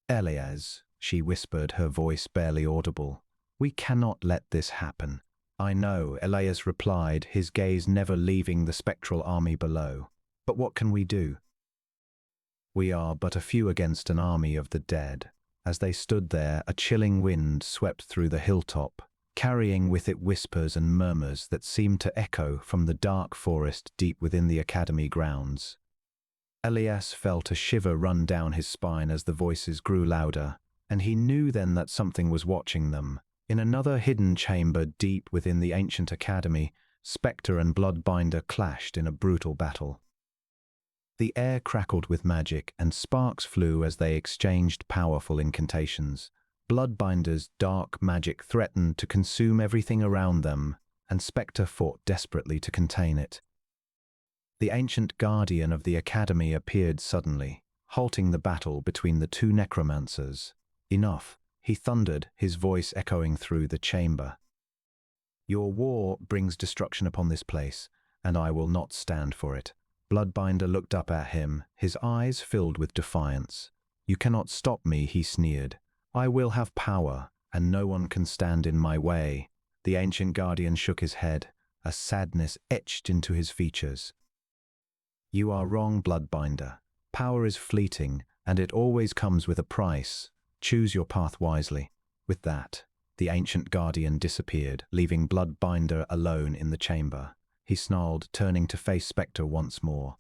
"Elias," she whispered, her voice barely audible, "we cannot let this happen." "I know," Elias replied, his gaze never leaving the spectral army below. "But what can we do?" "We are but a few against an army of the dead." As they stood there, a chilling wind swept through the hilltop, carrying with it whispers and murmurs that seemed to echo from the dark forest deep within the academy grounds. Elias felt a shiver run down his spine as the voices grew louder, and he knew then that something was watching them. In another hidden chamber deep within the ancient academy, Spectre and Bloodbinder clashed in a brutal battle. The air crackled with magic, and sparks flew as they exchanged powerful incantations. Bloodbinder's dark magic threatened to consume everything around them, and Spectre fought desperately to contain it. The ancient guardian of the academy appeared suddenly, halting the battle between the two necromancers. "Enough," he thundered, his voice echoing through the chamber. "Your war brings destruction upon this place, and I will not stand for it." Bloodbinder looked up at him, his eyes filled with defiance. "You cannot stop me," he sneered. "I will have power, and no one can stand in my way." The ancient guardian shook his head, a sadness etched into his features. "You are wrong, Bloodbinder. Power is fleeting, and it always comes with a price. Choose your path wisely." With that, the ancient guardian disappeared, leaving Bloodbinder alone in the chamber. He snarled, turning to face Spectre once more.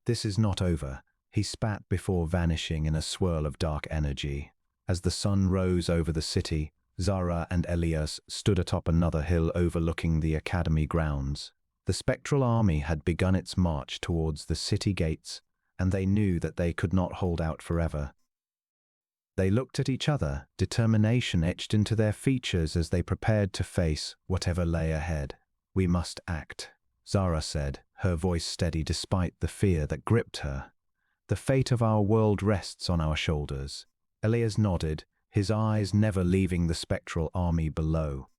"This is not over," he spat before vanishing in a swirl of dark energy. As the sun rose over the city, Zara and Elias stood atop another hill overlooking the academy grounds. The spectral army had begun its march towards the city gates, and they knew that they could not hold out forever. They looked at each other, determination etched into their features as they prepared to face whatever lay ahead. "We must act," Zara said, her voice steady despite the fear that gripped her. "The fate of our world rests on our shoulders." Elias nodded, his eyes never leaving the spectral army below.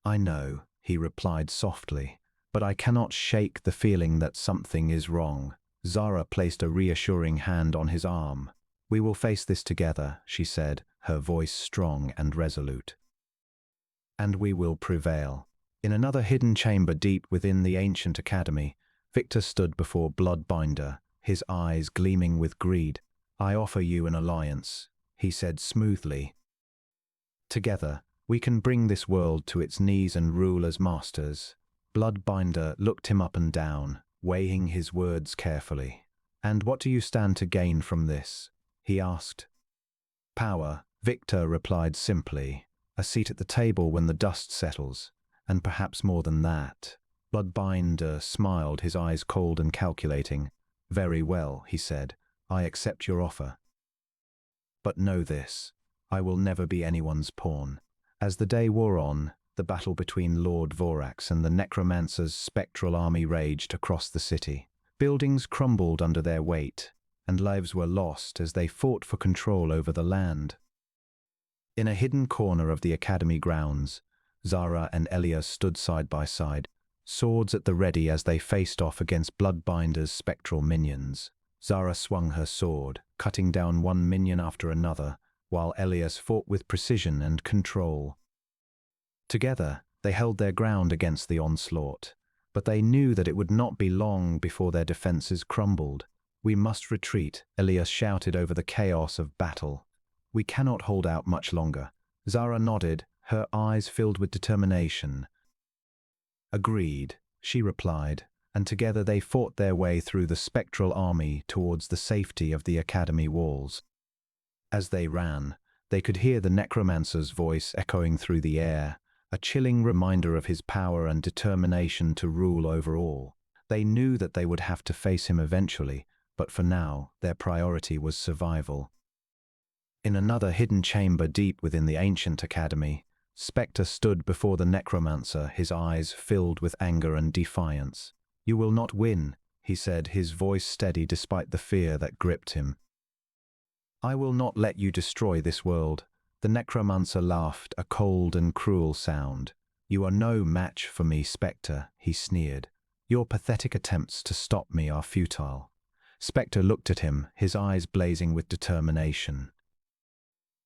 "I know," he replied softly, "but I cannot shake the feeling that something is wrong." Zara placed a reassuring hand on his arm. "We will face this together," she said, her voice strong and resolute. "And we will prevail." In another hidden chamber deep within the ancient academy, Victor stood before Bloodbinder, his eyes gleaming with greed. "I offer you an alliance," he said smoothly. "Together, we can bring this world to its knees and rule as masters." Bloodbinder looked him up and down, weighing his words carefully. "And what do you stand to gain from this?" he asked. "Power," Victor replied simply. "A seat at the table when the dust settles. And perhaps more than that." Bloodbinder smiled, his eyes cold and calculating. "Very well," he said. "I accept your offer. But know this, I will never be anyone's pawn." As the day wore on, the battle between Lord Vorax and the necromancer's spectral army raged across the city. Buildings crumbled under their weight, and lives were lost as they fought for control over the land. In a hidden corner of the academy grounds, Zara and Elias stood side by side, swords at the ready as they faced off against Bloodbinder's spectral minions. Zara swung her sword, cutting down one minion after another, while Elias fought with precision and control. Together, they held their ground against the onslaught, but they knew that it would not be long before their defenses crumbled. "We must retreat," Elias shouted over the chaos of battle. "We cannot hold out much longer." Zara nodded, her eyes filled with determination. "Agreed," she replied, and together they fought their way through the spectral army towards the safety of the academy walls. As they ran, they could hear the necromancer's voice echoing through the air, a chilling reminder of his power and determination to rule over all. They knew that they would have to face him eventually, but for now, their priority was survival. In another hidden chamber deep within the ancient academy, Spectre stood before the necromancer, his eyes filled with anger and defiance. "You will not win," he said, his voice steady despite the fear that gripped him. "I will not let you destroy this world." The necromancer laughed, a cold and cruel sound. "You are no match for me, Spectre," he sneered. "Your pathetic attempts to stop me are futile." Spectre looked at him, his eyes blazing with determination.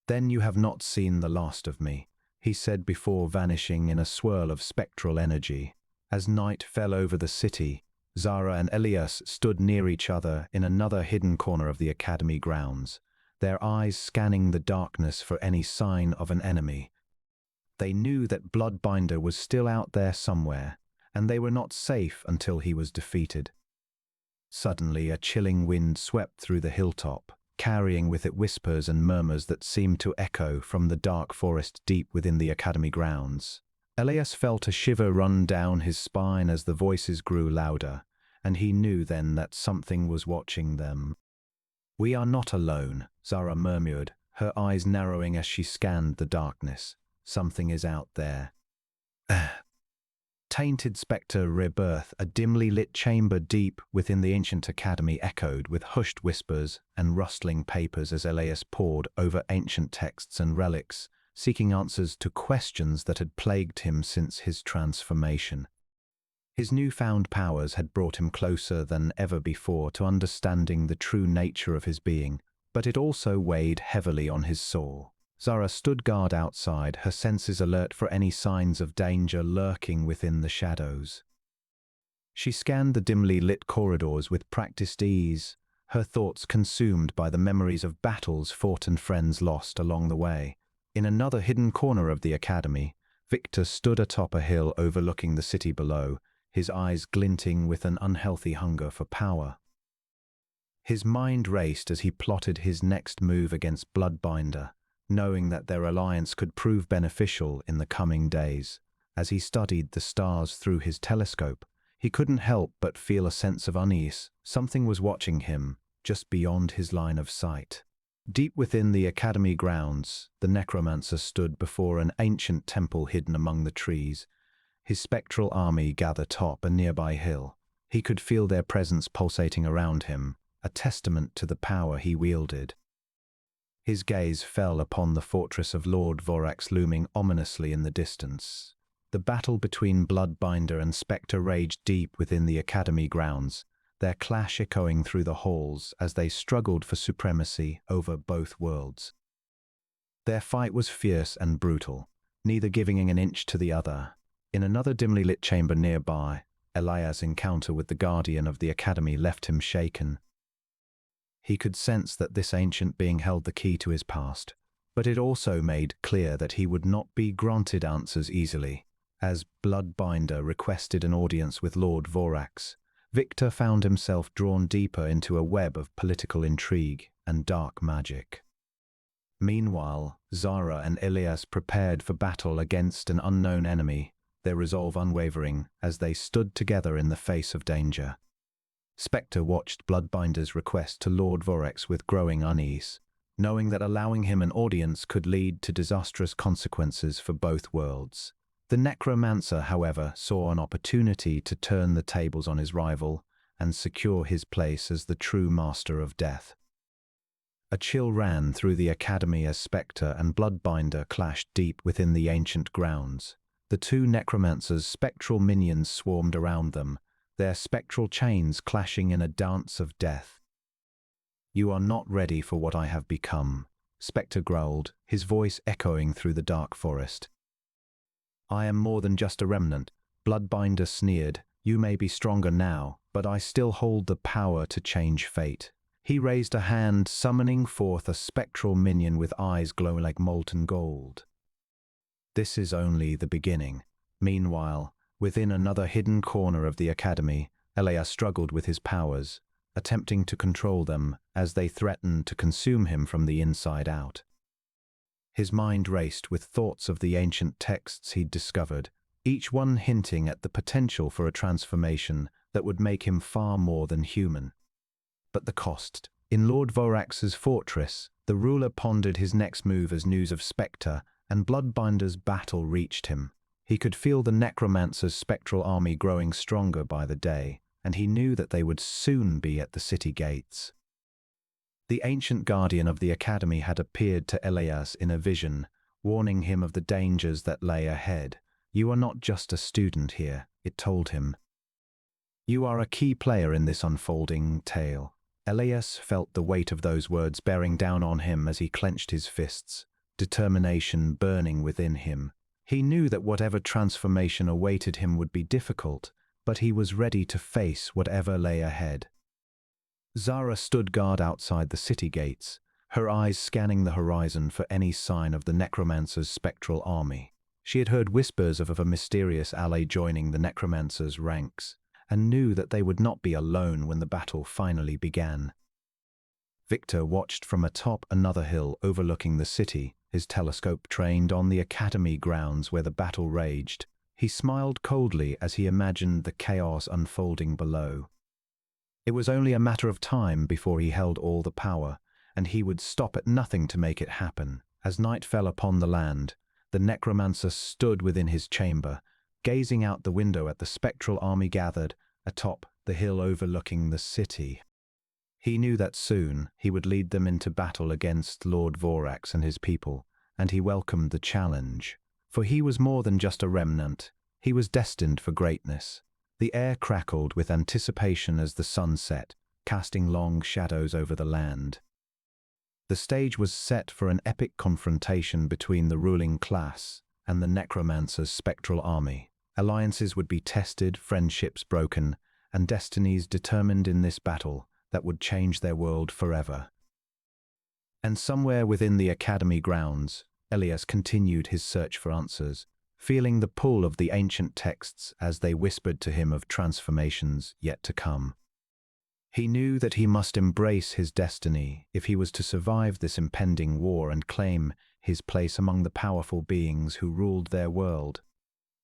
"Then you have not seen the last of me," he said before vanishing in a swirl of spectral energy. As night fell over the city, Zara and Elias stood near each other in another hidden corner of the academy grounds, their eyes scanning the darkness for any sign of an enemy. They knew that Bloodbinder was still out there somewhere, and they were not safe until he was defeated. Suddenly, a chilling wind swept through the hilltop, carrying with it whispers and murmurs that seemed to echo from the dark forest deep within the academy grounds. Elias felt a shiver run down his spine as the voices grew louder, and he knew then that something was watching them. "We are not alone," Zara murmured, her eyes narrowing as she scanned the darkness. "Something is out there." Tainted-Specter-Rebirth, a dimly lit chamber deep within the ancient academy, echoed with hushed whispers and rustling papers as Elias pored over ancient texts and relics, seeking answers to questions that had plagued him since his transformation. His newfound powers had brought him closer than ever before to understanding the true nature of his being, but it also weighed heavily on his soul. Zara stood guard outside, her senses alert for any signs of danger lurking within the shadows. She scanned the dimly lit corridors with practiced ease, her thoughts consumed by the memories of battles fought and friends lost along the way. In another hidden corner of the academy, Victor stood atop a hill overlooking the city below, his eyes glinting with an unhealthy hunger for power. His mind raced as he plotted his next move against Bloodbinder, knowing that their alliance could prove beneficial in the coming days. As he studied the stars through his telescope, he couldn't help but feel a sense of unease. Something was watching him, just beyond his line of sight. Deep within the academy grounds, the necromancer stood before an ancient temple hidden among the trees, his spectral army gathered atop a nearby hill. He could feel their presence pulsating around him, a testament to the power he wielded. His gaze fell upon the fortress of Lord Vorax looming ominously in the distance. The battle between Bloodbinder and Spectre raged deep within the academy grounds, their clash echoing through the halls as they struggled for supremacy over both worlds. Their fight was fierce and brutal, neither giving an inch to the other. In another dimly lit chamber nearby, Elias' encounter with the guardian of the academy left him shaken. He could sense that this ancient being held the key to his past, but it also made clear that he would not be granted answers easily. As Bloodbinder requested an audience with Lord Vorax, Victor found himself drawn deeper into a web of political intrigue and dark magic. Meanwhile, Zara and Elias prepared for battle against an unknown enemy, their resolve unwavering as they stood together in the face of danger. Spectre watched Bloodbinder's request to Lord Vorax with growing unease, knowing that allowing him an audience could lead to disastrous consequences for both worlds. The necromancer, however, saw an opportunity to turn the tables on his rival and secure his place as the true master of death. A chill ran through the academy as Spectre and Bloodbinder clashed deep within the ancient grounds. The two necromancers' spectral minions swarmed around them, their spectral chains clashing in a dance of death. "You are not ready for what I have become," Spectre growled, his voice echoing through the dark forest. "I am more than just a remnant," Bloodbinder sneered. "You may be stronger now, but I still hold the power to change fate." He raised a hand, summoning forth a spectral minion with eyes glowing like molten gold. This is only the beginning. Meanwhile, within another hidden corner of the academy, Elias struggled with his powers, attempting to control them as they threatened to consume him from the inside out. His mind raced with thoughts of the ancient texts he'd discovered, each one hinting at the potential for a transformation that would make him far more than human. But the cost. In Lord Vorax's fortress, the ruler pondered his next move as news of Spectre and Bloodbinder's battle reached him. He could feel the necromancer's spectral army growing stronger by the day, and he knew that they would soon be at the city gates. The ancient guardian of the academy had appeared to Elias in a vision, warning him of the dangers that lay ahead. "You are not just a student here," it told him. "You are a key player in this unfolding tale." Elias felt the weight of those words bearing down on him as he clenched his fists, determination burning within him. He knew that whatever transformation awaited him would be difficult, but he was ready to face whatever lay ahead. Zara stood guard outside the city gates, her eyes scanning the horizon for any sign of the necromancer's spectral army. She had heard whispers of a mysterious ally joining the necromancer's ranks, and knew that they would not be alone when the battle finally began. Victor watched from atop another hill overlooking the city, his telescope trained on the academy grounds where the battle raged. He smiled coldly as he imagined the chaos unfolding below. It was only a matter of time before he held all the power, and he would stop at nothing to make it happen. As night fell upon the land, the necromancer stood within his chamber, gazing out the window at the spectral army gathered atop the hill overlooking the city. He knew that soon he would lead them into battle against Lord Vorax and his people, and he welcomed the challenge. For he was more than just a remnant, he was destined for greatness. The air crackled with anticipation as the sun set, casting long shadows over the land. The stage was set for an epic confrontation between the ruling class and the necromancer's spectral army. Alliances would be tested, friendships broken, and destinies determined in this battle that would change their world forever. And somewhere within the academy grounds, Elias continued his search for answers, feeling the pull of the ancient texts as they whispered to him of transformations yet to come. He knew that he must embrace his destiny if he was to survive this impending war and claim his place among the powerful beings who ruled their world.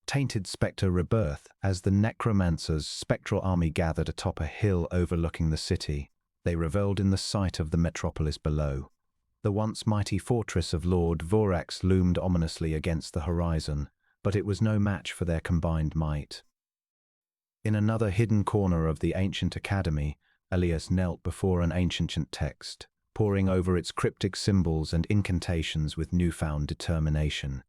Tainted-Specter-Rebirth, as the necromancer's spectral army gathered atop a hill overlooking the city, they revelled in the sight of the metropolis below. The once mighty fortress of Lord Vorax loomed ominously against the horizon, but it was no match for their combined might. In another hidden corner of the ancient academy, Elias knelt before an ancient text, poring over its cryptic symbols and incantations with newfound determination.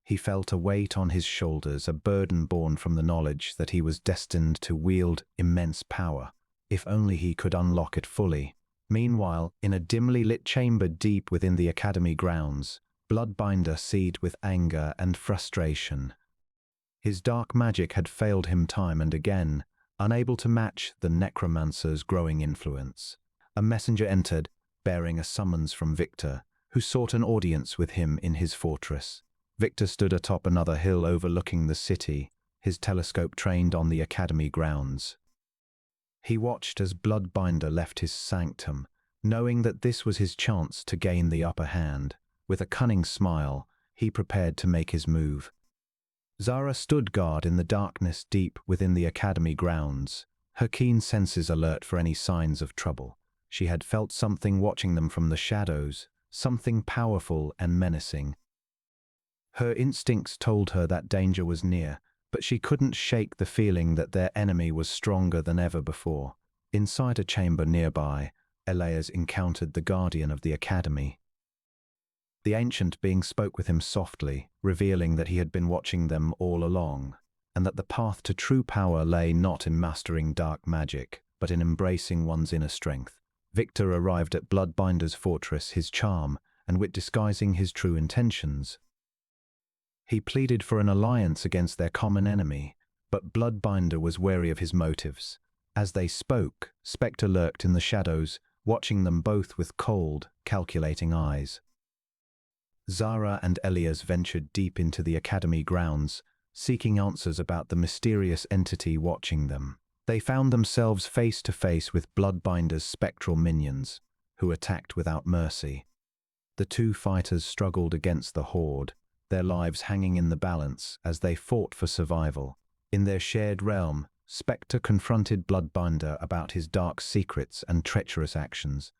He felt a weight on his shoulders, a burden born from the knowledge that he was destined to wield immense power, if only he could unlock it fully. Meanwhile, in a dimly lit chamber deep within the academy grounds, Bloodbinder seethed with anger and frustration. His dark magic had failed him time and again, unable to match the necromancer's growing influence. A messenger entered, bearing a summons from Victor, who sought an audience with him in his fortress. Victor stood atop another hill overlooking the city, his telescope trained on the academy grounds. He watched as Bloodbinder left his sanctum, knowing that this was his chance to gain the upper hand. With a cunning smile, he prepared to make his move. Zara stood guard in the darkness deep within the academy grounds, her keen senses alert for any signs of trouble. She had felt something watching them from the shadows, something powerful and menacing. Her instincts told her that danger was near, but she couldn't shake the feeling that their enemy was stronger than ever before. Inside a chamber nearby, Elias encountered the guardian of the academy. The ancient being spoke with him softly, revealing that he had been watching them all along, and that the path to true power lay not in mastering dark magic, but in embracing one's inner strength. Victor arrived at Bloodbinder's fortress, his charm, and wit disguising his true intentions. He pleaded for an alliance against their common enemy, but Bloodbinder was wary of his motives. As they spoke, Spectre lurked in the shadows, watching them both with cold, calculating eyes. Zara and Elias ventured deep into the academy grounds, seeking answers about the mysterious entity watching them. They found themselves face to face with Bloodbinder's spectral minions, who attacked without mercy. The two fighters struggled against the horde, their lives hanging in the balance as they fought for survival. In their shared realm, Spectre confronted Bloodbinder about his dark secrets and treacherous actions.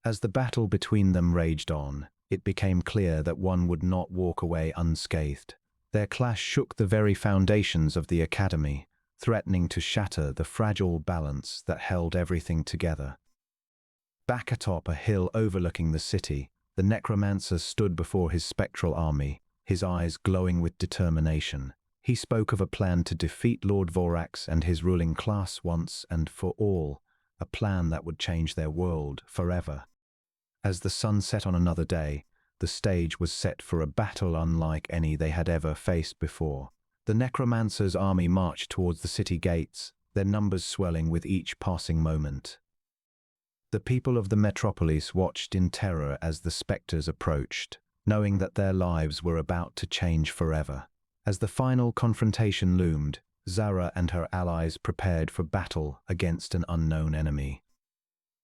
As the battle between them raged on, it became clear that one would not walk away unscathed. Their clash shook the very foundations of the Academy, threatening to shatter the fragile balance that held everything together. Back atop a hill overlooking the city, the necromancer stood before his spectral army, his eyes glowing with determination. He spoke of a plan to defeat Lord Vorax and his ruling class once and for all, a plan that would change their world forever. As the sun set on another day, the stage was set for a battle unlike any they had ever faced before. The necromancer's army marched towards the city gates, their numbers swelling with each passing moment. The people of the metropolis watched in terror as the spectres approached, knowing that their lives were about to change forever. As the final confrontation loomed, Zara and her allies prepared for battle against an unknown enemy.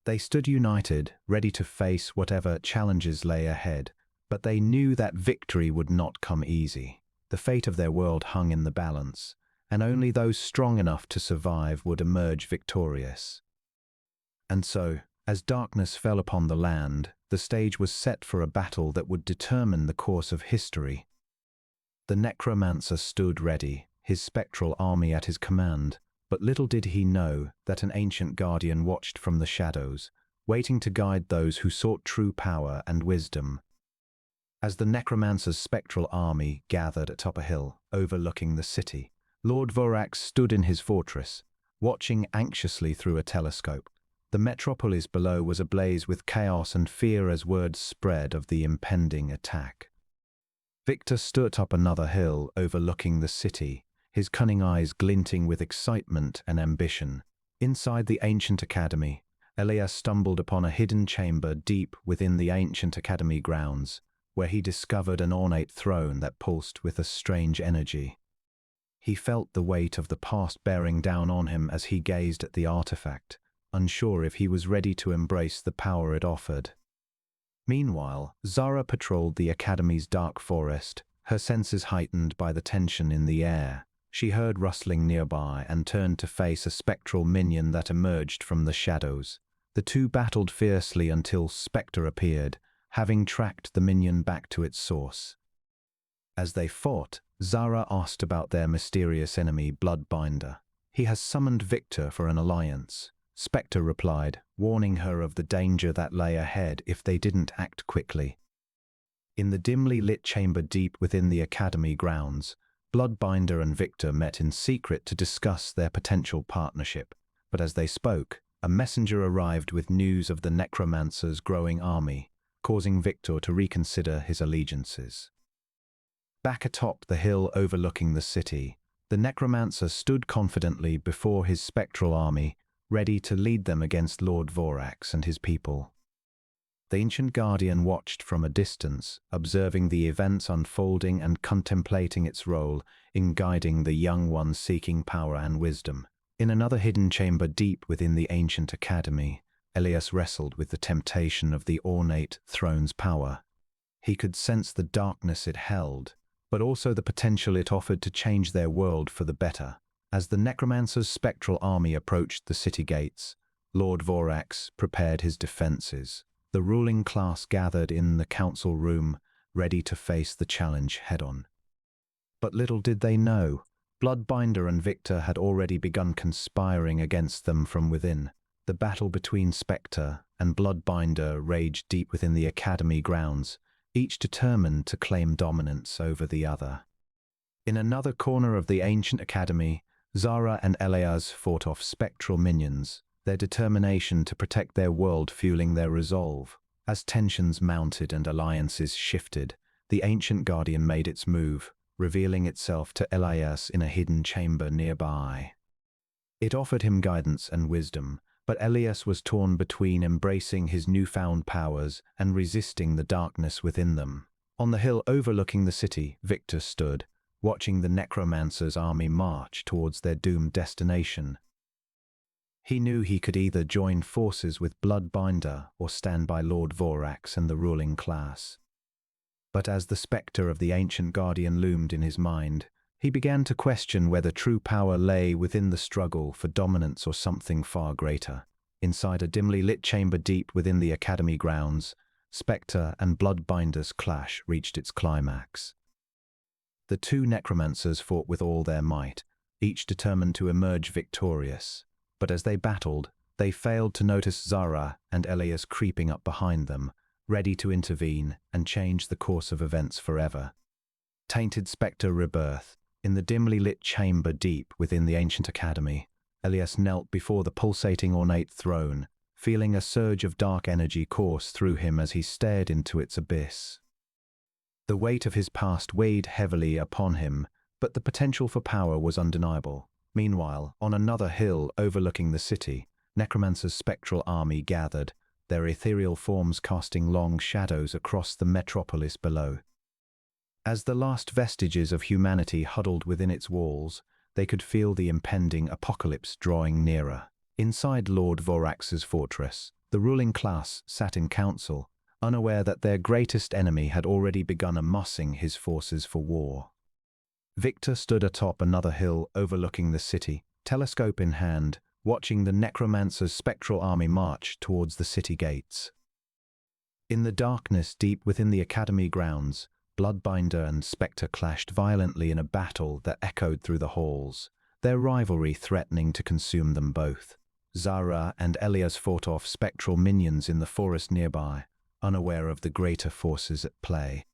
They stood united, ready to face whatever challenges lay ahead, but they knew that victory would not come easy. The fate of their world hung in the balance, and only those strong enough to survive would emerge victorious. And so, as darkness fell upon the land, the stage was set for a battle that would determine the course of history. The necromancer stood ready, his spectral army at his command, but little did he know that an ancient guardian watched from the shadows, waiting to guide those who sought true power and wisdom. As the necromancer's spectral army gathered atop a hill overlooking the city, Lord Vorax stood in his fortress, watching anxiously through a telescope. The metropolis below was ablaze with chaos and fear as word spread of the impending attack. Victor stood up another hill overlooking the city, his cunning eyes glinting with excitement and ambition. Inside the ancient academy, Elias stumbled upon a hidden chamber deep within the ancient academy grounds, where he discovered an ornate throne that pulsed with a strange energy. He felt the weight of the past bearing down on him as he gazed at the artifact, unsure if he was ready to embrace the power it offered. Meanwhile, Zara patrolled the Academy's dark forest, her senses heightened by the tension in the air. She heard rustling nearby and turned to face a spectral minion that emerged from the shadows. The two battled fiercely until Spectre appeared, having tracked the minion back to its source. As they fought, Zara asked about their mysterious enemy, Bloodbinder. "He has summoned Victor for an alliance," Spectre replied, warning her of the danger that lay ahead if they didn't act quickly. In the dimly lit chamber deep within the Academy grounds, Bloodbinder and Victor met in secret to discuss their potential partnership, but as they spoke, a messenger arrived with news of the necromancer's growing army, causing Victor to reconsider his allegiances. Back atop the hill overlooking the city, the necromancer stood confidently before his spectral army, ready to lead them against Lord Vorax and his people. The ancient guardian watched from a distance, observing the events unfolding and contemplating its role in guiding the young ones seeking power and wisdom. In another hidden chamber deep within the ancient academy, Elias wrestled with the temptation of the ornate throne's power. He could sense the darkness it held, but also the potential it offered to change their world for the better. As the necromancer's spectral army approached the city gates, Lord Vorax prepared his defenses. The ruling class gathered in the council room, ready to face the challenge head-on. But little did they know, Bloodbinder and Victor had already begun conspiring against them from within. The battle between Spectre and Bloodbinder raged deep within the academy grounds, each determined to claim dominance over the other. In another corner of the ancient academy, Zara and Elias fought off spectral minions, their determination to protect their world fueling their resolve. As tensions mounted and alliances shifted, the ancient guardian made its move, revealing itself to Elias in a hidden chamber nearby. It offered him guidance and wisdom, but Elias was torn between embracing his newfound powers and resisting the darkness within them. On the hill overlooking the city, Victor stood, watching the necromancer's army march towards their doomed destination. He knew he could either join forces with Bloodbinder or stand by Lord Vorax and the ruling class. But as the spectre of the ancient guardian loomed in his mind, he began to question whether true power lay within the struggle for dominance or something far greater. Inside a dimly lit chamber deep within the academy grounds, Spectre and Bloodbinder's clash reached its climax. The two necromancers fought with all their might, each determined to emerge victorious. But as they battled, they failed to notice Zara and Elias creeping up behind them, ready to intervene and change the course of events forever. Tainted-Specter-Rebirth. In the dimly lit chamber deep within the ancient academy, Elias knelt before the pulsating ornate throne, feeling a surge of dark energy course through him as he stared into its abyss. The weight of his past weighed heavily upon him, but the potential for power was undeniable. Meanwhile, on another hill overlooking the city, Necromancer's spectral army gathered, their ethereal forms casting long shadows across the metropolis below. As the last vestiges of humanity huddled within its walls, they could feel the impending apocalypse drawing nearer. Inside Lord Vorax's fortress, the ruling class sat in council, unaware that their greatest enemy had already begun amassing his forces for war. Victor stood atop another hill overlooking the city, telescope in hand, watching the necromancer's spectral army march towards the city gates. In the darkness deep within the academy grounds, Bloodbinder and Spectre clashed violently in a battle that echoed through the halls, their rivalry threatening to consume them both. Zara and Elias fought off spectral minions in the forest nearby, unaware of the greater forces at play.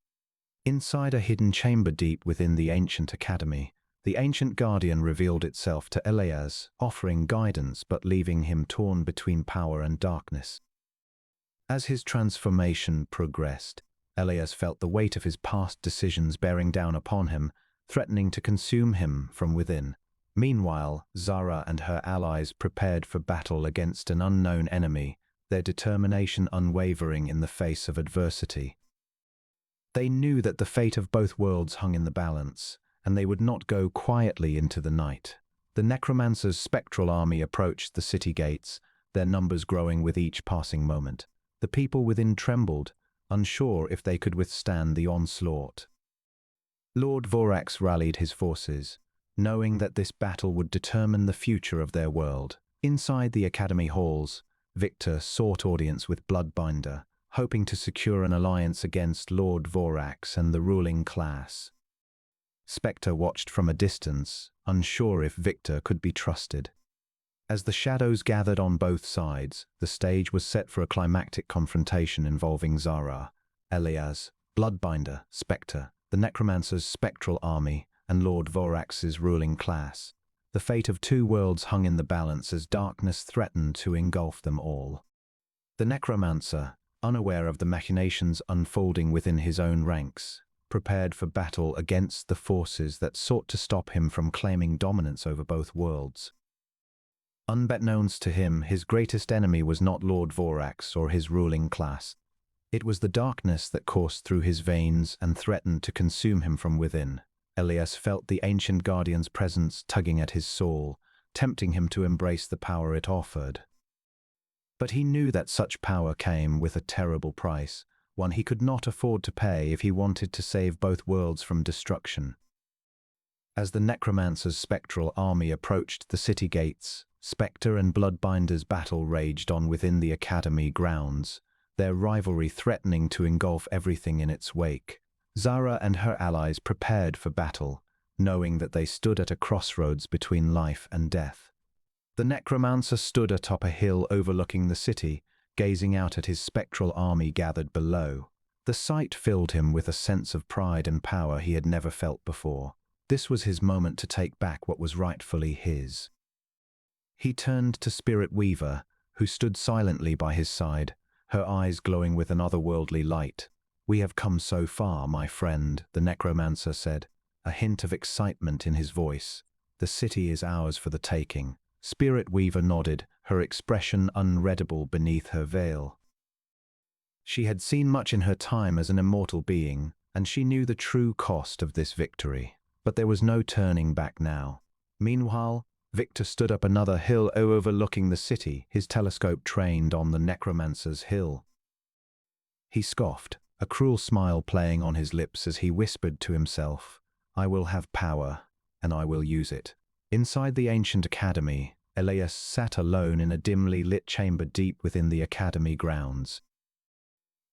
Inside a hidden chamber deep within the ancient academy, the ancient guardian revealed itself to Elias, offering guidance but leaving him torn between power and darkness. As his transformation progressed, Elias felt the weight of his past decisions bearing down upon him, threatening to consume him from within. Meanwhile, Zara and her allies prepared for battle against an unknown enemy, their determination unwavering in the face of adversity. They knew that the fate of both worlds hung in the balance, and they would not go quietly into the night. The necromancer's spectral army approached the city gates, their numbers growing with each passing moment. The people within trembled, unsure if they could withstand the onslaught. Lord Vorax rallied his forces, knowing that this battle would determine the future of their world. Inside the academy halls, Victor sought audience with Bloodbinder, hoping to secure an alliance against Lord Vorax and the ruling class. Spectre watched from a distance, unsure if Victor could be trusted. As the shadows gathered on both sides, the stage was set for a climactic confrontation involving Zara, Elias, Bloodbinder, Spectre, the necromancer's spectral army, and Lord Vorax's ruling class. The fate of two worlds hung in the balance as darkness threatened to engulf them all. The necromancer, unaware of the machinations unfolding within his own ranks, prepared for battle against the forces that sought to stop him from claiming dominance over both worlds. Unbeknownst to him, his greatest enemy was not Lord Vorax or his ruling class. It was the darkness that coursed through his veins and threatened to consume him from within. Elias felt the ancient guardian's presence tugging at his soul, tempting him to embrace the power it offered. But he knew that such power came with a terrible price, one he could not afford to pay if he wanted to save both worlds from destruction. As the necromancer's spectral army approached the city gates, Spectre and Bloodbinder's battle raged on within the academy grounds, their rivalry threatening to engulf everything in its wake. Zara and her allies prepared for battle, knowing that they stood at a crossroads between life and death. The necromancer stood atop a hill overlooking the city, gazing out at his spectral army gathered below. The sight filled him with a sense of pride and power he had never felt before. This was his moment to take back what was rightfully his. He turned to Spirit Weaver, who stood silently by his side, her eyes glowing with an otherworldly light. "We have come so far, my friend," the necromancer said, a hint of excitement in his voice. "The city is ours for the taking." Spirit Weaver nodded, her expression unreadable beneath her veil. She had seen much in her time as an immortal being, and she knew the true cost of this victory. But there was no turning back now. Meanwhile, Victor stood up another hill overlooking the city, his telescope trained on the necromancer's hill. He scoffed, a cruel smile playing on his lips as he whispered to himself, "I will have power, and I will use it." Inside the ancient academy, Elias sat alone in a dimly lit chamber deep within the academy grounds.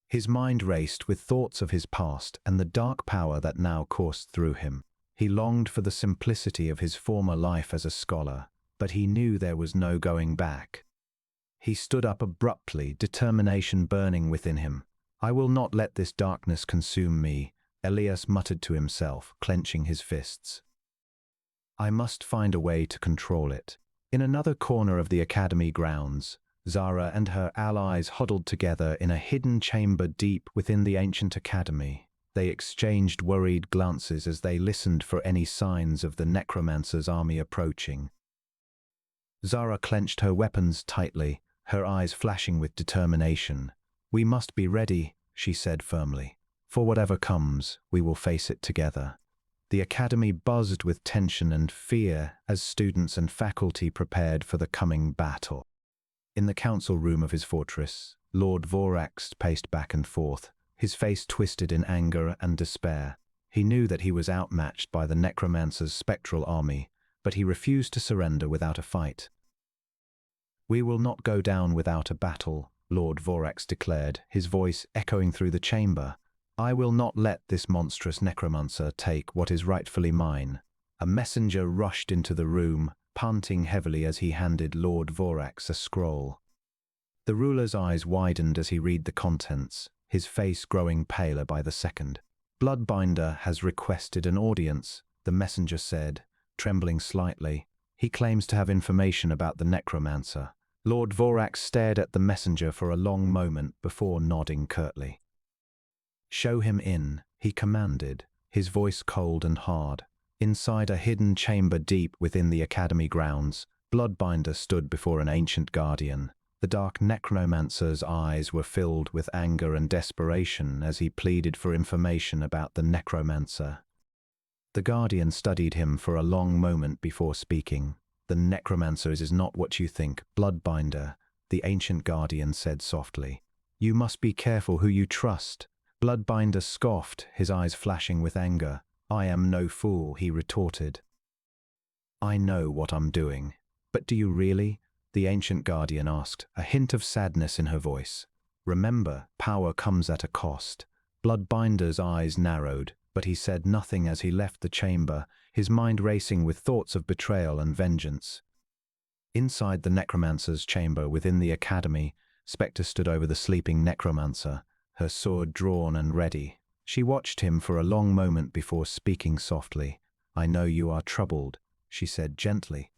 His mind raced with thoughts of his past and the dark power that now coursed through him. He longed for the simplicity of his former life as a scholar, but he knew there was no going back. He stood up abruptly, determination burning within him. "I will not let this darkness consume me," Elias muttered to himself, clenching his fists. "I must find a way to control it." In another corner of the academy grounds, Zara and her allies huddled together in a hidden chamber deep within the ancient academy. They exchanged worried glances as they listened for any signs of the necromancer's army approaching. Zara clenched her weapons tightly, her eyes flashing with determination. "We must be ready," she said firmly. "For whatever comes, we will face it together." The academy buzzed with tension and fear as students and faculty prepared for the coming battle. In the council room of his fortress, Lord Vorax paced back and forth, his face twisted in anger and despair. He knew that he was outmatched by the necromancer's spectral army, but he refused to surrender without a fight. "We will not go down without a battle," Lord Vorax declared, his voice echoing through the chamber. "I will not let this monstrous necromancer take what is rightfully mine." A messenger rushed into the room, panting heavily as he handed Lord Vorax a scroll. The ruler's eyes widened as he read the contents, his face growing paler by the second. "Bloodbinder has requested an audience," the messenger said, trembling slightly. "He claims to have information about the necromancer." Lord Vorax stared at the messenger for a long moment before nodding curtly. "Show him in," he commanded, his voice cold and hard. Inside a hidden chamber deep within the academy grounds, Bloodbinder stood before an ancient guardian. The dark necromancer's eyes were filled with anger and desperation as he pleaded for information about the necromancer. The guardian studied him for a long moment before speaking. "The necromancer is not what you think, Bloodbinder," the ancient guardian said softly. "You must be careful who you trust." Bloodbinder scoffed, his eyes flashing with anger. "I am no fool," he retorted. "I know what I'm doing." "But do you really?" the ancient guardian asked, a hint of sadness in her voice. "Remember, power comes at a cost." Bloodbinder's eyes narrowed, but he said nothing as he left the chamber, his mind racing with thoughts of betrayal and vengeance. Inside the necromancer's chamber within the academy, Spectre stood over the sleeping necromancer, her sword drawn and ready. She watched him for a long moment before speaking softly. "I know you are troubled," she said gently.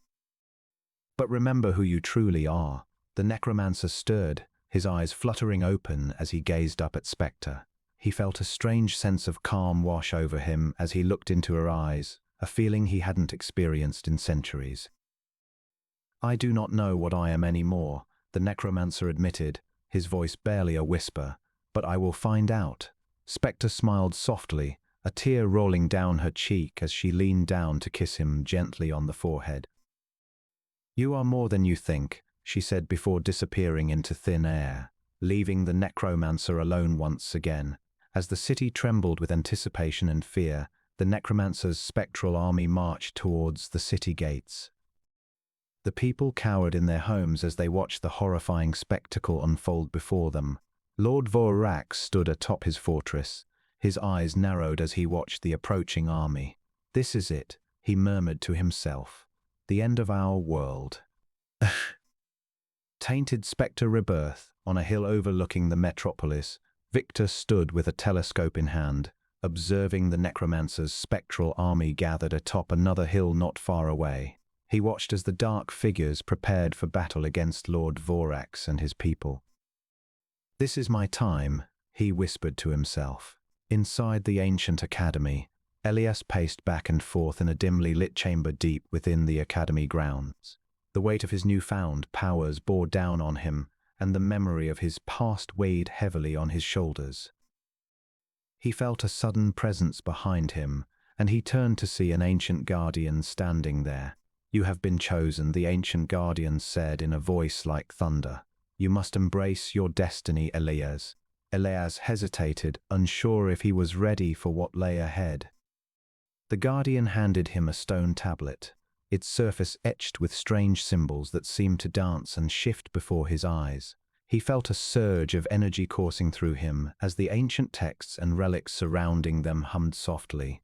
"But remember who you truly are." The necromancer stirred, his eyes fluttering open as he gazed up at Spectre. He felt a strange sense of calm wash over him as he looked into her eyes, a feeling he hadn't experienced in centuries. "I do not know what I am anymore," the necromancer admitted, his voice barely a whisper, "but I will find out." Spectre smiled softly, a tear rolling down her cheek as she leaned down to kiss him gently on the forehead. "You are more than you think," she said before disappearing into thin air, leaving the necromancer alone once again. As the city trembled with anticipation and fear, the necromancer's spectral army marched towards the city gates. The people cowered in their homes as they watched the horrifying spectacle unfold before them. Lord Vorax stood atop his fortress, his eyes narrowed as he watched the approaching army. "This is it," he murmured to himself. "The end of our world." Tainted-Specter-Rebirth, on a hill overlooking the metropolis, Victor stood with a telescope in hand, observing the necromancer's spectral army gathered atop another hill not far away. He watched as the dark figures prepared for battle against Lord Vorax and his people. "This is my time," he whispered to himself. Inside the ancient academy, Elias paced back and forth in a dimly lit chamber deep within the academy grounds. The weight of his newfound powers bore down on him, and the memory of his past weighed heavily on his shoulders. He felt a sudden presence behind him, and he turned to see an ancient guardian standing there. "You have been chosen," the ancient guardian said in a voice like thunder. "You must embrace your destiny, Elias." Elias hesitated, unsure if he was ready for what lay ahead. The guardian handed him a stone tablet, its surface etched with strange symbols that seemed to dance and shift before his eyes. He felt a surge of energy coursing through him as the ancient texts and relics surrounding them hummed softly.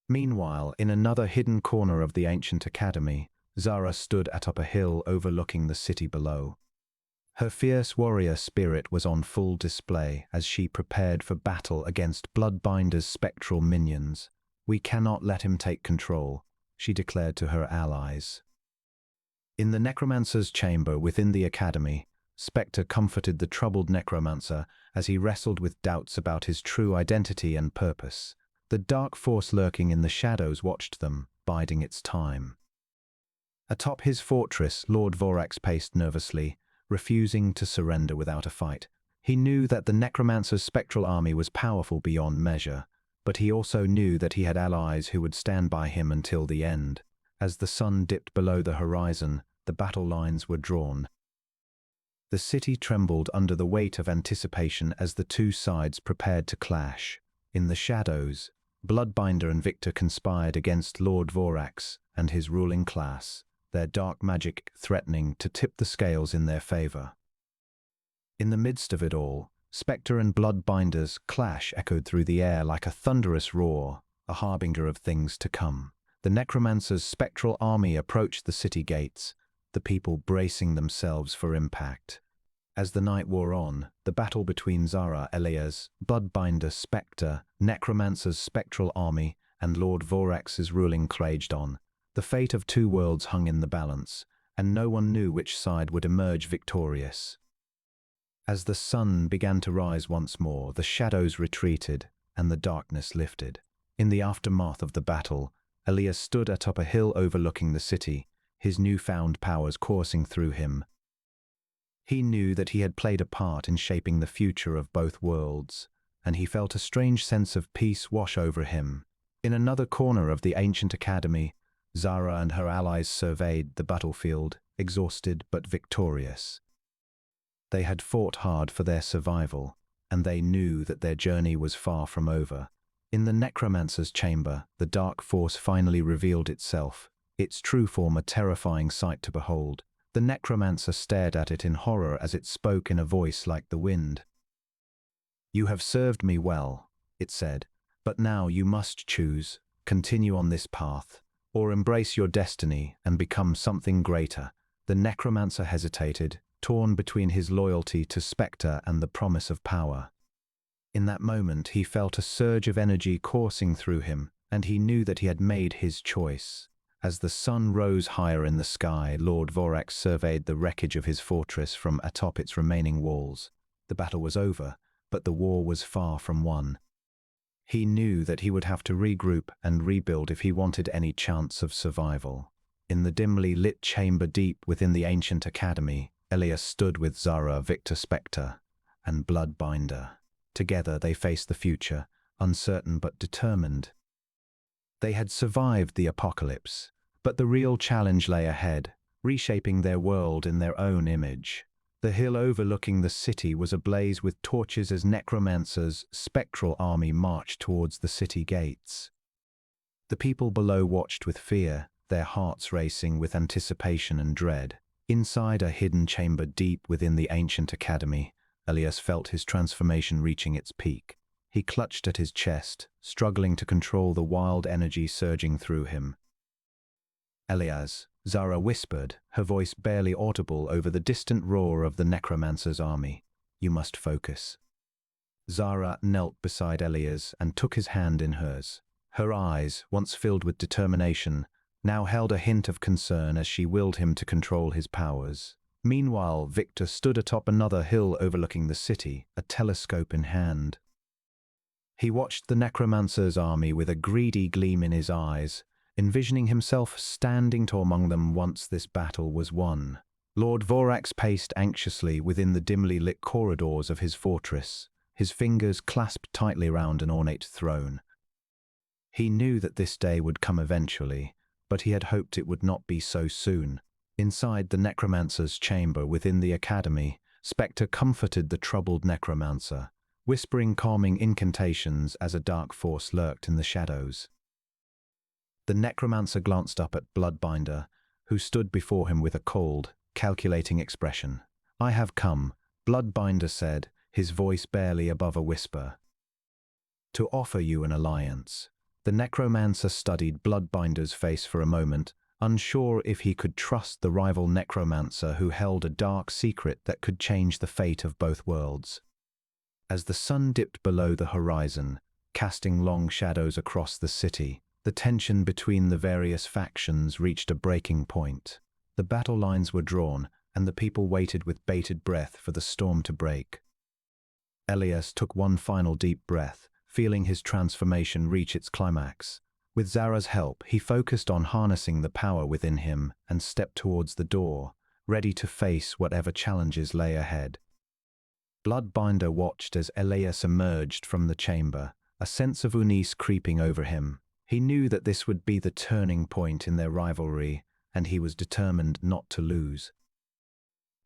Meanwhile, in another hidden corner of the ancient academy, Zara stood atop a hill overlooking the city below. Her fierce warrior spirit was on full display as she prepared for battle against Bloodbinder's spectral minions. "We cannot let him take control," she declared to her allies. In the necromancer's chamber within the academy, Spectre comforted the troubled necromancer as he wrestled with doubts about his true identity and purpose. The dark force lurking in the shadows watched them, biding its time. Atop his fortress, Lord Vorax paced nervously, refusing to surrender without a fight. He knew that the necromancer's spectral army was powerful beyond measure, but he also knew that he had allies who would stand by him until the end. As the sun dipped below the horizon, the battle lines were drawn. The city trembled under the weight of anticipation as the two sides prepared to clash. In the shadows, Bloodbinder and Victor conspired against Lord Vorax and his ruling class, their dark magic threatening to tip the scales in their favor. In the midst of it all, Spectre and Bloodbinder's clash echoed through the air like a thunderous roar, a harbinger of things to come. The necromancer's spectral army approached the city gates, the people bracing themselves for impact. As the night wore on, the battle between Zara, Elias, Bloodbinder, Spectre, Necromancer's spectral army, and Lord Vorax's ruling raged on. The fate of two worlds hung in the balance, and no one knew which side would emerge victorious. As the sun began to rise once more, the shadows retreated, and the darkness lifted. In the aftermath of the battle, Elias stood atop a hill overlooking the city, his newfound powers coursing through him. He knew that he had played a part in shaping the future of both worlds, and he felt a strange sense of peace wash over him. In another corner of the ancient academy, Zara and her allies surveyed the battlefield, exhausted but victorious. They had fought hard for their survival, and they knew that their journey was far from over. In the necromancer's chamber, the dark force finally revealed itself, its true form a terrifying sight to behold. The necromancer stared at it in horror as it spoke in a voice like the wind. "You have served me well," it said, "but now you must choose, continue on this path, or embrace your destiny and become something greater." The necromancer hesitated, torn between his loyalty to Spectre and the promise of power. In that moment, he felt a surge of energy coursing through him, and he knew that he had made his choice. As the sun rose higher in the sky, Lord Vorax surveyed the wreckage of his fortress from atop its remaining walls. The battle was over, but the war was far from won. He knew that he would have to regroup and rebuild if he wanted any chance of survival. In the dimly lit chamber deep within the ancient academy, Elias stood with Zara, Victor, Spectre, and Bloodbinder. Together they faced the future, uncertain but determined. They had survived the apocalypse, but the real challenge lay ahead, reshaping their world in their own image. The hill overlooking the city was ablaze with torches as Necromancer's spectral army marched towards the city gates. The people below watched with fear, their hearts racing with anticipation and dread. Inside a hidden chamber deep within the ancient academy, Elias felt his transformation reaching its peak. He clutched at his chest, struggling to control the wild energy surging through him. "Elias," Zara whispered, her voice barely audible over the distant roar of the necromancer's army. "You must focus." Zara knelt beside Elias and took his hand in hers. Her eyes, once filled with determination, now held a hint of concern as she willed him to control his powers. Meanwhile, Victor stood atop another hill overlooking the city, a telescope in hand. He watched the necromancer's army with a greedy gleam in his eyes, envisioning himself standing tall among them once this battle was won. Lord Vorax paced anxiously within the dimly lit corridors of his fortress, his fingers clasped tightly round an ornate throne. He knew that this day would come eventually, but he had hoped it would not be so soon. Inside the necromancer's chamber within the academy, Spectre comforted the troubled necromancer, whispering calming incantations as a dark force lurked in the shadows. The necromancer glanced up at Bloodbinder, who stood before him with a cold, calculating expression. "I have come," Bloodbinder said, his voice barely above a whisper, "to offer you an alliance." The necromancer studied Bloodbinder's face for a moment, unsure if he could trust the rival necromancer who held a dark secret that could change the fate of both worlds. As the sun dipped below the horizon, casting long shadows across the city, the tension between the various factions reached a breaking point. The battle lines were drawn, and the people waited with bated breath for the storm to break. Elias took one final deep breath, feeling his transformation reach its climax. With Zara's help, he focused on harnessing the power within him and stepped towards the door, ready to face whatever challenges lay ahead. Bloodbinder watched as Elias emerged from the chamber, a sense of unease creeping over him. He knew that this would be the turning point in their rivalry, and he was determined not to lose.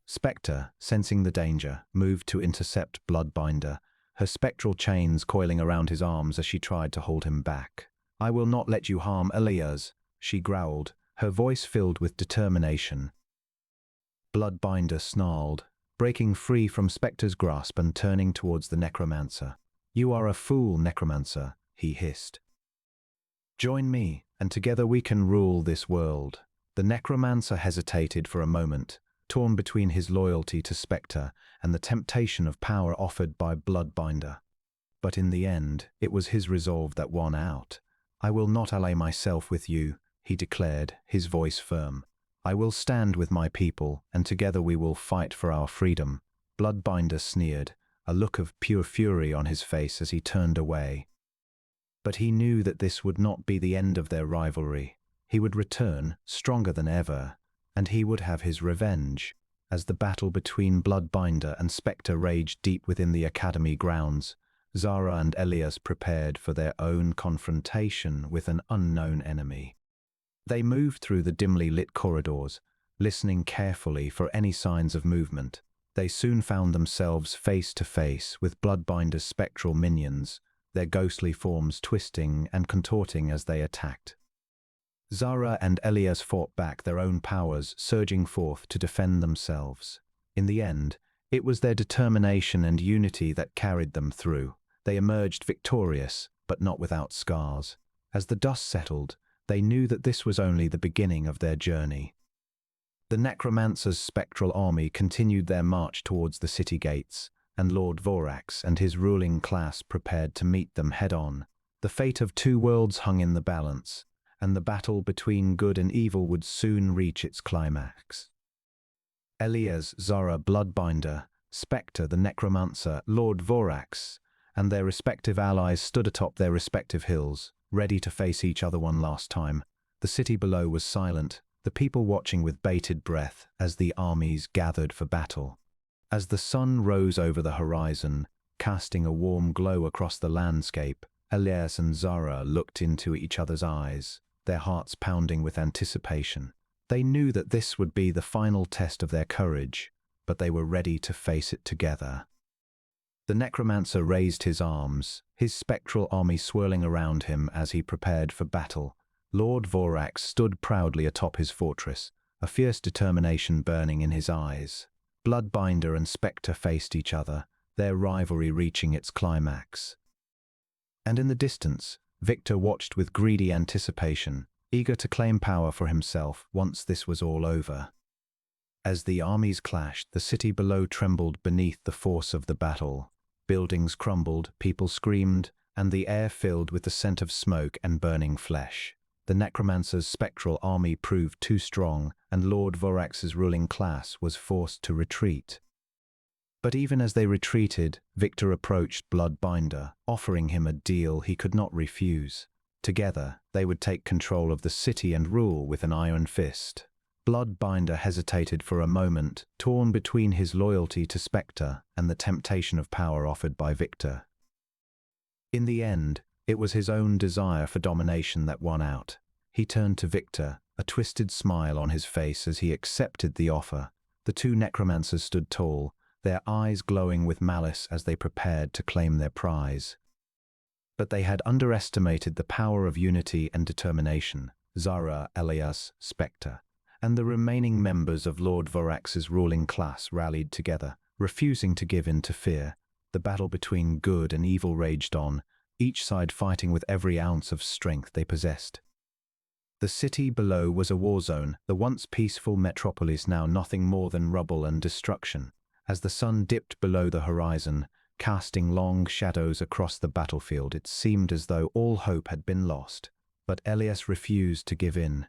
Spectre, sensing the danger, moved to intercept Bloodbinder, her spectral chains coiling around his arms as she tried to hold him back. "I will not let you harm Elias," she growled, her voice filled with determination. Bloodbinder snarled, breaking free from Spectre's grasp and turning towards the necromancer. "You are a fool, necromancer," he hissed. "Join me, and together we can rule this world." The necromancer hesitated for a moment, torn between his loyalty to Spectre and the temptation of power offered by Bloodbinder. But in the end, it was his resolve that won out. "I will not ally myself with you," he declared, his voice firm. "I will stand with my people, and together we will fight for our freedom." Bloodbinder sneered, a look of pure fury on his face as he turned away. But he knew that this would not be the end of their rivalry. He would return, stronger than ever, and he would have his revenge. As the battle between Bloodbinder and Spectre raged deep within the academy grounds, Zara and Elias prepared for their own confrontation with an unknown enemy. They moved through the dimly lit corridors, listening carefully for any signs of movement. They soon found themselves face to face with Bloodbinder's spectral minions, their ghostly forms twisting and contorting as they attacked. Zara and Elias fought back their own powers, surging forth to defend themselves. In the end, it was their determination and unity that carried them through. They emerged victorious, but not without scars. As the dust settled, they knew that this was only the beginning of their journey. The necromancer's spectral army continued their march towards the city gates, and Lord Vorax and his ruling class prepared to meet them head-on. The fate of two worlds hung in the balance, and the battle between good and evil would soon reach its climax. Elias, Zara, Bloodbinder, Spectre, the necromancer, Lord Vorax, and their respective allies stood atop their respective hills, ready to face each other one last time. The city below was silent, the people watching with bated breath as the armies gathered for battle. As the sun rose over the horizon, casting a warm glow across the landscape, Elias and Zara looked into each other's eyes, their hearts pounding with anticipation. They knew that this would be the final test of their courage, but they were ready to face it together. The necromancer raised his arms, his spectral army swirling around him as he prepared for battle. Lord Vorax stood proudly atop his fortress, a fierce determination burning in his eyes. Bloodbinder and Spectre faced each other, their rivalry reaching its climax. And in the distance, Victor watched with greedy anticipation, eager to claim power for himself once this was all over. As the armies clashed, the city below trembled beneath the force of the battle. Buildings crumbled, people screamed, and the air filled with the scent of smoke and burning flesh. The necromancer's spectral army proved too strong, and Lord Vorax's ruling class was forced to retreat. But even as they retreated, Victor approached Bloodbinder, offering him a deal he could not refuse. Together, they would take control of the city and rule with an iron fist. Bloodbinder hesitated for a moment, torn between his loyalty to Spectre and the temptation of power offered by Victor. In the end, It was his own desire for domination that won out. He turned to Victor, a twisted smile on his face as he accepted the offer. The two necromancers stood tall, their eyes glowing with malice as they prepared to claim their prize. But they had underestimated the power of unity and determination. Zara, alias Spectre, and the remaining members of Lord Vorax's ruling class rallied together, refusing to give in to fear. The battle between good and evil raged on, each side fighting with every ounce of strength they possessed. The city below was a war zone, the once peaceful metropolis now nothing more than rubble and destruction. As the sun dipped below the horizon, casting long shadows across the battlefield, it seemed as though all hope had been lost. But Elias refused to give in.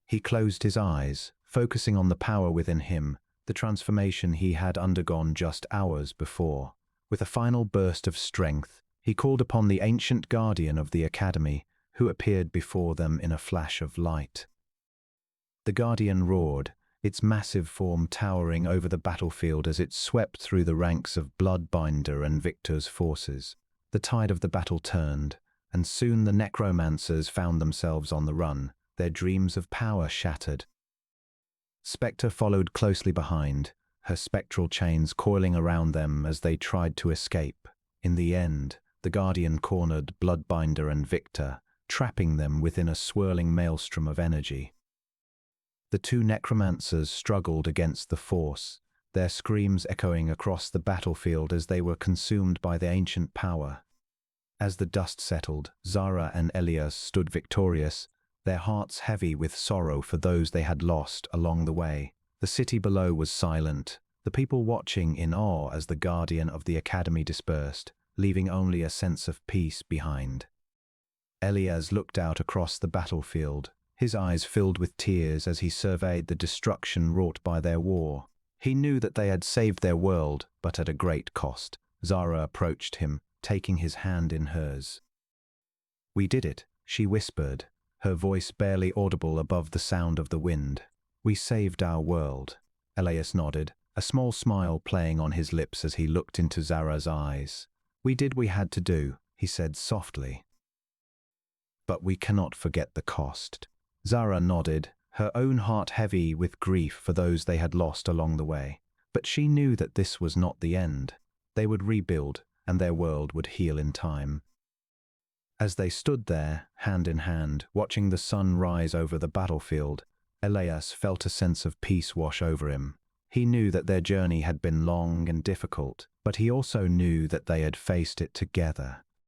He closed his eyes, focusing on the power within him, the transformation he had undergone just hours before. With a final burst of strength, he called upon the ancient guardian of the academy, who appeared before them in a flash of light. The guardian roared, its massive form towering over the battlefield as it swept through the ranks of Bloodbinder and Victor's forces. The tide of the battle turned, and soon the necromancers found themselves on the run, their dreams of power shattered. Spectre followed closely behind, her spectral chains coiling around them as they tried to escape. In the end, the guardian cornered Bloodbinder and Victor, trapping them within a swirling maelstrom of energy. The two necromancers struggled against the force, their screams echoing across the battlefield as they were consumed by the ancient power. As the dust settled, Zara and Elias stood victorious, their hearts heavy with sorrow for those they had lost along the way. The city below was silent, the people watching in awe as the guardian of the academy dispersed, leaving only a sense of peace behind. Elias looked out across the battlefield, his eyes filled with tears as he surveyed the destruction wrought by their war. He knew that they had saved their world, but at a great cost. Zara approached him, taking his hand in hers. "We did it," she whispered, her voice barely audible above the sound of the wind. "We saved our world." Elias nodded, a small smile playing on his lips as he looked into Zara's eyes. "We did what we had to do," he said softly. "But we cannot forget the cost." Zara nodded, her own heart heavy with grief for those they had lost along the way. But she knew that this was not the end. They would rebuild, and their world would heal in time. As they stood there, hand in hand, watching the sun rise over the battlefield, Elias felt a sense of peace wash over him. He knew that their journey had been long and difficult, but he also knew that they had faced it together.